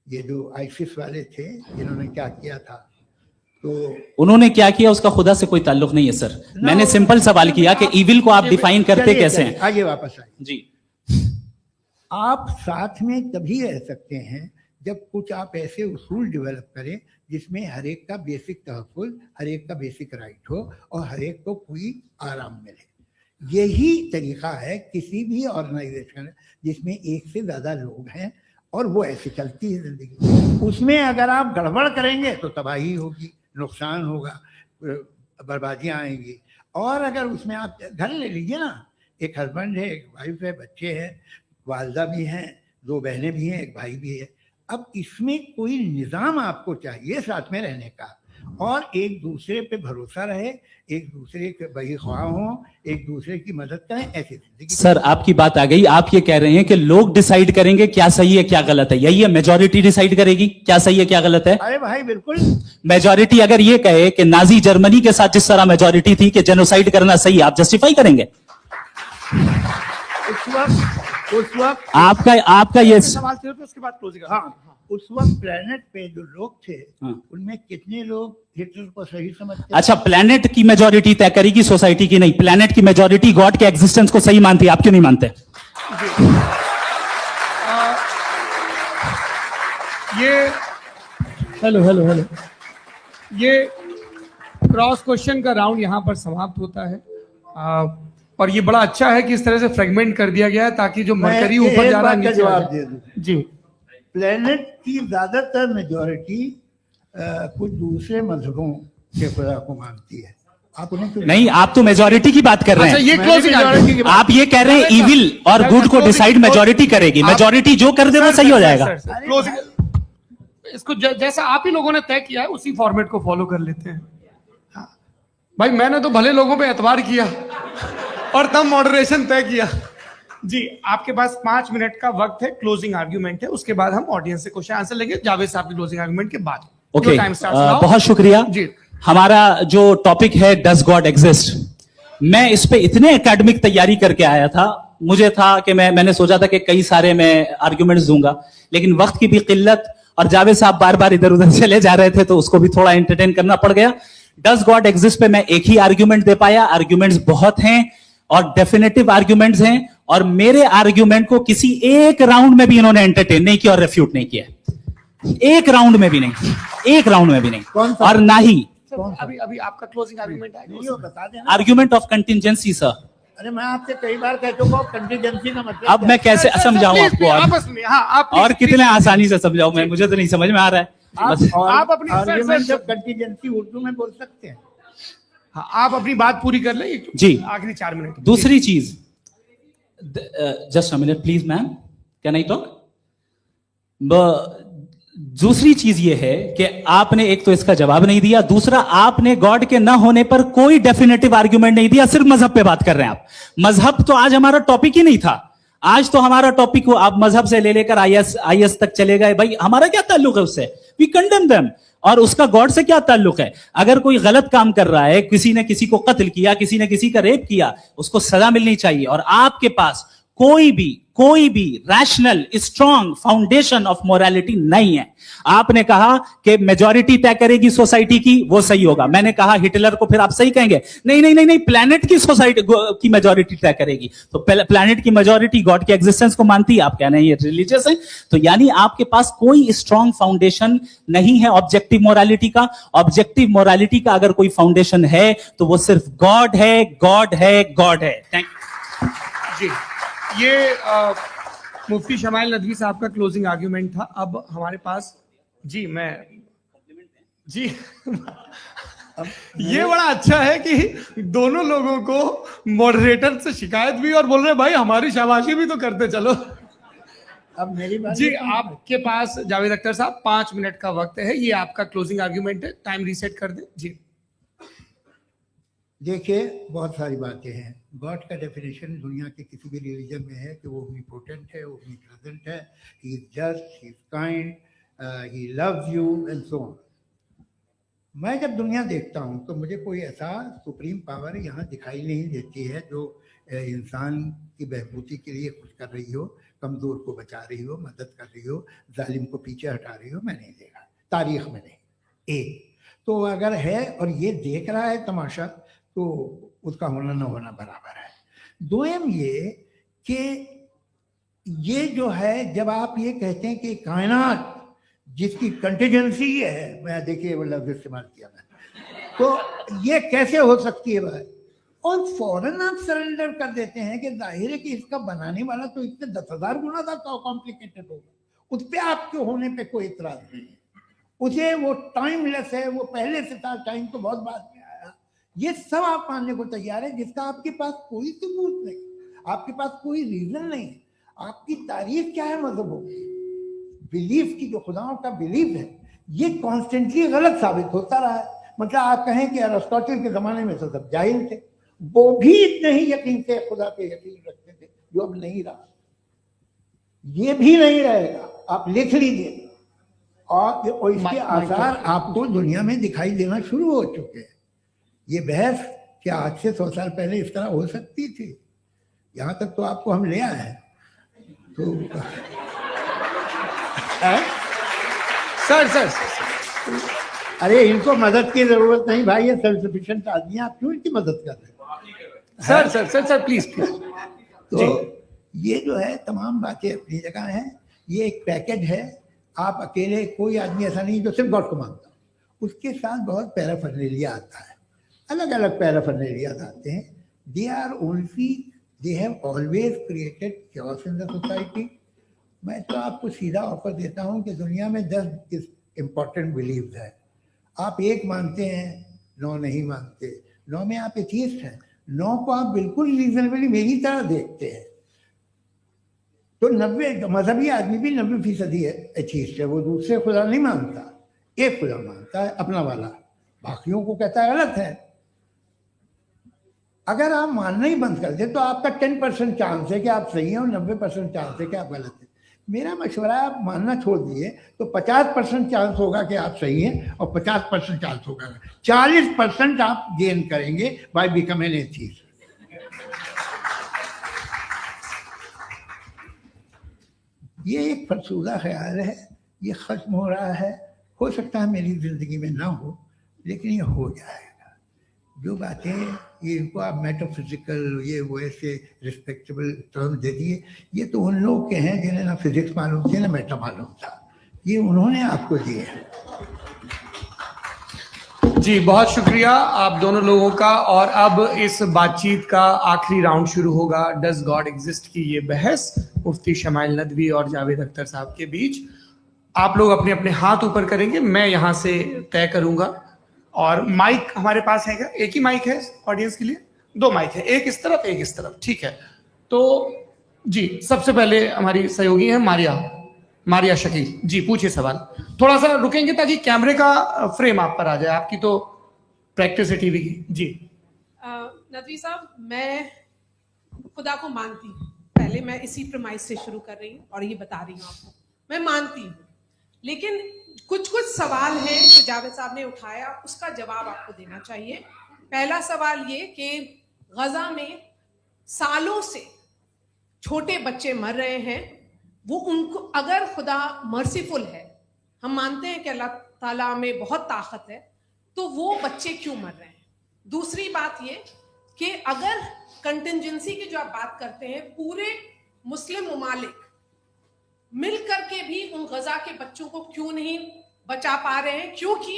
S3: ये जो आईसिस वाले थे, इन्होंने क्या किया था, तो
S2: उन्होंने क्या किया उसका खुदा से कोई ताल्लुक नहीं है सर। मैंने सिंपल सवाल किया कि इविल को आप डिफाइन करते कैसे हैं?
S3: आगे वापस आइए।
S2: जी।
S3: आप साथ में तभी रह सकते हैं जब कुछ आप ऐसे उसूल डेवलप करें जिसमें हर एक का बेसिक तहफ़्फ़ुज़, हर एक का बेसिक राइट हो और हर एक को कोई आराम मिले। यही तरीका है किसी भी ऑर्गेनाइजेशन जिसमें एक से ज़्यादा लोग हैं और वो ऐसे चलती है ज़िंदगी। उसमें अगर आप गड़बड़ करेंगे तो तबाही होगी, नुकसान होगा, बर्बादियाँ आएंगी। और अगर उसमें आप घर ले लीजिए ना, एक हस्बैंड है, एक वाइफ है, बच्चे हैं, वालदा भी हैं, 2 बहनें भी हैं, एक भाई भी है। अब इसमें कोई निज़ाम आपको चाहिए साथ में रहने का और एक दूसरे पे भरोसा रहे, एक दूसरे के बहीख्वाह हों, एक दूसरे की मदद करें, ऐसी जिंदगी।
S2: सर आपकी बात आ गई। आप ये कह रहे हैं कि लोग डिसाइड करेंगे क्या सही है क्या गलत है, यही है? मेजॉरिटी डिसाइड करेगी क्या सही है क्या गलत है?
S3: अरे भाई बिल्कुल।
S2: मेजॉरिटी अगर ये कहे कि नाजी जर्मनी के साथ जिस तरह मेजॉरिटी थी कि जेनोसाइड करना सही, आप जस्टिफाई करेंगे?
S3: उस वक्त
S2: आपका ये
S1: सवाल थे तो उसके बाद क्लोजिंग।
S3: हाँ, उस वक्त प्लेनेट पे जो लोग थे,
S2: हाँ।
S3: उनमें कितने लोग हिटलर को सही समझते?
S2: अच्छा, प्लेनेट की मेजॉरिटी तय करेगी सोसाइटी की नहीं। प्लेनेट की मेजॉरिटी गॉड के एग्जिस्टेंस को सही मानती है, आप क्यों नहीं मानते?
S1: ये
S4: हेलो ये क्रॉस क्वेश्चन का राउंड यहाँ पर समाप्त होता है। और ये बड़ा अच्छा है कि इस तरह से फ्रेगमेंट कर दिया गया है ताकि जो मरकरी ऊपर जा रहा है नीचे
S3: जवाब
S1: आ जाए।
S3: दे दूं।
S4: जी।
S3: प्लेनेट की ज्यादातर मेजॉरिटी कुछ दूसरे मजहबों के खुदा को मानती है। आप उन्हें क्यों
S2: नहीं, आप तो मेजॉरिटी की बात कर रहे
S1: अच्छा,
S2: हैं।
S1: ये
S3: मैंने
S1: क्लोजिंग
S3: majority की बात-
S2: आप ये कह रहे हैं इविल और गुड को डिसाइड मेजॉरिटी करेगी। मेजॉरिटी जो कर दे वो सही हो जाएगा।
S1: क्लोजिंग
S4: इसको जैसा आप ही लोगों ने तय किया है उसी फॉर्मेट को फॉलो कर लेते हैं। हाँ भाई, मैंने तो भले लोगों पे एतबार किया और तब मॉडरेशन तय किया। जी, आपके पास 5 मिनट का वक्त है, क्लोजिंग आर्ग्यूमेंट है, उसके बाद हम ऑडियंस से क्वेश्चन आंसर लेंगे जावेद साहब की क्लोजिंग आर्ग्यूमेंट के बाद।
S2: Okay,
S4: time start.
S2: बहुत शुक्रिया
S4: जी।
S2: हमारा जो टॉपिक है डज गॉड एग्जिस्ट, मैं इस पे इतने एकेडमिक तैयारी करके आया था, मुझे था कि मैंने सोचा था कि कई सारे मैं आर्ग्यूमेंट्स दूंगा, लेकिन वक्त की भी किल्लत और जावेद साहब बार बार इधर उधर चले जा रहे थे तो उसको भी थोड़ा एंटरटेन करना पड़ गया। डज गॉड एग्जिस्ट पे मैं एक ही आर्ग्यूमेंट दे पाया, आर्ग्यूमेंट्स बहुत हैं और डेफिनेटिव आर्ग्यूमेंट्स हैं, और मेरे आर्ग्यूमेंट को किसी एक राउंड में भी इन्होंने एंटरटेन नहीं किया और रेफ्यूट नहीं किया, एक राउंड में भी नहीं, एक राउंड में भी नहीं, और ना ही
S4: अभी आपका क्लोजिंग आर्ग्यूमेंट है,
S3: बता देना।
S2: Argument of contingency sir.
S3: अरे मैं आपसे कई बार कह चुका हूं कंटीजेंसी का मतलब
S2: अब मैं कैसे समझाऊं आपको
S4: आपस में। हाँ, आप
S2: और कितने आसानी से समझाऊं मैं, मुझे तो नहीं समझ में आ रहा है। बस
S4: आप अपनी
S3: आर्ग्यूमेंट ऑफ कंटीजेंसी उर्दू में बोल सकते हैं।
S4: हाँ, आप अपनी बात पूरी कर लें
S2: जी।
S4: आखिरी 4 मिनट।
S2: दूसरी चीज, just a minute please ma'am, can I talk? दूसरी चीज ये है कि आपने एक तो इसका जवाब नहीं दिया, दूसरा आपने गॉड के ना होने पर कोई डेफिनेटिव आर्ग्यूमेंट नहीं दिया, सिर्फ मजहब पे बात कर रहे हैं आप। मजहब तो आज हमारा टॉपिक ही नहीं था, आज तो हमारा टॉपिक हो आप मजहब से ले लेकर आईएस तक चले गए। भाई हमारा क्या ताल्लुक है उससे? We condemn them. और उसका गॉड से क्या ताल्लुक है? अगर कोई गलत काम कर रहा है, किसी ने किसी को कत्ल किया, किसी ने किसी का रेप किया, उसको सजा मिलनी चाहिए। और आपके पास कोई भी rational strong foundation of morality नहीं है। आपने कहा कि मेजॉरिटी तय करेगी सोसाइटी की, वो सही होगा। मैंने कहा हिटलर को, फिर आप सही कहेंगे नहीं नहीं नहीं नहीं, प्लैनेट की सोसाइटी की मेजॉरिटी तय करेगी। तो प्लैनेट की मेजॉरिटी गॉड के एग्जिस्टेंस को मानती है, आप कह रहे हैं ये रिलीजियस है। तो यानी आपके पास कोई स्ट्रॉन्ग फाउंडेशन नहीं है ऑब्जेक्टिव मोरालिटी का। ऑब्जेक्टिव मोरालिटी का अगर कोई फाउंडेशन है तो वो सिर्फ गॉड है, गॉड है, गॉड है। थैंक
S4: जी, ये मुफ्ती शमाइल नदवी साहब का क्लोजिंग आर्ग्यूमेंट था। अब हमारे पास जी ये बड़ा अच्छा है कि दोनों लोगों को मॉडरेटर से शिकायत भी और बोल रहे भाई हमारी शाबाशी भी तो करते चलो।
S3: अब मेरी बात
S4: जी, आपके पास जावेद अख्तर साहब 5 मिनट का वक्त है, ये आपका क्लोजिंग आर्ग्यूमेंट है, टाइम रीसेट कर दे। जी
S3: देखिए, बहुत सारी बातें हैं। गॉड का डेफिनेशन दुनिया के किसी भी रिलीजन में है कि वो ओमनीपोटेंट है, ओमनीप्रेजेंट है, he is just, he is kind, he loves you and so on. मैं जब दुनिया देखता हूँ तो मुझे कोई ऐसा सुप्रीम पावर यहाँ दिखाई नहीं देती है जो इंसान की बहबूदी के लिए कुछ कर रही हो, कमज़ोर को बचा रही हो, मदद कर रही हो, जालिम को पीछे हटा रही हो। मैं नहीं देखा, तारीख में नहीं। तो अगर है और ये देख रहा है तमाशा, तो उसका होना न होना बराबर है। दोयम ये कि ये जो है, जब आप ये कहते हैं कि कायनात जिसकी कंटीजेंसी है, मैं देखिए वो लफ्ज इस्तेमाल किया मैंने, तो ये कैसे हो सकती है बात? और फौरन आप सरेंडर कर देते हैं कि जाहिर है कि इसका बनाने वाला तो इससे 10,000 गुना था तो कॉम्प्लिकेटेड होगा, उस पर आपके होने पे कोई इतराज नहीं है। उसे वो टाइमलेस है, वो पहले से था, टाइम तो बहुत बाद में आया। ये सब आप मानने को तैयार है जिसका आपके पास कोई सबूत नहीं, आपके पास कोई रीजन नहीं। आपकी तारीफ क्या है मजहबों की, बिलीफ की, जो खुदाओं का बिलीफ है, ये कॉन्स्टेंटली गलत साबित होता रहा है। मतलब आप कहें कि अरिस्टोटल के जमाने में तो सब जाहिल थे, वो भी इतने ही यकीन से खुदा पे यकीन रखते थे, जो अब नहीं रहा, ये भी नहीं रहेगा। आप लिख लीजिए, और इसके आसार आपको दुनिया में दिखाई देना शुरू हो चुके हैं। ये बहस क्या आज से 100 साल पहले इस तरह हो सकती थी? यहाँ तक तो आपको हम ले आए हैं। तो
S4: सर
S3: अरे इनको मदद की जरूरत नहीं भाई, ये सेल्फ सफिशिएंट आदमी, आप क्यों इनकी मदद कर रहे हैं?
S4: Sir please.
S3: तो ये जो है तमाम बातें अपनी जगह हैं। ये एक पैकेज है। आप अकेले, कोई आदमी ऐसा नहीं जो सिर्फ गॉड को मानता, उसके साथ बहुत पैराफर्नेलिया आता है, अलग अलग पैराफर्नेलिया आते हैं। They have always created chaos in the society. मैं तो आपको सीधा ऑफर देता हूँ कि दुनिया में 10 इम्पोर्टेंट बिलीव्स है। आप एक मानते हैं, 9 नहीं मानते, 9 में आप एथियस्ट हैं, 9 को आप बिल्कुल रीजनेबली मेरी तरह देखते हैं। तो 90 मजहबी आदमी भी 90% एथीस्ट है, वो दूसरे खुदा नहीं मानता, एक खुदा मानता है अपना वाला, बाकियों को कहता है गलत है। अगर आप मानना ही बंद कर दे तो आपका 10% चांस है कि आप सही हैं और 90% चांस है कि आप गलत हैं। मेरा मशवरा है आप मानना छोड़ दिए तो 50% चांस होगा कि आप सही हैं और 50% चांस होगा, 40% आप गेन करेंगे बाय बिकमिंग एन एथीस्ट। ये एक फरसूदा ख्याल है, ये खत्म हो रहा है, हो सकता है मेरी जिंदगी में ना हो, लेकिन ये हो जाएगा। जो बातें ये इनको आप मेटाफिजिकल ये वो ऐसे रिस्पेक्टेबल टर्म दे दिए, ये तो उन लोग के हैं जिन्हें ना फिजिक्स मालूम थी ना मेटा मालूम था, ये उन्होंने आपको दिए हैं।
S4: जी बहुत शुक्रिया आप दोनों लोगों का। और अब इस बातचीत का आखिरी राउंड शुरू होगा, डज गॉड एग्जिस्ट की ये बहस मुफ्ती शमाइल नदवी और जावेद अख्तर साहब के बीच। आप लोग अपने अपने हाथ ऊपर करेंगे, मैं यहाँ से तय करूंगा। और माइक हमारे पास है क्या? एक ही माइक है ऑडियंस के लिए? 2 माइक है, एक इस तरफ एक इस तरफ, ठीक है। तो जी सबसे पहले हमारी सहयोगी है मारिया शकील जी, पूछिए सवाल। थोड़ा सा रुकेंगे ताकि कैमरे का फ्रेम आप पर आ जाए, आपकी तो प्रैक्टिस है टीवी की। जी
S5: नदवी साहब, मैं खुदा को मानती हूँ, पहले मैं इसी प्रमाइस से शुरू कर रही हूँ और ये बता रही हूँ आपको, मैं मानती हूँ, लेकिन कुछ सवाल हैं जो जावेद साहब ने उठाया, उसका जवाब आपको देना चाहिए। पहला सवाल ये कि गजा में सालों से छोटे बच्चे मर रहे हैं, वो उनको, अगर खुदा मर्सीफुल है, हम मानते हैं कि अल्लाह ताला में बहुत ताकत है, तो वो बच्चे क्यों मर रहे हैं? दूसरी बात ये कि अगर कंटिजेंसी की जो आप बात करते हैं, पूरे मुस्लिम ममालिक मिल करके भी उन गजा के बच्चों को क्यों नहीं बचा पा रहे हैं? क्योंकि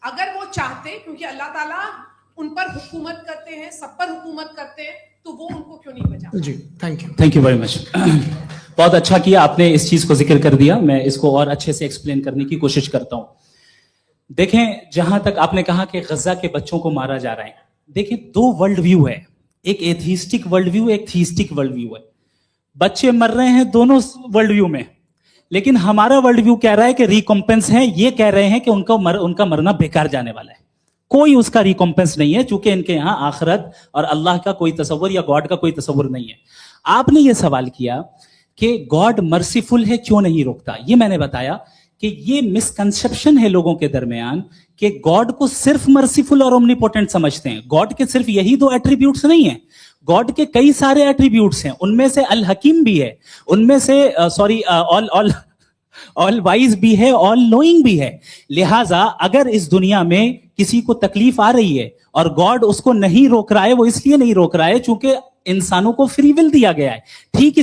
S5: अगर वो चाहते, क्योंकि अल्लाह ताला उन पर हुकूमत करते हैं, सब पर हुकूमत करते हैं, तो वो उनको क्यों नहीं बचा?
S4: जी थैंक यू
S2: वेरी मच। बहुत अच्छा किया आपने इस चीज को जिक्र कर दिया, मैं इसको और अच्छे से एक्सप्लेन करने की कोशिश करता हूं। देखें, जहां तक आपने कहा कि गजा के बच्चों को मारा जा रहा है, देखें 2 वर्ल्ड व्यू है, एक एथीस्टिक वर्ल्ड व्यू, एक थीस्टिक वर्ल्ड व्यू है। बच्चे मर रहे हैं दोनों वर्ल्ड व्यू में, लेकिन हमारा वर्ल्ड व्यू कह रहा है कि रिकॉम्पेंस है, ये कह रहे हैं कि उनका मरना बेकार जाने वाला है, कोई उसका रिकॉम्पेंस नहीं है, चूंकि इनके यहां आखिरत और अल्लाह का कोई तसव्वुर या गॉड का कोई तसव्वुर नहीं है। आपने ये सवाल किया कि गॉड मर्सीफुल है, क्यों नहीं रोकता? ये मैंने बताया कि ये मिसकंसेप्शन है लोगों के दरमियान कि गॉड को सिर्फ मर्सीफुल और ओमनीपोटेंट समझते हैं। गॉड के सिर्फ यही 2 एट्रीब्यूट्स नहीं है, गॉड के कई सारे एट्रीब्यूट्स हैं, उनमें से अल हकीम भी है, उनमें से ऑल वाइज भी है, ऑल नोइंग भी है। लिहाजा अगर इस दुनिया में किसी को तकलीफ आ रही है और गॉड उसको नहीं रोक रहा है, वो इसलिए नहीं रोक रहा है चूंकि इंसानों को फ्री विल दिया गया है। ठीक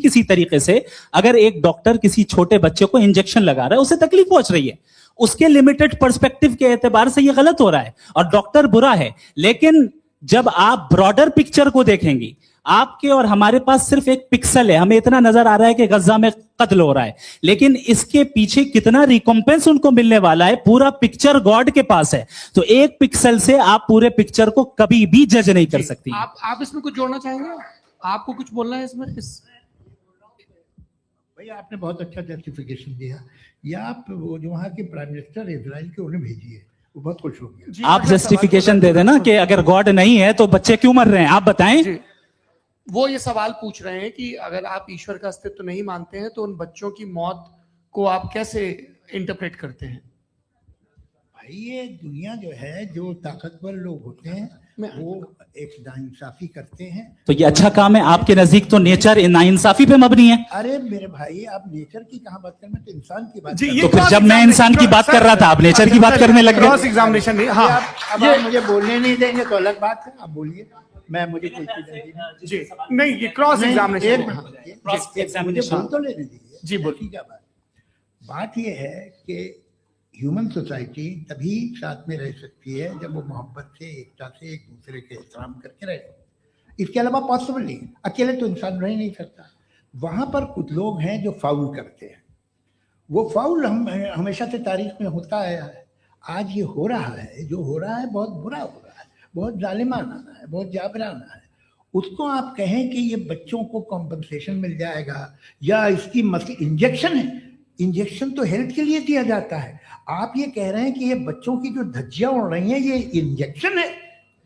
S2: इसी तरीके से अगर एक डॉक्टर किसी छोटे बच्चे को इंजेक्शन लगा रहा है, उसे तकलीफ पहुंच रही है, उसके लिमिटेड पर्सपेक्टिव के एतबार से ये गलत हो रहा है और डॉक्टर बुरा है, लेकिन जब आप ब्रॉडर पिक्चर को देखेंगे, आपके और हमारे पास सिर्फ एक पिक्सल है, हमें इतना नजर आ रहा है कि गजा में कत्ल हो रहा है, लेकिन इसके पीछे कितना रिकॉम्पेंस उनको मिलने वाला है, पूरा पिक्चर गॉड के पास है। तो एक पिक्सल से आप पूरे पिक्चर को कभी भी जज नहीं कर सकती।
S4: आप इसमें कुछ जोड़ना चाहेंगे? आपको कुछ बोलना है इसमें?
S3: भैया आपने बहुत अच्छा जस्टिफिकेशन दिया, या आप वो जो वहाँ के प्राइम मिनिस्टर इजराइल के उन्हें भेजिए, वो बहुत खुश हो गया।
S2: आप जस्टिफिकेशन दे देना कि अगर गॉड नहीं है तो बच्चे क्यों मर रहे हैं, आप बताएं।
S4: वो ये सवाल पूछ रहे हैं कि अगर आप ईश्वर का अस्तित्व नहीं मानते हैं तो उन बच्चों की मौत को आप कैसे इंटरप्रेट करते हैं?
S3: भाई ये दुनिया जो है, जो ताकतवर लोग होते हैं वो एक नाइंसाफी करते हैं।
S2: तो ये अच्छा काम है आपके नजदीक, तो नेचर नाइंसाफी पे मबनी है।
S3: अरे मेरे भाई, आप नेचर की कहाँ बात कर रहे हैं, तो इंसान की बात।
S2: तो फिर जब मैं इंसान की बात कर रहा था, आप नेचर की बात करने लग गए।
S4: क्रॉस एग्जामिनेशन नहीं। हाँ,
S3: अब आप मुझे बोलने नहीं देंगे तो अलग बात है, आप बोलिए, मुझे कोई चीज
S4: जी नहीं, ये क्रॉस एग्जामिनेशन।
S3: मुझे बोल तो लेने दीजिए
S4: जी, बोलिए।
S3: क्या बात ये है कि ह्यूमन सोसाइटी तभी साथ में रह सकती है जब वो मोहब्बत से, एकता से, एक दूसरे के एहतराम करके रहे। इसके अलावा पॉसिबल नहीं, अकेले तो इंसान रह नहीं सकता। वहाँ पर कुछ लोग हैं जो फाउल करते हैं, वो फाउल हमेशा से तारीख में होता आया है। आज ये हो रहा है, जो हो रहा है बहुत बुरा हो रहा है, बहुत जालिमाना है, बहुत जाबराना है, उसको आप कहें कि ये बच्चों को कॉम्पनसेशन मिल जाएगा या इसकी मसले इंजेक्शन है, इंजेक्शन तो हेल्थ के लिए दिया जाता है। आप ये कह रहे हैं कि ये बच्चों की जो धज्जियां उड़ रही हैं ये इंजेक्शन है,
S2: ये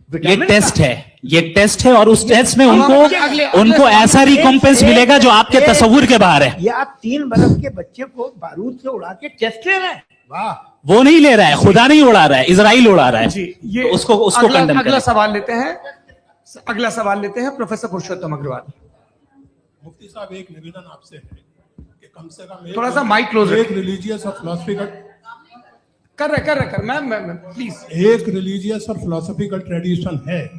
S3: विटामिन
S2: टेस्ट
S3: का।
S2: है, ये टेस्ट है, और उस टेस्ट में
S4: अब
S2: उनको
S4: अगले
S2: उनको ऐसा
S3: एक-
S2: रिकॉम्पेंस
S3: एक-
S2: मिलेगा जो आपके
S3: एक-
S2: तस्वुर के बाहर है।
S3: ये आप 3 बरस के बच्चे को बारूद से उड़ा के टेस्ट ले रहे हैं, वाह।
S2: वो नहीं ले रहा है, खुदा नहीं उड़ा रहा है, इजराइल उड़ा रहा है।
S4: जी, ये
S2: तो उसको कंडेम
S4: अगला
S2: करें।
S4: सवाल लेते हैं। अगला सवाल लेते हैं प्रोफेसर पुरुषोत्तम अग्रवाल।
S6: मुफ्ती साहब, एक निवेदन आपसे है कि कम से कम
S4: थोड़ा सा माइक क्लोज
S6: एक
S4: रखिए।
S6: रिलीजियस और फिलोसफिकल
S4: कर मैम प्लीज।
S6: एक रिलीजियस और फिलोसफिकल ट्रेडिशन है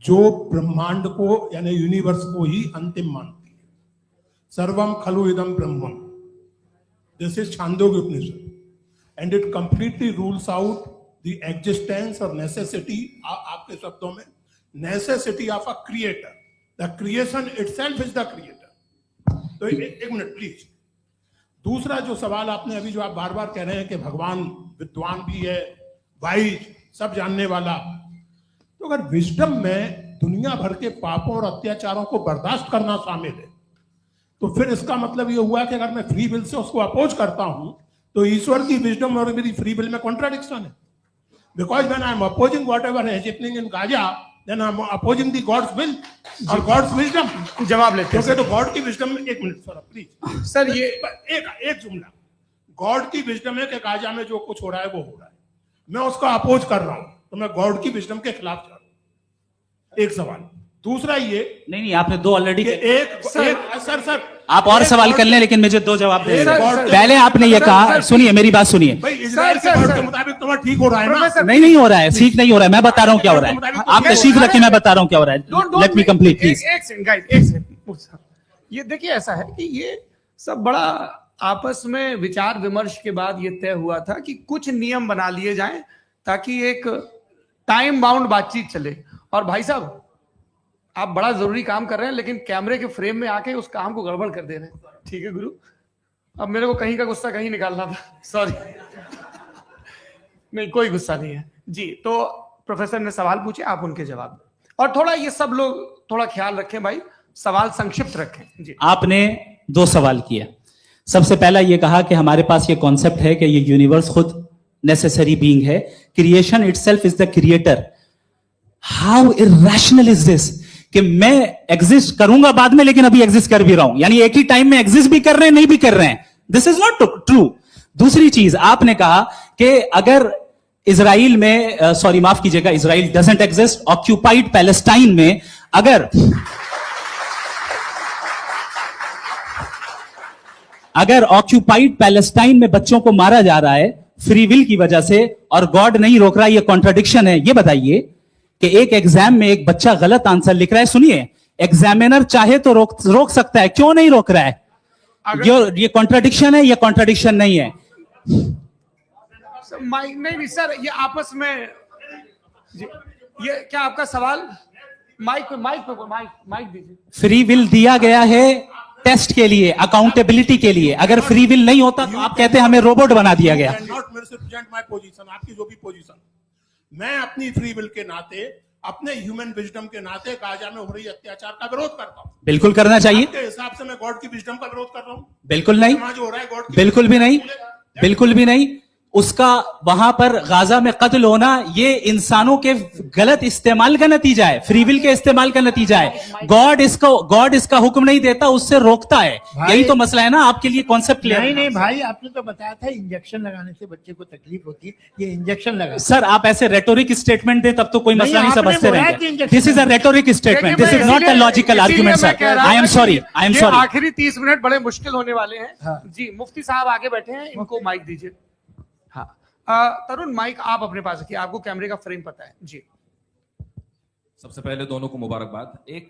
S6: जो ब्रह्मांड को यानी यूनिवर्स को ही अंतिम मानती है। सर्वम खलु इदम ब्रह्मम, this is Chandogya Upanishad, and it completely rules out the existence और नेसेसिटी, आपके शब्दों में necessity of a creator. The creation itself is the creator. तो एक मिनट प्लीज। दूसरा जो सवाल आपने अभी, जो आप बार बार कह रहे हैं कि भगवान विद्वान भी है, वाइज, सब जानने वाला, तो अगर विजडम में दुनिया भर के पापों और अत्याचारों को बर्दाश्त करना शामिल है, तो फिर इसका मतलब ये हुआ कि अगर मैं फ्री विल से उसको अपोज करता हूं तो ईश्वर की विजडम और मेरी फ्री विल में कॉन्ट्राडिक्शन है। Because when I am opposing whatever is happening in Gaza, then I am opposing the God's will और गॉड्स विजडम।
S4: जवाब लेते हैं
S6: क्योंकि तो गॉड की विजडम में, एक मिनट सर प्लीज
S4: सर। ये
S6: एक जुमला, गॉड की विजडम है कि गाजा में जो कुछ हो रहा है वो हो रहा है, मैं उसका अपोज कर रहा हूं, तो मैं गॉड की विजडम के खिलाफ जा रहा हूं। एक सवाल। दूसरा ये
S2: नहीं, आपने 2 ऑलरेडी।
S6: सर
S2: आप और सवाल कर लें, लेकिन मुझे 2 जवाब दे
S6: सर,
S2: दें।
S6: सर,
S2: पहले आपने ये
S4: सर,
S2: कहा,
S4: सर,
S2: सुनिए मेरी बात सुनिए।
S6: भाई इजराइल के
S4: सर,
S6: गॉड
S4: सर,
S6: के मुताबिक तुम्हारा ठीक हो रहा है ना?
S4: प्रोफेसर,
S2: नहीं हो रहा है, ठीक नहीं हो रहा है, मैं बता रहा हूं क्या हो रहा है। आप तशरीफ रखिए, मैं बता रहा हूं क्या हो रहा है। Let me complete please.
S4: एक सेकंड गाइस, एक सेकंड। ये देखिए, ऐसा है कि ये सब बड़ा आपस में विचार विमर्श के बाद ये तय हुआ था कि कुछ नियम बना लिए जाएं ताकि एक टाइम बाउंड बातचीत चले। और भाई साहब, आप बड़ा जरूरी काम कर रहे हैं, लेकिन कैमरे के फ्रेम में आके उस काम को गड़बड़ कर दे रहे हैं। ठीक है गुरु, अब मेरे को कहीं का गुस्सा कहीं निकालना था, सॉरी। नहीं, कोई गुस्सा नहीं है जी। तो प्रोफेसर ने सवाल पूछे, आप उनके जवाब दें। और थोड़ा ये सब लोग थोड़ा ख्याल रखें भाई, सवाल संक्षिप्त रखें जी।
S2: आपने 2 सवाल किया। सबसे पहला ये कहा कि हमारे पास ये कॉन्सेप्ट है कि ये यूनिवर्स खुद नेसेसरी बीइंग है, creation itself is the creator. How irrational is this कि मैं एग्जिस्ट करूंगा बाद में, लेकिन अभी एग्जिस्ट कर भी रहा हूं, यानी एक ही टाइम में एग्जिस्ट भी कर रहे हैं, नहीं भी कर रहे हैं। This is not true. दूसरी चीज, आपने कहा कि अगर इजराइल में, सॉरी माफ कीजिएगा, Israel doesn't exist, occupied Palestine में अगर ऑक्यूपाइड पैलेस्टाइन में बच्चों को मारा जा रहा है फ्री विल की वजह से और गॉड नहीं रोक रहा, ये कॉन्ट्रडिक्शन है। ये बताइए कि एक एग्जाम में एक बच्चा गलत आंसर लिख रहा है, सुनिए, एग्जामिनर चाहे तो रोक सकता है, क्यों नहीं रोक रहा है? ये कॉन्ट्रडिक्शन है, ये कॉन्ट्रडिक्शन नहीं है।
S4: माइक नहीं सर, ये आपस में जी, ये क्या आपका सवाल? माइक दीजिए।
S2: फ्री विल दिया गया है टेस्ट के लिए, अकाउंटेबिलिटी के लिए। अगर फ्री विल नहीं होता तो आप कहते हैं हमें रोबोट बना दिया गया।
S6: नॉट मिसरिप्रेजेंट माय पोजीशन, आपकी जो भी पोजीशन, मैं अपनी फ्री विल के नाते, अपने ह्यूमन विजडम के नाते गाजा में हो रही अत्याचार का विरोध करता हूं।
S2: बिल्कुल करना चाहिए।
S6: आपके हिसाब से मैं गॉड की विजडम का विरोध कर रहा हूं?
S2: बिल्कुल नहीं,
S6: वहां जो हो रहा है गॉड
S2: बिल्कुल भी नहीं, बिल्कुल भी नहीं। उसका वहां पर गाजा में कत्ल होना ये इंसानों के गलत इस्तेमाल का नतीजा है, फ्री विल के इस्तेमाल का नतीजा है। गॉड इसका हुक्म नहीं देता, उससे रोकता है। यही तो मसला है ना, आपके लिए कॉन्सेप्ट क्लियर?
S3: नहीं भाई, आपने तो बताया था इंजेक्शन लगाने से बच्चे को तकलीफ होती है, ये इंजेक्शन लगा।
S2: सर आप ऐसे रेटोरिक स्टेटमेंट दे तब तो कोई मसला नहीं
S3: आपने
S2: समझते
S3: बोला
S2: रहेंगे।
S3: कि injection
S2: this is a rhetoric statement, this is not a logical argument sir. I am sorry, I am sorry.
S4: आखिरी 30 मिनट बड़े मुश्किल होने वाले हैं
S3: हाँ।
S4: जी। मुफ्ती साहब आगे बैठे हैं, इनको माइक दीजिए। हाँ तरुण, माइक आप अपने पास रखिए, आपको कैमरे का फ्रेम पता है जी।
S7: सबसे पहले दोनों को मुबारकबाद। एक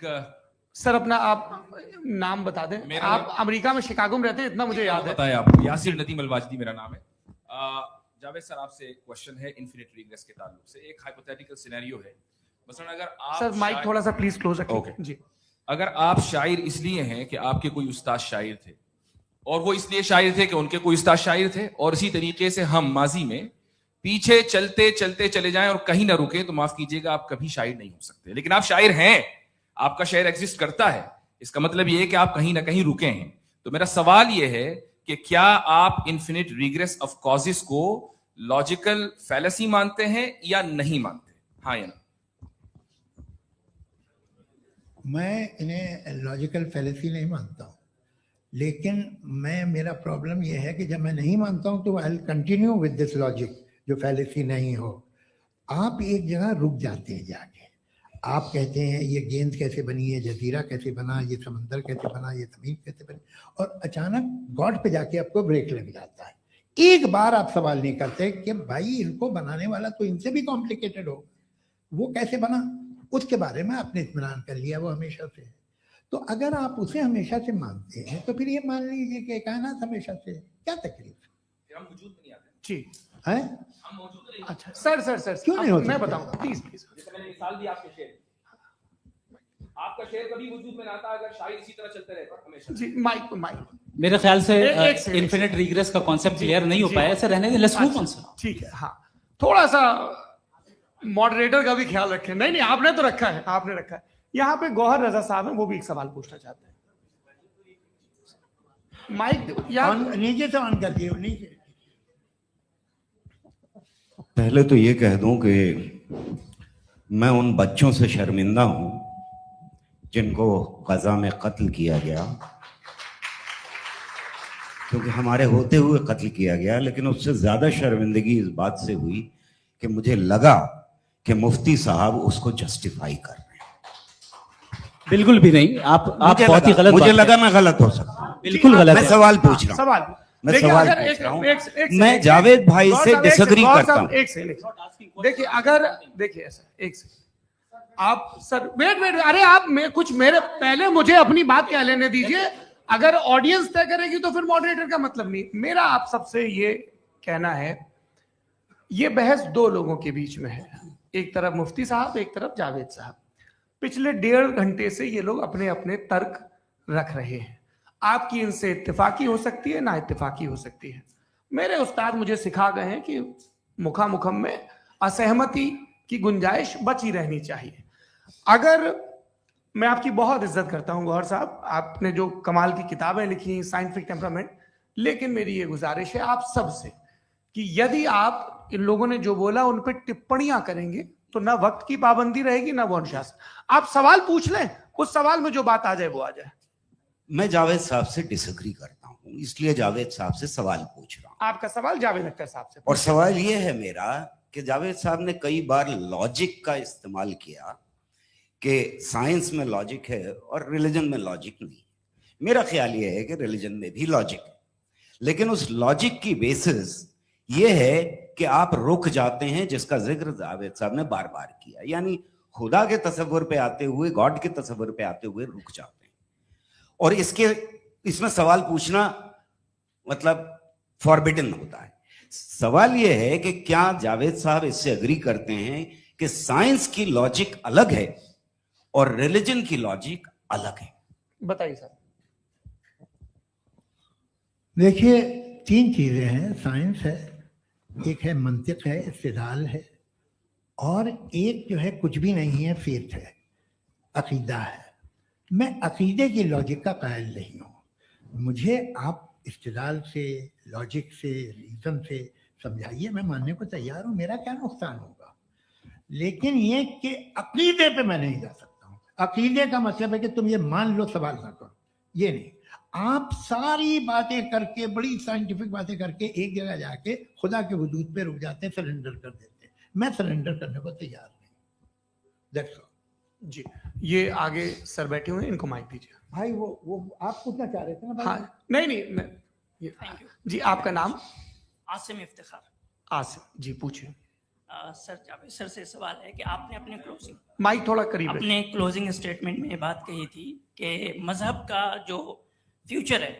S4: सर अपना आप नाम बता दें।
S7: मेरा
S4: आप अमेरिका में शिकागो में रहते हैं, इतना मुझे याद है।
S7: बताया आपको, यासिर नदीम अलवाजदी मेरा नाम है। जावेद सर, आपसे एक क्वेश्चन है इन्फिनिट रिग्रेस के ताल्लुक से। एक हाइपोथेटिकल सिनेरियो है, मसलन अगर आप
S4: सर माइक थोड़ा सा प्लीज क्लोज रखिए
S7: ओके।
S4: जी।
S7: अगर आप शायर इसलिए हैं कि आपके कोई उस्ताद शायर थे, और वो इसलिए शायर थे कि उनके कोई उस्ताद शायर थे, और इसी तरीके से हम माजी में पीछे चलते चलते चले जाएं और कहीं ना रुके, तो माफ कीजिएगा आप कभी शायर नहीं हो सकते। लेकिन आप शायर हैं, आपका शहर एग्जिस्ट करता है, इसका मतलब ये है कि आप कहीं ना कहीं रुके हैं। तो मेरा सवाल ये है कि क्या आप इन्फिनिट रिग्रेस ऑफ कॉजेस को लॉजिकल फैलेसी मानते हैं या नहीं मानते? हाँ या ना?
S3: मैं इन्हें लॉजिकल फैलेसी नहीं मानता हूँ, लेकिन मेरा प्रॉब्लम यह है कि जब मैं नहीं मानता हूँ तो I will continue with this logic जो फैलेसी नहीं हो। आप एक जगह रुक जाते हैं जाके, आप कहते हैं ये गेंद कैसे बनी, ये जजीरा कैसे बना, ये समंदर कैसे बना, ये जमीन कैसे बनी, और अचानक गॉड पे जाके आपको ब्रेक लग जाता है। एक बार आप सवाल नहीं करते कि भाई इनको बनाने वाला तो इनसे भी कॉम्प्लिकेटेड हो, वो कैसे बना, उसके बारे में आपने इत्मीनान कर लिया वो हमेशा से। तो अगर आप उसे हमेशा से मानते हैं तो फिर ये मान लीजिए कि कायनात हमेशा से, क्या तकलीफ
S7: फिर हम वजूद में नहीं आते,
S1: जी
S3: है?
S7: हम मौजूद नहीं।
S1: अच्छा सर
S3: क्यों नहीं होता?
S1: मैं बताऊंगा, प्लीज प्लीज।
S7: जैसे मैंने मिसाल दी आपके शेर, आपका शेर कभी वजूद में ना आता अगर शायद इसी तरह चलते रहते हमेशा।
S1: जी माइक
S2: मेरे ख्याल से
S1: एक सेकंड,
S2: इन्फिनिट रिग्रेस का कॉन्सेप्ट क्लियर नहीं हो
S1: जी,
S2: पाया, ऐसे रहने दें, लेट्स मूव ऑन सर।
S1: ठीक है। हाँ, थोड़ा सा मॉडरेटर का भी ख्याल रखें। नहीं आपने तो रखा है, आपने रखा है। यहाँ पे गौहर रजा साहब हैं, वो भी एक सवाल पूछना चाहते हैं। माइक यहाँ
S3: नीचे से ऑन कर दिए, नीचे।
S8: पहले तो ये कह दूं कि मैं उन बच्चों से शर्मिंदा हूं जिनको गजा में कत्ल किया गया, क्योंकि हमारे होते हुए कत्ल किया गया। लेकिन उससे ज्यादा शर्मिंदगी इस बात से हुई कि मुझे लगा कि मुफ्ती साहब उसको जस्टिफाई कर रहे हैं।
S2: बिल्कुल भी नहीं, आप बहुत ही गलत,
S8: मुझे लगा मैं गलत हो सकता हूं।
S2: बिल्कुल गलत
S8: मैं
S2: है।
S8: सवाल पूछ रहा हूं,
S1: सवाल
S8: मैं
S1: देखिए,
S8: सवाल
S1: अगर
S8: पूछ रहा हूं।
S1: एक
S8: मैं जावेद भाई
S1: गौर
S8: से
S1: साहब,
S8: डिसएग्री
S1: गौर
S8: करता
S1: साहब,
S8: हूं।
S1: एक सेकंड देखिए, अगर देखिए सर, एक सेकंड आप सर वेट, अरे आप कुछ मेरे पहले मुझे अपनी बात कह लेने दीजिए। अगर ऑडियंस तय करेगी तो फिर मॉडरेटर का मतलब नहीं। मेरा आप सबसे ये कहना है, ये बहस दो लोगों के बीच में है, एक तरफ मुफ्ती साहब, एक तरफ जावेद साहब। पिछले 1.5 घंटे से ये लोग अपने अपने तर्क रख रहे हैं। आपकी इनसे इत्तेफाकी हो सकती है, ना इत्तेफाकी हो सकती है। मेरे उस्ताद मुझे सिखा गए हैं कि मुखामुखम में असहमति की गुंजाइश बची रहनी चाहिए। अगर मैं आपकी बहुत इज्जत करता हूं गौहर साहब, आपने जो कमाल की किताबें लिखी, साइंटिफिक टेम्परामेंट, लेकिन मेरी ये गुजारिश है आप सबसे कि यदि आप इन लोगों ने जो बोला उन पर टिप्पणियां करेंगे तो ना वक्त की पाबंदी रहेगी, ना वो अनुशासन। आप सवाल पूछ लें, उस सवाल में जो बात आ जाए वो आ जाए।
S8: मैं जावेद साहब से डिसएग्री करता हूं, इसलिए जावेद साहब से सवाल पूछ रहा हूं।
S1: आपका सवाल जावेद अख्तर साहब से।
S8: और सवाल ये है मेरा कि जावेद साहब ने कई बार लॉजिक का इस्तेमाल किया कि साइंस में लॉजिक है और रिलीजन में लॉजिक नहीं। मेरा ख्याल ये है कि रिलीजन में भी लॉजिक है, लेकिन उस लॉजिक की बेसिस ये है कि आप रुक जाते हैं, जिसका जिक्र जावेद साहब ने बार बार किया, यानी खुदा के तस्वुर पे आते हुए, गॉड के तस्वुर पे आते हुए रुक जाते हैं। और इसमें सवाल पूछना मतलब फॉरबिडन होता है। सवाल यह है कि क्या जावेद साहब इससे एग्री करते हैं कि साइंस की लॉजिक अलग है और रिलीजन की लॉजिक अलग है?
S1: बताइए सर।
S3: देखिए, 3 चीजें हैं, साइंस है, एक है मंतिक है, इस्तिदलाल है, और एक जो है कुछ भी नहीं है, फेथ है, अकीदा है। मैं अकीदे की लॉजिक का कायल नहीं हूँ। मुझे आप इस्तिदलाल से, लॉजिक से, रीजन से समझाइए, मैं मानने को तैयार हूँ, मेरा क्या नुकसान होगा। लेकिन ये कि अकीदे पे मैं नहीं जा सकता हूँ। अकीदे का मतलब है कि तुम ये मान लो, सवाल ना करो, ये नहीं। आप सारी बातें करके, बड़ी साइंटिफिक बातें करके एक जगह जाके खुदा के वजूद पे रुक जाते हैं, सरेंडर कर देते हैं। मैं सरेंडर करने को तैयार नहीं। That's all. जी,
S1: ये आगे सर बैठे हुए हैं, इनको माइक दीजिए।
S3: भाई वो आप पूछना चाह रहे थे ना भाई?
S1: हाँ, नहीं जी, आपका नाम?
S9: आसिम इफ्तिखार।
S1: आसिम जी, पूछिए।
S9: सर, जावेद सर से सवाल है कि आपने अपने
S1: माइक थोड़ा करीब है।
S9: अपने क्लोजिंग स्टेटमेंट में ये बात कही थी कि मजहब का जो फ्यूचर है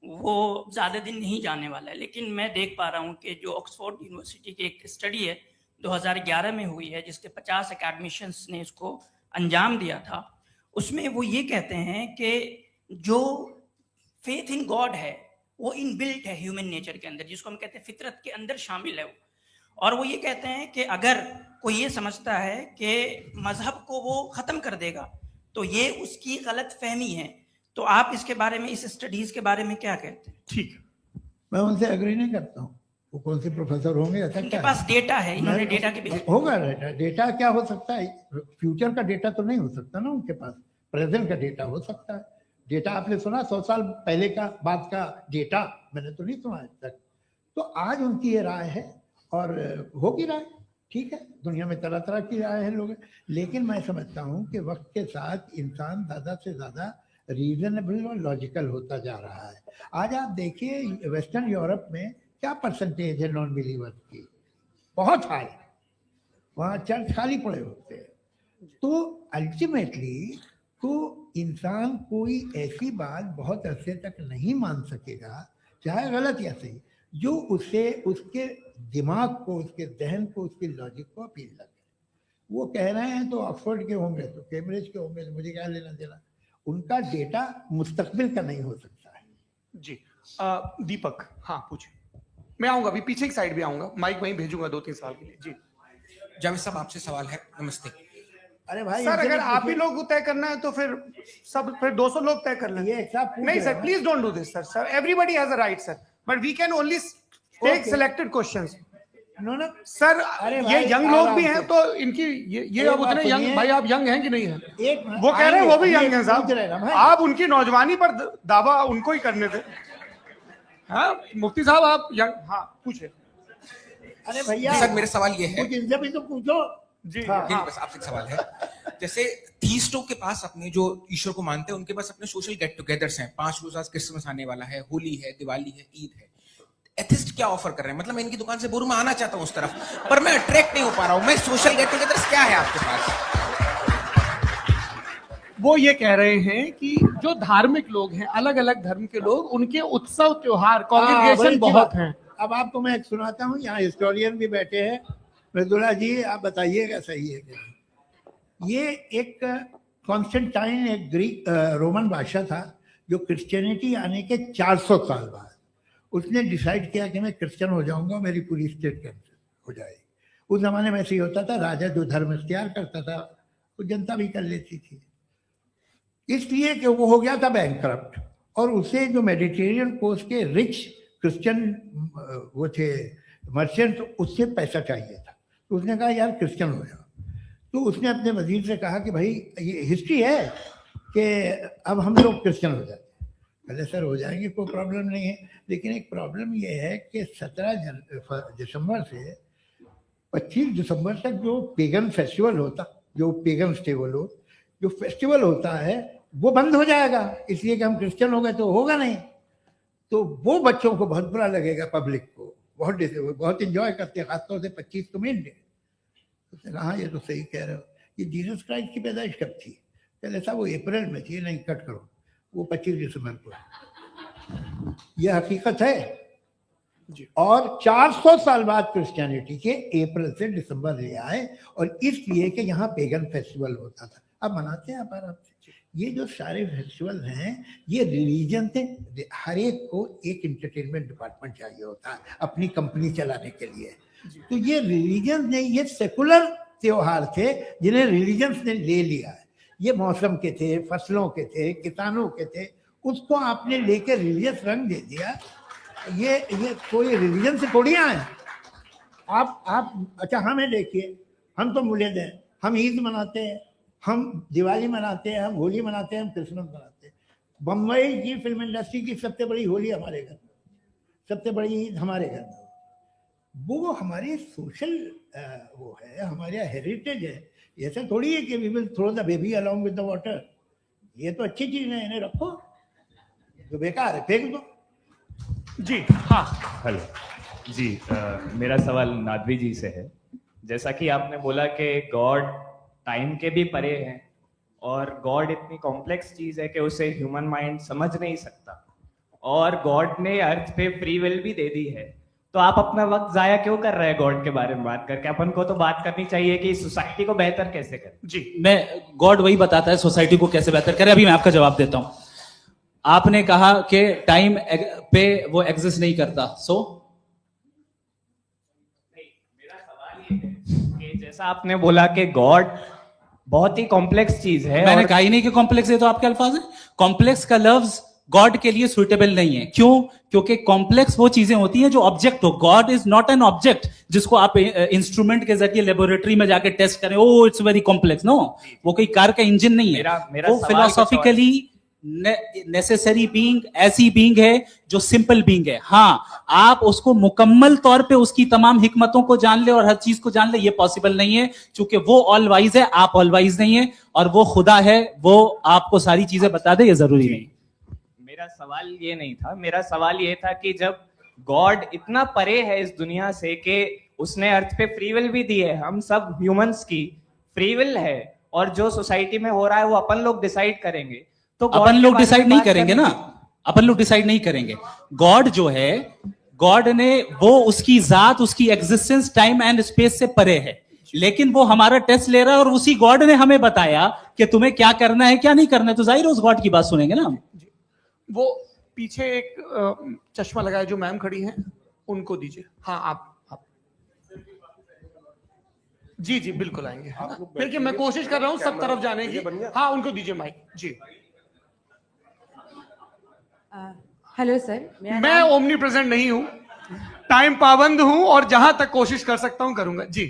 S9: वो ज़्यादा दिन नहीं जाने वाला है, लेकिन मैं देख पा रहा हूँ कि जो ऑक्सफोर्ड यूनिवर्सिटी की एक स्टडी है 2011 में हुई है, जिसके 50 एकेडमिशियंस ने इसको अंजाम दिया था, उसमें वो ये कहते हैं कि जो फेथ इन गॉड है वो इनबिल्ट है ह्यूमन नेचर के अंदर, जिसको हम कहते हैं फितरत के अंदर शामिल है वो। और वो ये कहते हैं कि अगर कोई ये समझता है कि मजहब को वो ख़त्म कर देगा तो ये उसकी गलत फहमी है। तो आप इसके बारे में, इस स्टडीज के बारे में क्या कहते हैं?
S4: ठीक है।
S3: मैं उनसे एग्री नहीं करता हूँ। वो कौन से प्रोफेसर होंगे, ऐसा
S9: इनके
S3: क्या
S9: पास डेटा है, इन्होंने डेटा के बेस
S3: होगा? डेटा क्या हो सकता है? फ्यूचर का डेटा तो नहीं हो सकता ना उनके पास, प्रेजेंट का डेटा हो सकता है। डेटा आपने सुना 100 साल पहले का बाद का डेटा? मैंने तो नहीं सुना आज तक। तो आज उनकी ये राय है और होगी राय, ठीक है। दुनिया में तरह तरह की राय है लोग, लेकिन मैं समझता हूँ कि वक्त के साथ इंसान ज़्यादा से ज़्यादा रीजनेबल और लॉजिकल होता जा रहा है। आज आप देखिए वेस्टर्न यूरोप में क्या परसेंटेज है नॉन बिलीवर्स की, बहुत हाई। वहाँ चर्च खाली पड़े होते हैं। तो अल्टीमेटली तो इंसान कोई ऐसी बात बहुत अरसे तक नहीं मान सकेगा, चाहे गलत या सही, जो उससे उसके दिमाग को, उसके जहन को, उसके लॉजिक को अपील लगे। वो कह रहे हैं तो ऑक्सफोर्ड के होंगे तो कैम्ब्रिज के होंगे, तो मुझे क्या लेना देना। उनका डेटा मुस्तकबिल का नहीं हो सकता है।
S4: जी दीपक, हाँ पूछिए। मैं आऊंगा, अभी पीछे की साइड भी आऊंगा, माइक वहीं भेजूंगा 2-3 साल के लिए। जी
S10: जावेद साहब, आपसे सवाल है। नमस्ते।
S3: अरे भाई
S4: सर,
S3: इनसे
S4: अगर
S3: मत
S4: आप ही
S3: पूछिए।
S4: लोग को तय करना है तो फिर 200 लोग तय कर लेंगे।
S3: ये एक साथ पूछ
S4: नहीं
S3: रहे
S4: सर,
S3: हैं।
S4: Please don't do this sir. Everybody has a right sir, but we can only take
S3: Okay.
S4: Selected questions.
S3: No ना,
S4: सर
S3: अरे
S4: ये
S3: भाई,
S4: यंग लोग भी
S3: आराम
S4: हैं
S3: से।
S4: तो इनकी ये
S3: एक
S4: अब
S3: बात
S4: उतने यंग,
S3: सुनिए।
S4: भाई आप यंग हैं कि नहीं हैं?
S3: एक मिनट,
S4: वो कह रहे हैं वो भी
S3: आएंगे,
S4: यंग हैं
S3: पूछ रहे हैं ना
S4: साहब,
S3: भाई।
S4: आप उनकी नौजवानी पर दावा उनको ही करने थे। हाँ मुफ्ती साहब आप यंग, हाँ पूछे।
S3: अरे भैया
S10: सर, मेरा सवाल ये है,
S3: कुछ इनसे भी तो पूछो।
S4: जी
S3: हाँ।
S10: नहीं, बस आपसे एक सवाल है। जैसे थीस्टों के पास, अपने जो ईश्वर को मानते हैं, उनके पास अपने सोशल गेट टुगेदर्स हैं। 5 रोज आज क्रिसमस आने वाला है, होली है, दिवाली है, ईद है। एथिस्ट क्या ऑफर कर रहे हैं? मतलब मैं इनकी दुकान से बोलूं, मैं आना चाहता हूं उस तरफ, पर मैं अट्रैक्ट नहीं हो पा रहा हूं। मैं सोशल गेट टुगेदर्स क्या है आपके पास?
S4: वो ये कह रहे हैं कि जो धार्मिक लोग हैं, अलग अलग धर्म के लोग, उनके उत्सव त्योहार,
S3: बड़ी
S4: कॉन्ग्रेगेशन
S3: अच्छी
S4: बहुत
S3: बात।
S4: हैं।
S3: अब आपको मैं एक सुनाता हूँ, यहाँ हिस्टोरियन भी बैठे हैं। मृदुला जी आप बताइएगा सही है कि नहीं। ये एक कॉन्स्टेंटाइन, एक ग्रीक रोमन बादशाह था, जो क्रिश्चियनिटी आने के 400 साल बाद उसने डिसाइड किया कि मैं क्रिश्चियन हो जाऊंगा, मेरी पूरी स्टेट कैंसिल हो जाएगी। उस जमाने में ऐसे ही होता था, राजा जो धर्म इख्तियार करता था वो जनता भी कर लेती थी। इसलिए कि वो हो गया था बैंकरप्ट, और उसे जो मेडिटेरियन कोस्ट के रिच क्रिश्चियन वो थे मर्चेंट, उससे पैसा चाहिए था। तो उसने कहा यार क्रिश्चियन हो जाओ। तो उसने अपने वजीर से कहा कि भाई ये हिस्ट्री है कि अब हम लोग क्रिश्चियन हो जाते हैं। पहले सर हो जाएंगे, कोई प्रॉब्लम नहीं है, लेकिन एक प्रॉब्लम ये है कि 17 दिसंबर से 25 दिसंबर तक जो पेगन फेस्टिवल होता, जो पेगन थे वो लोग, जो फेस्टिवल होता है वो बंद हो जाएगा, इसलिए कि हम क्रिश्चियन हो गए तो होगा नहीं। तो वो बच्चों को बहुत बुरा लगेगा, पब्लिक को बहुत इंजॉय करते हैं, खासतौर से 25 को मेन डे। उसने कहा ये तो सही कह रहे हो, ये जीसस क्राइस्ट की पैदाइश कब थी? पहले साहब वो अप्रैल में थी। नहीं, कट करो, वो 25 दिसंबर को है। यह हकीकत है। और 400 साल बाद क्रिश्चियनिटी के अप्रैल से दिसंबर ले आए, और इसलिए कि यहाँ पेगन फेस्टिवल होता था। अब मनाते हैं आप आराम से। ये जो सारे फेस्टिवल हैं ये रिलीजन थे। हर एक को एक इंटरटेनमेंट डिपार्टमेंट चाहिए होता है अपनी कंपनी चलाने के लिए। तो ये रिलीजन ने, ये सेकुलर त्योहार थे जिन्हें रिलीजन्स ने ले लिया है। ये मौसम के थे, फसलों के थे, किसानों के थे, उसको आपने लेके रिलीजियस रंग दे दिया। ये कोई रिलीजन से थोड़ी आए। आप अच्छा हमें देखिए, हम तो मुल्द हैं, हम ईद मनाते हैं, हम दिवाली मनाते हैं, हम होली मनाते हैं, हम क्रिसमस मनाते हैं। बम्बई की फिल्म इंडस्ट्री की सबसे बड़ी होली हमारे घर में, सबसे बड़ी ईद हमारे घर में। वो हमारे सोशल वो है, हमारा हेरिटेज है। ऐसा थोड़ी है कि we will throw the baby along with the water. ये तो अच्छी चीज है, इन्हें रखो, जो बेकार है फेंक दो।
S4: जी हाँ,
S11: हेलो जी, मेरा सवाल नादवी जी से है। जैसा कि आपने बोला कि गॉड टाइम के भी परे है, और गॉड इतनी कॉम्प्लेक्स चीज है कि उसे ह्यूमन माइंड समझ नहीं सकता, और गॉड ने अर्थ पे फ्री विल भी दे दी है। तो आप अपना वक्त जाया क्यों कर रहे हैं गॉड के बारे में बात करके? अपन को तो बात करनी चाहिए कि सोसाइटी को बेहतर कैसे करें।
S2: जी, मैं गॉड वही बताता है सोसाइटी को कैसे बेहतर करे। अभी मैं आपका जवाब देता हूं। आपने कहा कि टाइम पे वो एग्जिस्ट नहीं करता,
S11: मेरा सवाल ये है कि जैसा आपने बोला कि गॉड बहुत ही कॉम्प्लेक्स चीज है।
S2: मैंने
S11: और
S2: कहा ही नहीं कि कॉम्प्लेक्स है, तो आपके अल्फाज है। कॉम्प्लेक्स का लफ्ज गॉड के लिए सुइटेबल नहीं है। क्यों? क्योंकि कॉम्प्लेक्स वो चीजें होती हैं जो ऑब्जेक्ट हो। God is not an object जिसको आप इंस्ट्रूमेंट के जरिए लेबोरेटरी में जाके टेस्ट करें, oh it's very complex. No, वो कोई कार का इंजन नहीं है।
S11: मेरा
S2: वो
S11: सवाल
S2: फिलोसॉफिकली नेसेसरी बीइंग ऐसी बीइंग है जो सिंपल बीइंग है। हाँ, आप उसको मुकम्मल तौर पे उसकी तमाम हिकमतों को जान ले और हर चीज को जान ले, ये पॉसिबल नहीं है, क्योंकि वो ऑल वाइज है, आप ऑल वाइज नहीं है, और वो खुदा है, वो आपको सारी चीजें बता दे, ये जरूरी नहीं।
S11: मेरा सवाल ये नहीं था। मेरा सवाल ये था कि जब गॉड इतना परे है इस दुनिया से कि उसने अर्थ पे फ्री विल भी दी है, हम सब ह्यूमंस की फ्री विल है, और जो सोसाइटी में हो रहा है वो अपन लोग डिसाइड करेंगे, तो
S2: अपन लोग डिसाइड नहीं करेंगे ना, अपन लोग डिसाइड नहीं करेंगे। गॉड जो है, गॉड ने वो उसकी जात, उसकी एग्जिस्टेंस टाइम एंड स्पेस से परे है, लेकिन वो हमारा टेस्ट ले रहा है और उसी गॉड ने हमें बताया कि तुम्हें क्या करना है क्या नहीं करना है, तो जाहिर है उस गॉड की बात सुनेंगे ना हम।
S1: वो पीछे एक चश्मा लगाए जो मैम खड़ी हैं, उनको दीजिए। हाँ, आप जी जी बिल्कुल आएंगे। देखिए मैं कोशिश कर रहा हूँ सब तरफ जाने की। हाँ, उनको दीजिए माइक जी।
S12: हेलो सर,
S1: मैं ओमनी प्रेजेंट नहीं हूँ, टाइम पाबंद हूँ, और जहां तक कोशिश कर सकता हूँ करूंगा। जी,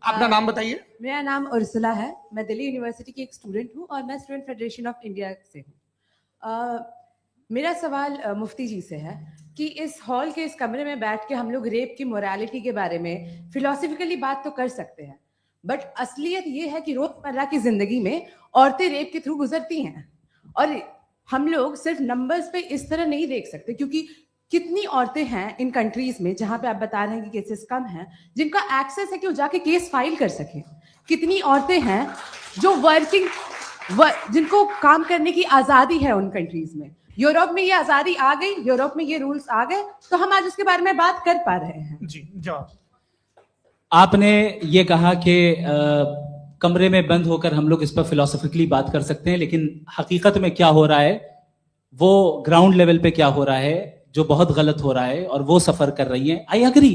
S1: अपना नाम बताइए।
S12: मेरा नाम उर्सुला है, मैं दिल्ली यूनिवर्सिटी की एक स्टूडेंट हूँ और मैं स्टूडेंट फेडरेशन ऑफ इंडिया से हूँ। मेरा सवाल मुफ्ती जी से है कि इस हॉल के इस कमरे में बैठ के हम लोग रेप की मोरालिटी के बारे में फिलोसफिकली बात तो कर सकते हैं, बट असलियत ये है कि रोजमर्रा की जिंदगी में औरतें रेप के थ्रू गुजरती हैं, और हम लोग सिर्फ नंबर्स पे इस तरह नहीं देख सकते, क्योंकि कितनी औरतें हैं इन कंट्रीज में जहां पे आप बता रहे हैं कि केसेस कम हैं, जिनका एक्सेस है कि वो जाके केस फाइल कर सकें। कितनी औरतें हैं जो जिनको काम करने की आजादी है उन कंट्रीज में। यूरोप में ये आजादी आ गई, यूरोप में ये रूल्स आ गए, तो हम आज उसके बारे में बात कर पा रहे हैं।
S1: जी, जवाब।
S2: आपने ये कहा कि कमरे में बंद होकर हम लोग इस पर फिलोसफिकली बात कर सकते हैं, लेकिन हकीकत में क्या हो रहा है, वो ग्राउंड लेवल पे क्या हो रहा है, जो बहुत गलत हो रहा है, और वो सफर कर रही है। आई एग्री,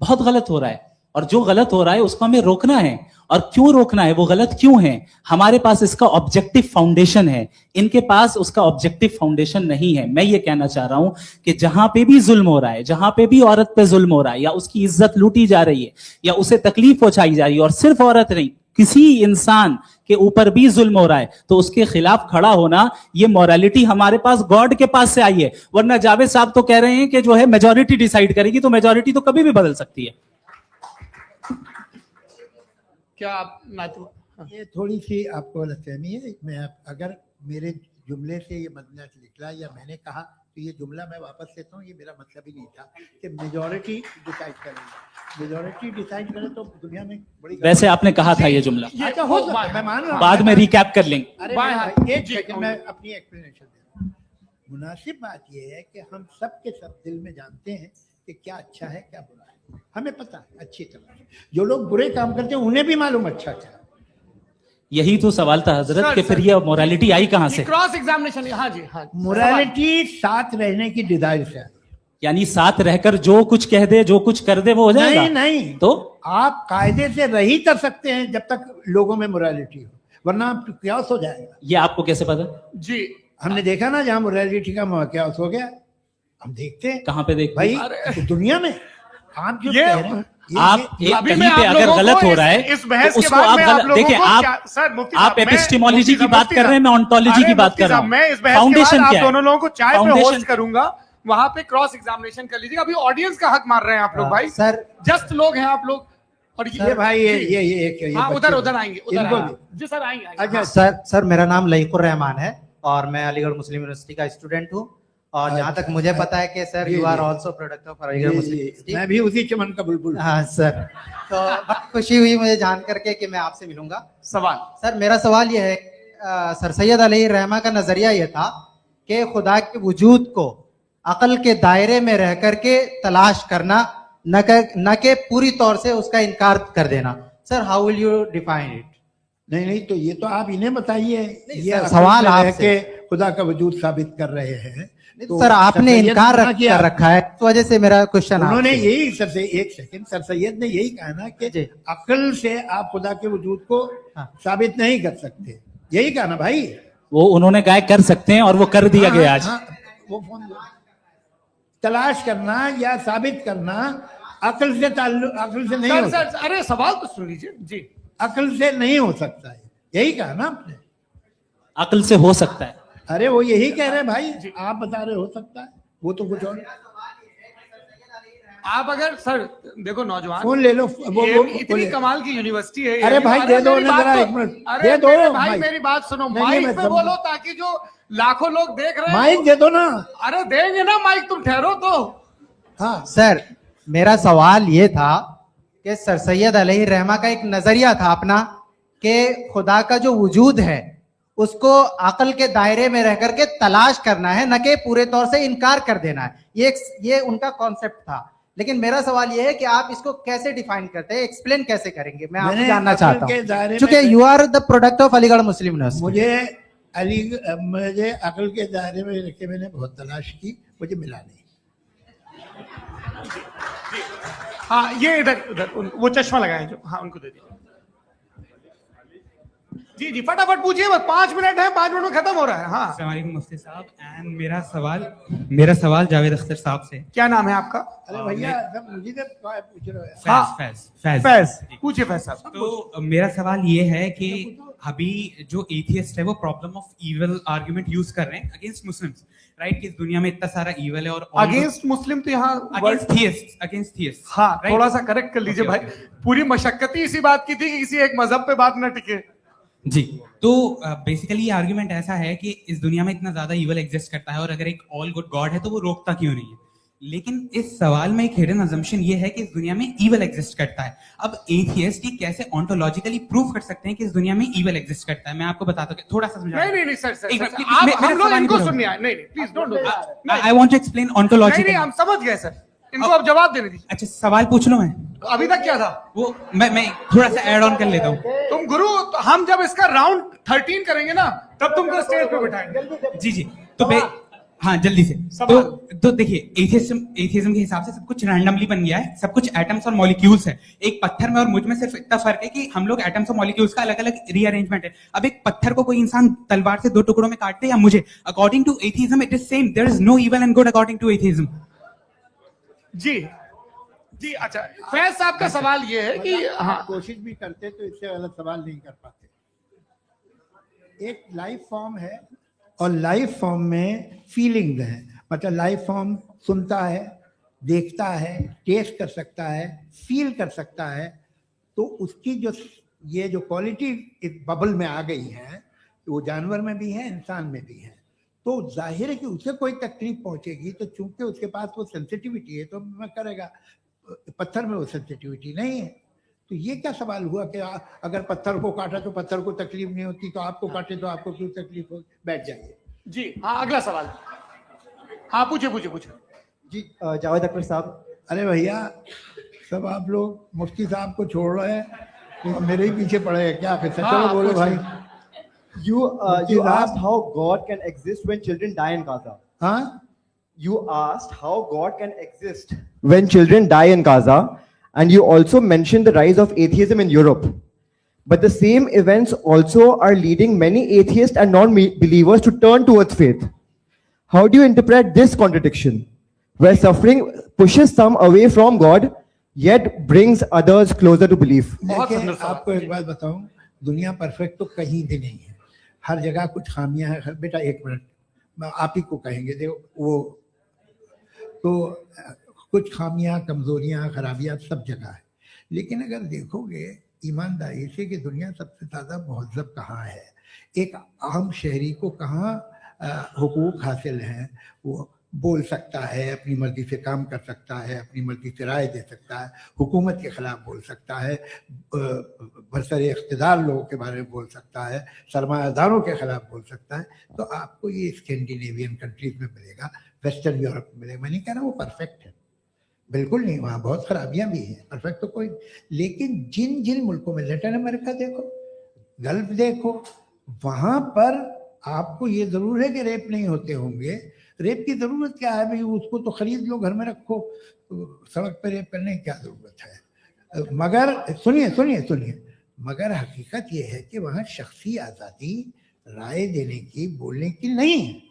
S2: बहुत गलत हो रहा है, और जो गलत हो रहा है उसको हमें रोकना है। और क्यों रोकना है, वो गलत क्यों है, हमारे पास इसका ऑब्जेक्टिव फाउंडेशन है, इनके पास उसका ऑब्जेक्टिव फाउंडेशन नहीं है। मैं ये कहना चाह रहा हूं कि जहां पे भी जुल्म हो रहा है, जहां पे भी औरत पे जुल्म हो रहा है, या उसकी इज्जत लूटी जा रही है, या उसे तकलीफ पहुंचाई जा रही है, और सिर्फ औरत नहीं, किसी इंसान के ऊपर भी जुल्म हो रहा है, तो उसके खिलाफ खड़ा होना, ये मोरालिटी हमारे पास गॉड के पास से आई है। वरना जावेद साहब तो कह रहे हैं कि जो है मेजॉरिटी डिसाइड करेगी, तो मेजॉरिटी तो कभी भी बदल सकती है।
S1: क्या आप
S3: ये थोड़ी सी आपको गलतफहमी है। मैं अगर मेरे जुमले से ये मतलब निकला या मैंने कहा, तो ये जुमला मैं वापस लेता हूँ। ये मेरा मतलब ही नहीं था कि मेजॉरिटी डिसाइड करेगी। मेजॉरिटी डिसाइड करे तो दुनिया में बड़ी,
S2: वैसे आपने कहा था ये जुमला,
S3: अच्छा हो सकता है, मैं मान रहा हूँ,
S2: बाद में रिकैप कर लेंगे।
S3: अरे एक सेकंड मैं अपनी एक्सप्लेनेशन दे रहा हूँ। मुनासिब बात यह है कि हम सब के सब दिल में जानते हैं कि क्या अच्छा है क्या बुरा है, हमें पता है अच्छी तरह। जो लोग बुरे काम करते हैं उन्हें भी मालूम अच्छा क्या।
S2: यही तो सवाल था हजरत कि फिर ये मोरालिटी आई कहां से?
S1: Cross examination. हाँ जी, हाँ।
S3: मोरालिटी साथ रहने की डिजायर से,
S2: यानी साथ रहकर जो कुछ कह दे, जो कुछ कर दे, वो हो जाएगा?
S3: नहीं नहीं,
S2: तो
S3: आप कायदे से रही कर सकते हैं जब तक लोगों में मोरालिटी हो, वरना क्यास हो जाएगा।
S2: ये आपको कैसे पता?
S1: जी,
S3: हमने देखा ना, जहां मोरालिटी का क्यास हो गया, हम देखते हैं।
S2: कहां पे देख
S3: भाई दुनिया में आप जो कह रहे हैं,
S2: आप एक कहीं पे अगर गलत हो रहा है,
S1: इस बहस
S2: तो
S1: के
S2: उसको
S1: बाद
S2: आप
S1: में
S2: गलत देखिए। आप एपिस्टेमोलॉजी की बात कर रहे हैं, मैं ऑन्टोलॉजी की बात कर रहा हूं।
S1: मैं इस बहस
S2: फाउंडेशन
S1: के बाद
S2: क्या
S1: आप दोनों लोगों को चाय पे
S2: फाउंडेशन
S1: होस्ट करूंगा, वहां पे क्रॉस एग्जामिनेशन कर लीजिएगा। अभी ऑडियंस का हक मार रहे हैं आप लोग भाई,
S3: सर
S1: जस्ट लोग हैं आप लोग। और
S3: ये भाई ये
S1: हाँ, उधर आएंगे, उधर
S3: इनको
S1: आएंगे। जी सर, आएंगे।
S3: अच्छा
S13: सर मेरा नाम लईकुर रहमान है और मैं अलीगढ़ मुस्लिम यूनिवर्सिटी का स्टूडेंट हूँ, और जहाँ तक मुझे पता है कि sir you are also product of Aligarh Muslim University.
S3: मैं भी उसी चमन का बुलबुल।
S13: हाँ सर, तो बहुत खुशी हुई मुझे जान करके कि मैं आपसे मिलूंगा।
S1: सवाल
S13: सर, मेरा सवाल यह है, सर सैयद अली रहमा का नजरिया यह था कि खुदा के वजूद को अकल के दायरे में रह करके तलाश करना, न के पूरी तौर से उसका इनकार कर देना। Sir how will you define it?
S3: नहीं, तो ये तो आप इन्हें बताइए। ये
S13: सवाल
S3: है कि खुदा का वजूद साबित कर रहे हैं। तो
S13: सर आपने
S3: सर सैयद
S13: इनकार
S3: ने किया।
S13: कर रखा है, इस वजह से मेरा क्वेश्चन
S3: उन्होंने यही सर से एक सेकंड, सर सैयद ने यही कहा ना कि
S13: जी।
S3: अक्ल से आप खुदा के वजूद को साबित नहीं कर सकते, यही कहा ना भाई।
S2: वो उन्होंने कहा कर सकते हैं और वो कर दिया गया आज।
S3: वो फोन तलाश करना या साबित करना अक्ल से अक्ल से नहीं हो
S1: सर
S3: सकता।
S1: अरे सवाल तो सुन लीजिए जी।
S3: अक्ल से नहीं हो सकता है, यही कहा ना आपने।
S2: अक्ल से हो सकता है।
S3: अरे वो यही कह रहे हैं भाई, आप बता रहे हो सकता है, वो तो कुछ और।
S1: आप अगर सर देखो नौजवान
S3: फोन ले लो, वो
S1: इतनी कमाल की यूनिवर्सिटी है।
S3: अरे भाई दे दो
S1: मेरी
S3: ना
S1: बात
S3: जरा,
S1: तो-
S3: एक मिनट
S1: अरे
S3: दे दो
S1: मेरे भाई
S3: माइक।
S1: मेरी बात सुनो,
S3: नहीं,
S1: माइक
S3: मैं
S1: पे
S3: समझ-
S1: बोलो ताकि जो लाखों लोग देख रहे हैं
S3: माइक दे दो ना।
S1: अरे देंगे ना माइक, तुम ठहरो तो।
S3: हाँ
S13: सर मेरा सवाल ये था कि सर सैयद अलैहि रहमा का एक नजरिया था अपना कि खुदा का जो वजूद है उसको अकल के दायरे में रह करके तलाश करना है, न कि पूरे तौर से इनकार कर देना है। ये उनका कॉन्सेप्ट था। लेकिन मेरा सवाल ये है कि आप इसको कैसे डिफाइन करते हैं, एक्सप्लेन कैसे करेंगे, मैं आपसे
S3: मैंने
S13: जानना
S3: अकल
S13: चाहता
S3: के
S13: हूँ,
S3: दायरे में-
S13: क्योंकि you are the product of Aligarh Muslim University.
S3: मुझे अकल के दायरे में रखे मैंने बहुत तलाश की, मुझे मिला नहीं।
S1: हाँ ये इधर उधर वो चश्मा लगाए जो, हाँ उनको दे दीजिए। जी जी फटाफट पूछिए, बस 5 मिनट है, 5 मिनट में खत्म हो रहा है। हाँ
S14: अस्सलाम वालेकुम मुफ्ती साहब। एंड मेरा सवाल जावेद अख्तर साहब से।
S1: क्या नाम है आपका?
S3: अरे भैया सब मुझे तो पूछ रहे हो।
S1: हाँ, फैज पूछिए फैज साहब।
S14: तो मेरा सवाल ये है कि अभी जो एथियस्ट है वो problem of evil argument use कर रहे हैं अगेंस्ट मुस्लिम्स, राइट? कि इस दुनिया में इतना सारा इविल है और
S1: अगेंस्ट मुस्लिम तो यहाँ
S14: अगेंस्ट थियस्ट।
S1: हाँ थोड़ा सा करेक्ट कर लीजिए भाई। पूरी मशक्कत ही इसी बात की थी कि किसी एक मजहब पे बात न टिके।
S14: जी, तो बेसिकली ये आर्गुमेंट ऐसा है कि इस दुनिया में इतना ज्यादा इविल एग्जिस्ट करता है और अगर एक ऑल गुड गॉड है तो वो रोकता क्यों नहीं है? लेकिन इस सवाल में एक हिडन अजम्पशन ये है कि इस दुनिया में इविल एग्जिस्ट करता है। अब एथियस्ट ये कैसे ऑन्टोलॉजिकली प्रूव कर सकते हैं कि इस दुनिया में इविल एग्जिस्ट करता है? मैं आपको बताता हूँ, थोड़ा सा समझा।
S1: नहीं सर
S14: एक मिनट,
S1: आप हम लोग
S14: सवाल
S1: इनको
S14: नहीं
S1: सुनने आए। नहीं please don't do that.
S14: I want to explain ontologically.
S1: नहीं हम समझ गए सर, इनको अब जवाब देने दीजिए।
S14: अच्छा सवाल पूछ लो। मैं
S1: अभी तक क्या था
S14: वो मैं थोड़ा सा ऐड ऑन कर लेता हूँ।
S1: तुम गुरु, तो हम जब इसका राउंड 13 करेंगे ना तब तुमको स्टेज पे बिठाएंगे।
S14: जी तो हाँ जल्दी से। तो देखिए एथियज्म के हिसाब से सब कुछ रैंडमली बन गया है, सब कुछ एटम्स और मॉलिक्यूल्स है। एक पत्थर में और मुझ में सिर्फ इतना फर्क है कि हम लोग एटम्स और मॉलिक्यूल्स का अलग अलग रीअरेंजमेंट है। अब एक पत्थर को कोई इंसान तलवार से 2 टुकड़ों में काटते या मुझे, according to atheism it is same. There is no evil and good according to atheism.
S1: जी अच्छा फैज साहब का सवाल ये है कि हाँ
S3: कोशिश भी करते तो इससे गलत सवाल नहीं कर पाते। एक लाइफ फॉर्म है और लाइफ फॉर्म में फीलिंग है, मतलब लाइफ फॉर्म सुनता है, देखता है, टेस्ट कर सकता है, फील कर सकता है। तो उसकी जो ये जो क्वालिटी इस बबल में आ गई है वो जानवर में भी है, इंसान में भी है। तो जाहिर है कि उसे कोई तकलीफ पहुंचेगी, तो चूंकि उसके पास वो सेंसिटिविटी है तो मैं करेगा। पत्थर में वो सेंसिटिविटी नहीं है। तो ये क्या सवाल हुआ कि अगर पत्थर को काटा तो पत्थर को तकलीफ नहीं होती, तो आपको काटे तो आपको क्यों तकलीफ हो? बैठ जाइए।
S1: जी हाँ अगला सवाल। हाँ पूछे
S15: जी जावेद अख्तर साहब।
S3: अरे भैया सब आप लोग मुफ्ती साहब को छोड़ रहे हैं, तो मेरे ही पीछे पड़े हैं क्या? फिर चलो बोलो भाई।
S15: You asked how God can exist when children die in Gaza.
S3: हाँ?
S15: You asked how God can exist when children die in Gaza, and you also mentioned the rise of atheism in Europe. But the same events also are leading many atheists and non-believers to turn towards faith. How do you interpret this contradiction, where suffering pushes some away from God, yet brings others closer to belief?
S3: देखिए आपको एक बात बताऊं, दुनिया परफेक्ट तो कहीं भी नहीं है, हर जगह कुछ खामियां हैं। बेटा एक मिनट, मैं आप ही को कहेंगे, देखो वो तो कुछ खामियां, कमजोरियां, खराबियां सब जगह है। लेकिन अगर देखोगे ईमानदारी से कि दुनिया सबसे ज़्यादा महज़ब कहाँ है, एक आम शहरी को कहाँ हुकूक हासिल हैं, वो बोल सकता है, अपनी मर्जी से काम कर सकता है, अपनी मर्जी से राय दे सकता है, हुकूमत के ख़िलाफ़ बोल सकता है, बरसरे इख्तिदार लोगों के बारे में बोल सकता है, सरमायादारों के ख़िलाफ़ बोल सकता है। तो आपको ये स्कैंडिनेवियन कंट्रीज़ में मिलेगा, वेस्टर्न यूरोप में मिलेगा। मैं नहीं कह रहा वो परफेक्ट है, बिल्कुल नहीं, वहाँ बहुत खराबियाँ भी हैं, परफेक्ट तो कोई। लेकिन जिन जिन मुल्कों में, लैटिन अमेरिका देखो, गल्फ देखो, वहाँ पर आपको ये जरूर है कि रेप नहीं होते होंगे, रेप की जरूरत क्या है भाई, उसको तो खरीद लो, घर में रखो, सड़क पर रेप करने की क्या जरूरत है। मगर सुनिए सुनिए सुनिए, मगर हकीकत ये है कि वहां शख्सी आजादी राय देने की, बोलने की नहीं है।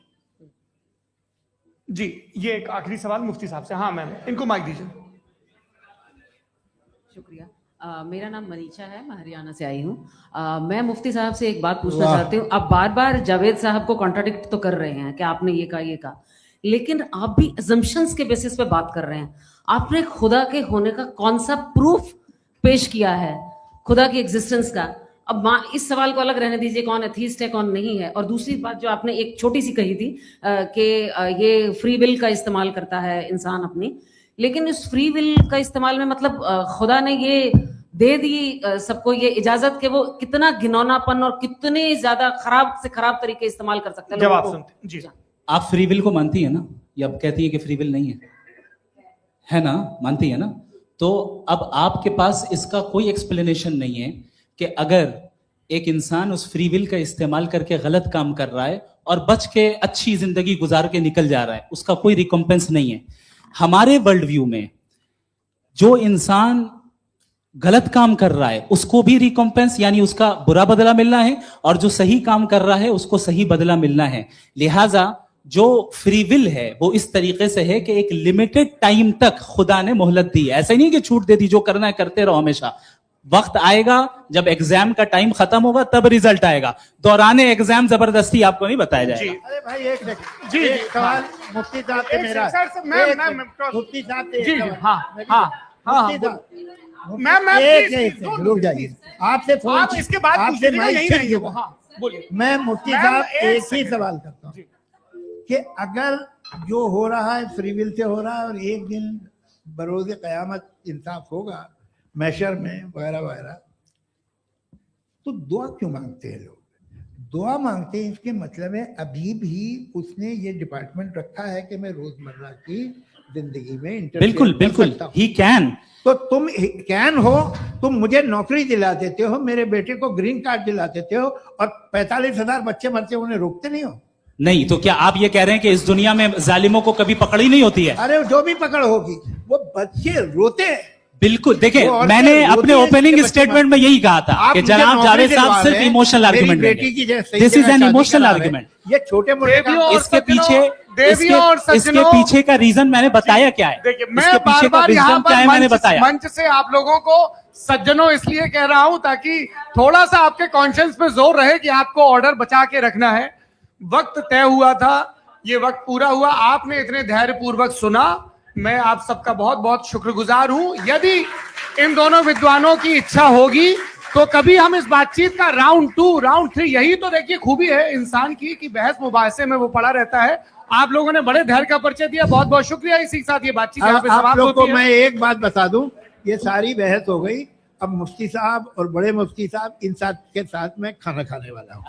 S4: जी, ये एक आखिरी सवाल मुफ्ती साहब से। हाँ मैम, इनको माइक दीजिए।
S16: शुक्रिया। मेरा नाम मनीषा है, मैं हरियाणा से आई हूँ। मैं मुफ्ती साहब से एक बात पूछना
S3: वाह।
S16: चाहती हूँ। आप बार बार जावेद साहब को कॉन्ट्राडिक्ट तो कर रहे हैं कि आपने ये कहा, लेकिन आप भी assumptions के बेसिस पे बात कर रहे हैं। आपने खुदा के होने का कौन सा प्रूफ पेश किया है खुदा की एग्जिस्टेंस का? अब इस सवाल को अलग रहने दीजिए, कौन एथीस्ट है कौन नहीं है। और दूसरी बात जो आपने एक छोटी सी कही थी कि ये फ्री विल का इस्तेमाल करता है इंसान अपनी, लेकिन इस फ्री विल का इस्तेमाल में मतलब खुदा ने ये दे दी सबको ये इजाजत कि वो कितना घिनौनापन और कितने ज्यादा खराब से खराब तरीके इस्तेमाल कर सकते हैं।
S4: जवाब सुनते जी।
S2: आप फ्री विल को मानती है ना, या अब कहती है कि फ्री विल नहीं है ना, मानती है ना? तो अब आपके पास इसका कोई एक्सप्लेनेशन नहीं है कि अगर एक इंसान उस फ्री विल का इस्तेमाल करके गलत काम कर रहा है और बच के अच्छी जिंदगी गुजार के निकल जा रहा है, उसका कोई रिकॉम्पेंस नहीं है। हमारे वर्ल्ड व्यू में जो इंसान गलत काम कर रहा है उसको भी रिकॉम्पेंस यानी उसका बुरा बदला मिलना है, और जो सही काम कर रहा है उसको सही बदला मिलना है। लिहाजा जो फ्री विल है वो इस तरीके से है कि एक लिमिटेड टाइम तक खुदा ने मोहलत दी है। ऐसा नहीं कि छूट दे दी, जो करना है करते रहो हमेशा। वक्त आएगा जब एग्जाम का टाइम खत्म होगा तब रिजल्ट आएगा, दौराने एग्जाम जबरदस्ती आपको नहीं बताया जाएगा।
S3: अरे भाई एक सेकंड,
S4: जी,
S3: एक सवाल मुफ्ती साहब से मेरा, मुफ्ती साहब से एक सवाल। मुफ्ती साहब, मैम रुक जाइए, आपसे फोन,
S4: आप इसके बाद
S3: आपसे
S4: पूछिएगा,
S3: माइक
S4: यहीं
S3: छीन
S4: रहेंगे
S3: लिया।
S4: वो। हाँ बोलिए।
S3: मैं मुफ्ती
S4: मैम,
S3: साहब
S4: एक
S3: एक ही
S4: सेकंड।
S3: सवाल करता हूँ कि अगर जो हो रहा है फ्री विल से हो रहा है, और एक दिन बरोज़ क़यामत इंसाफ होगा मैशर में वगैरह वगैरह, तो दुआ क्यों मांगते हैं लोग? दुआ मांगते हैं इसके मतलब है अभी भी उसने ये डिपार्टमेंट रखा है कि मैं रोजमर्रा की जिंदगी में इंटरफेयर
S2: बिल्कुल
S3: कर
S2: बिल्कुल,
S3: सकता हूं।
S2: He can.
S3: तो तुम कैन हो, तुम मुझे नौकरी दिला देते हो, मेरे बेटे को ग्रीन कार्ड दिला देते हो, और 45,000 बच्चे मरते हो, उन्हें रोकते नहीं हो।
S2: नहीं तो क्या आप ये कह रहे हैं कि इस दुनिया में जालिमों को कभी पकड़ी नहीं होती है?
S3: अरे जो भी पकड़ होगी, वो बच्चे रोते हैं।
S2: बिल्कुल, देखिए
S3: वो औरतें
S2: मैंने
S3: रोती
S2: अपने
S3: हैं,
S2: ओपनिंग
S3: इसके बच्चे
S2: स्टेटमेंट में यही कहा था
S3: आप
S2: कि
S3: मुझे
S2: जनाब
S3: नौकरी
S2: जावेद साहब
S3: दिलवा
S2: सिर्फ
S3: रहे हैं,
S2: इमोशनल
S3: मेरी
S2: आर्गुमेंट
S3: बेटी की जैसे सही
S2: दिस इज
S3: जगह
S2: एन
S3: शादी
S2: इमोशनल
S3: करा रहे हैं।
S2: आर्गुमेंट।
S3: ये छोटे मोटे
S4: देवियों और
S2: इसके
S4: सज्जनों,
S2: पीछे
S4: देवियों और
S2: इसके
S4: सज्जनों,
S2: पीछे का रीजन मैंने बताया क्या है।
S4: देखिए मैं
S2: इसके पीछे
S4: बार
S2: का
S4: बार यहाँ
S2: रीजन क्या है
S4: पर
S2: मैंने बताया।
S4: मंच से आप लोगों को सज्जनों इसलिए कह रहा हूं ताकि थोड़ा सा आपके कॉन्शियंस पे जोर रहे कि आपको ऑर्डर बचा के रखना है। वक्त तय हुआ था, ये वक्त पूरा हुआ, आपने इतने धैर्यपूर्वक सुना, मैं आप सबका बहुत बहुत शुक्रगुजार हूं। यदि इन दोनों विद्वानों की इच्छा होगी तो कभी हम इस बातचीत का राउंड 2, राउंड 3, यही तो देखिए खूबी है इंसान की कि बहस मुबाहसे में वो पड़ा रहता है। आप लोगों ने बड़े धैर्य का परिचय दिया, बहुत बहुत शुक्रिया। इसी के साथ ये बातचीत यहाँ पे
S3: आप
S4: समाप्त
S3: लोग को
S4: होती है।
S3: मैं एक बात बता दूं, ये सारी बहस हो गई, अब मुफ्ती साहब और बड़े मुफ्ती साहब इन साथ के साथ मैं खाना खाने वाला हूँ।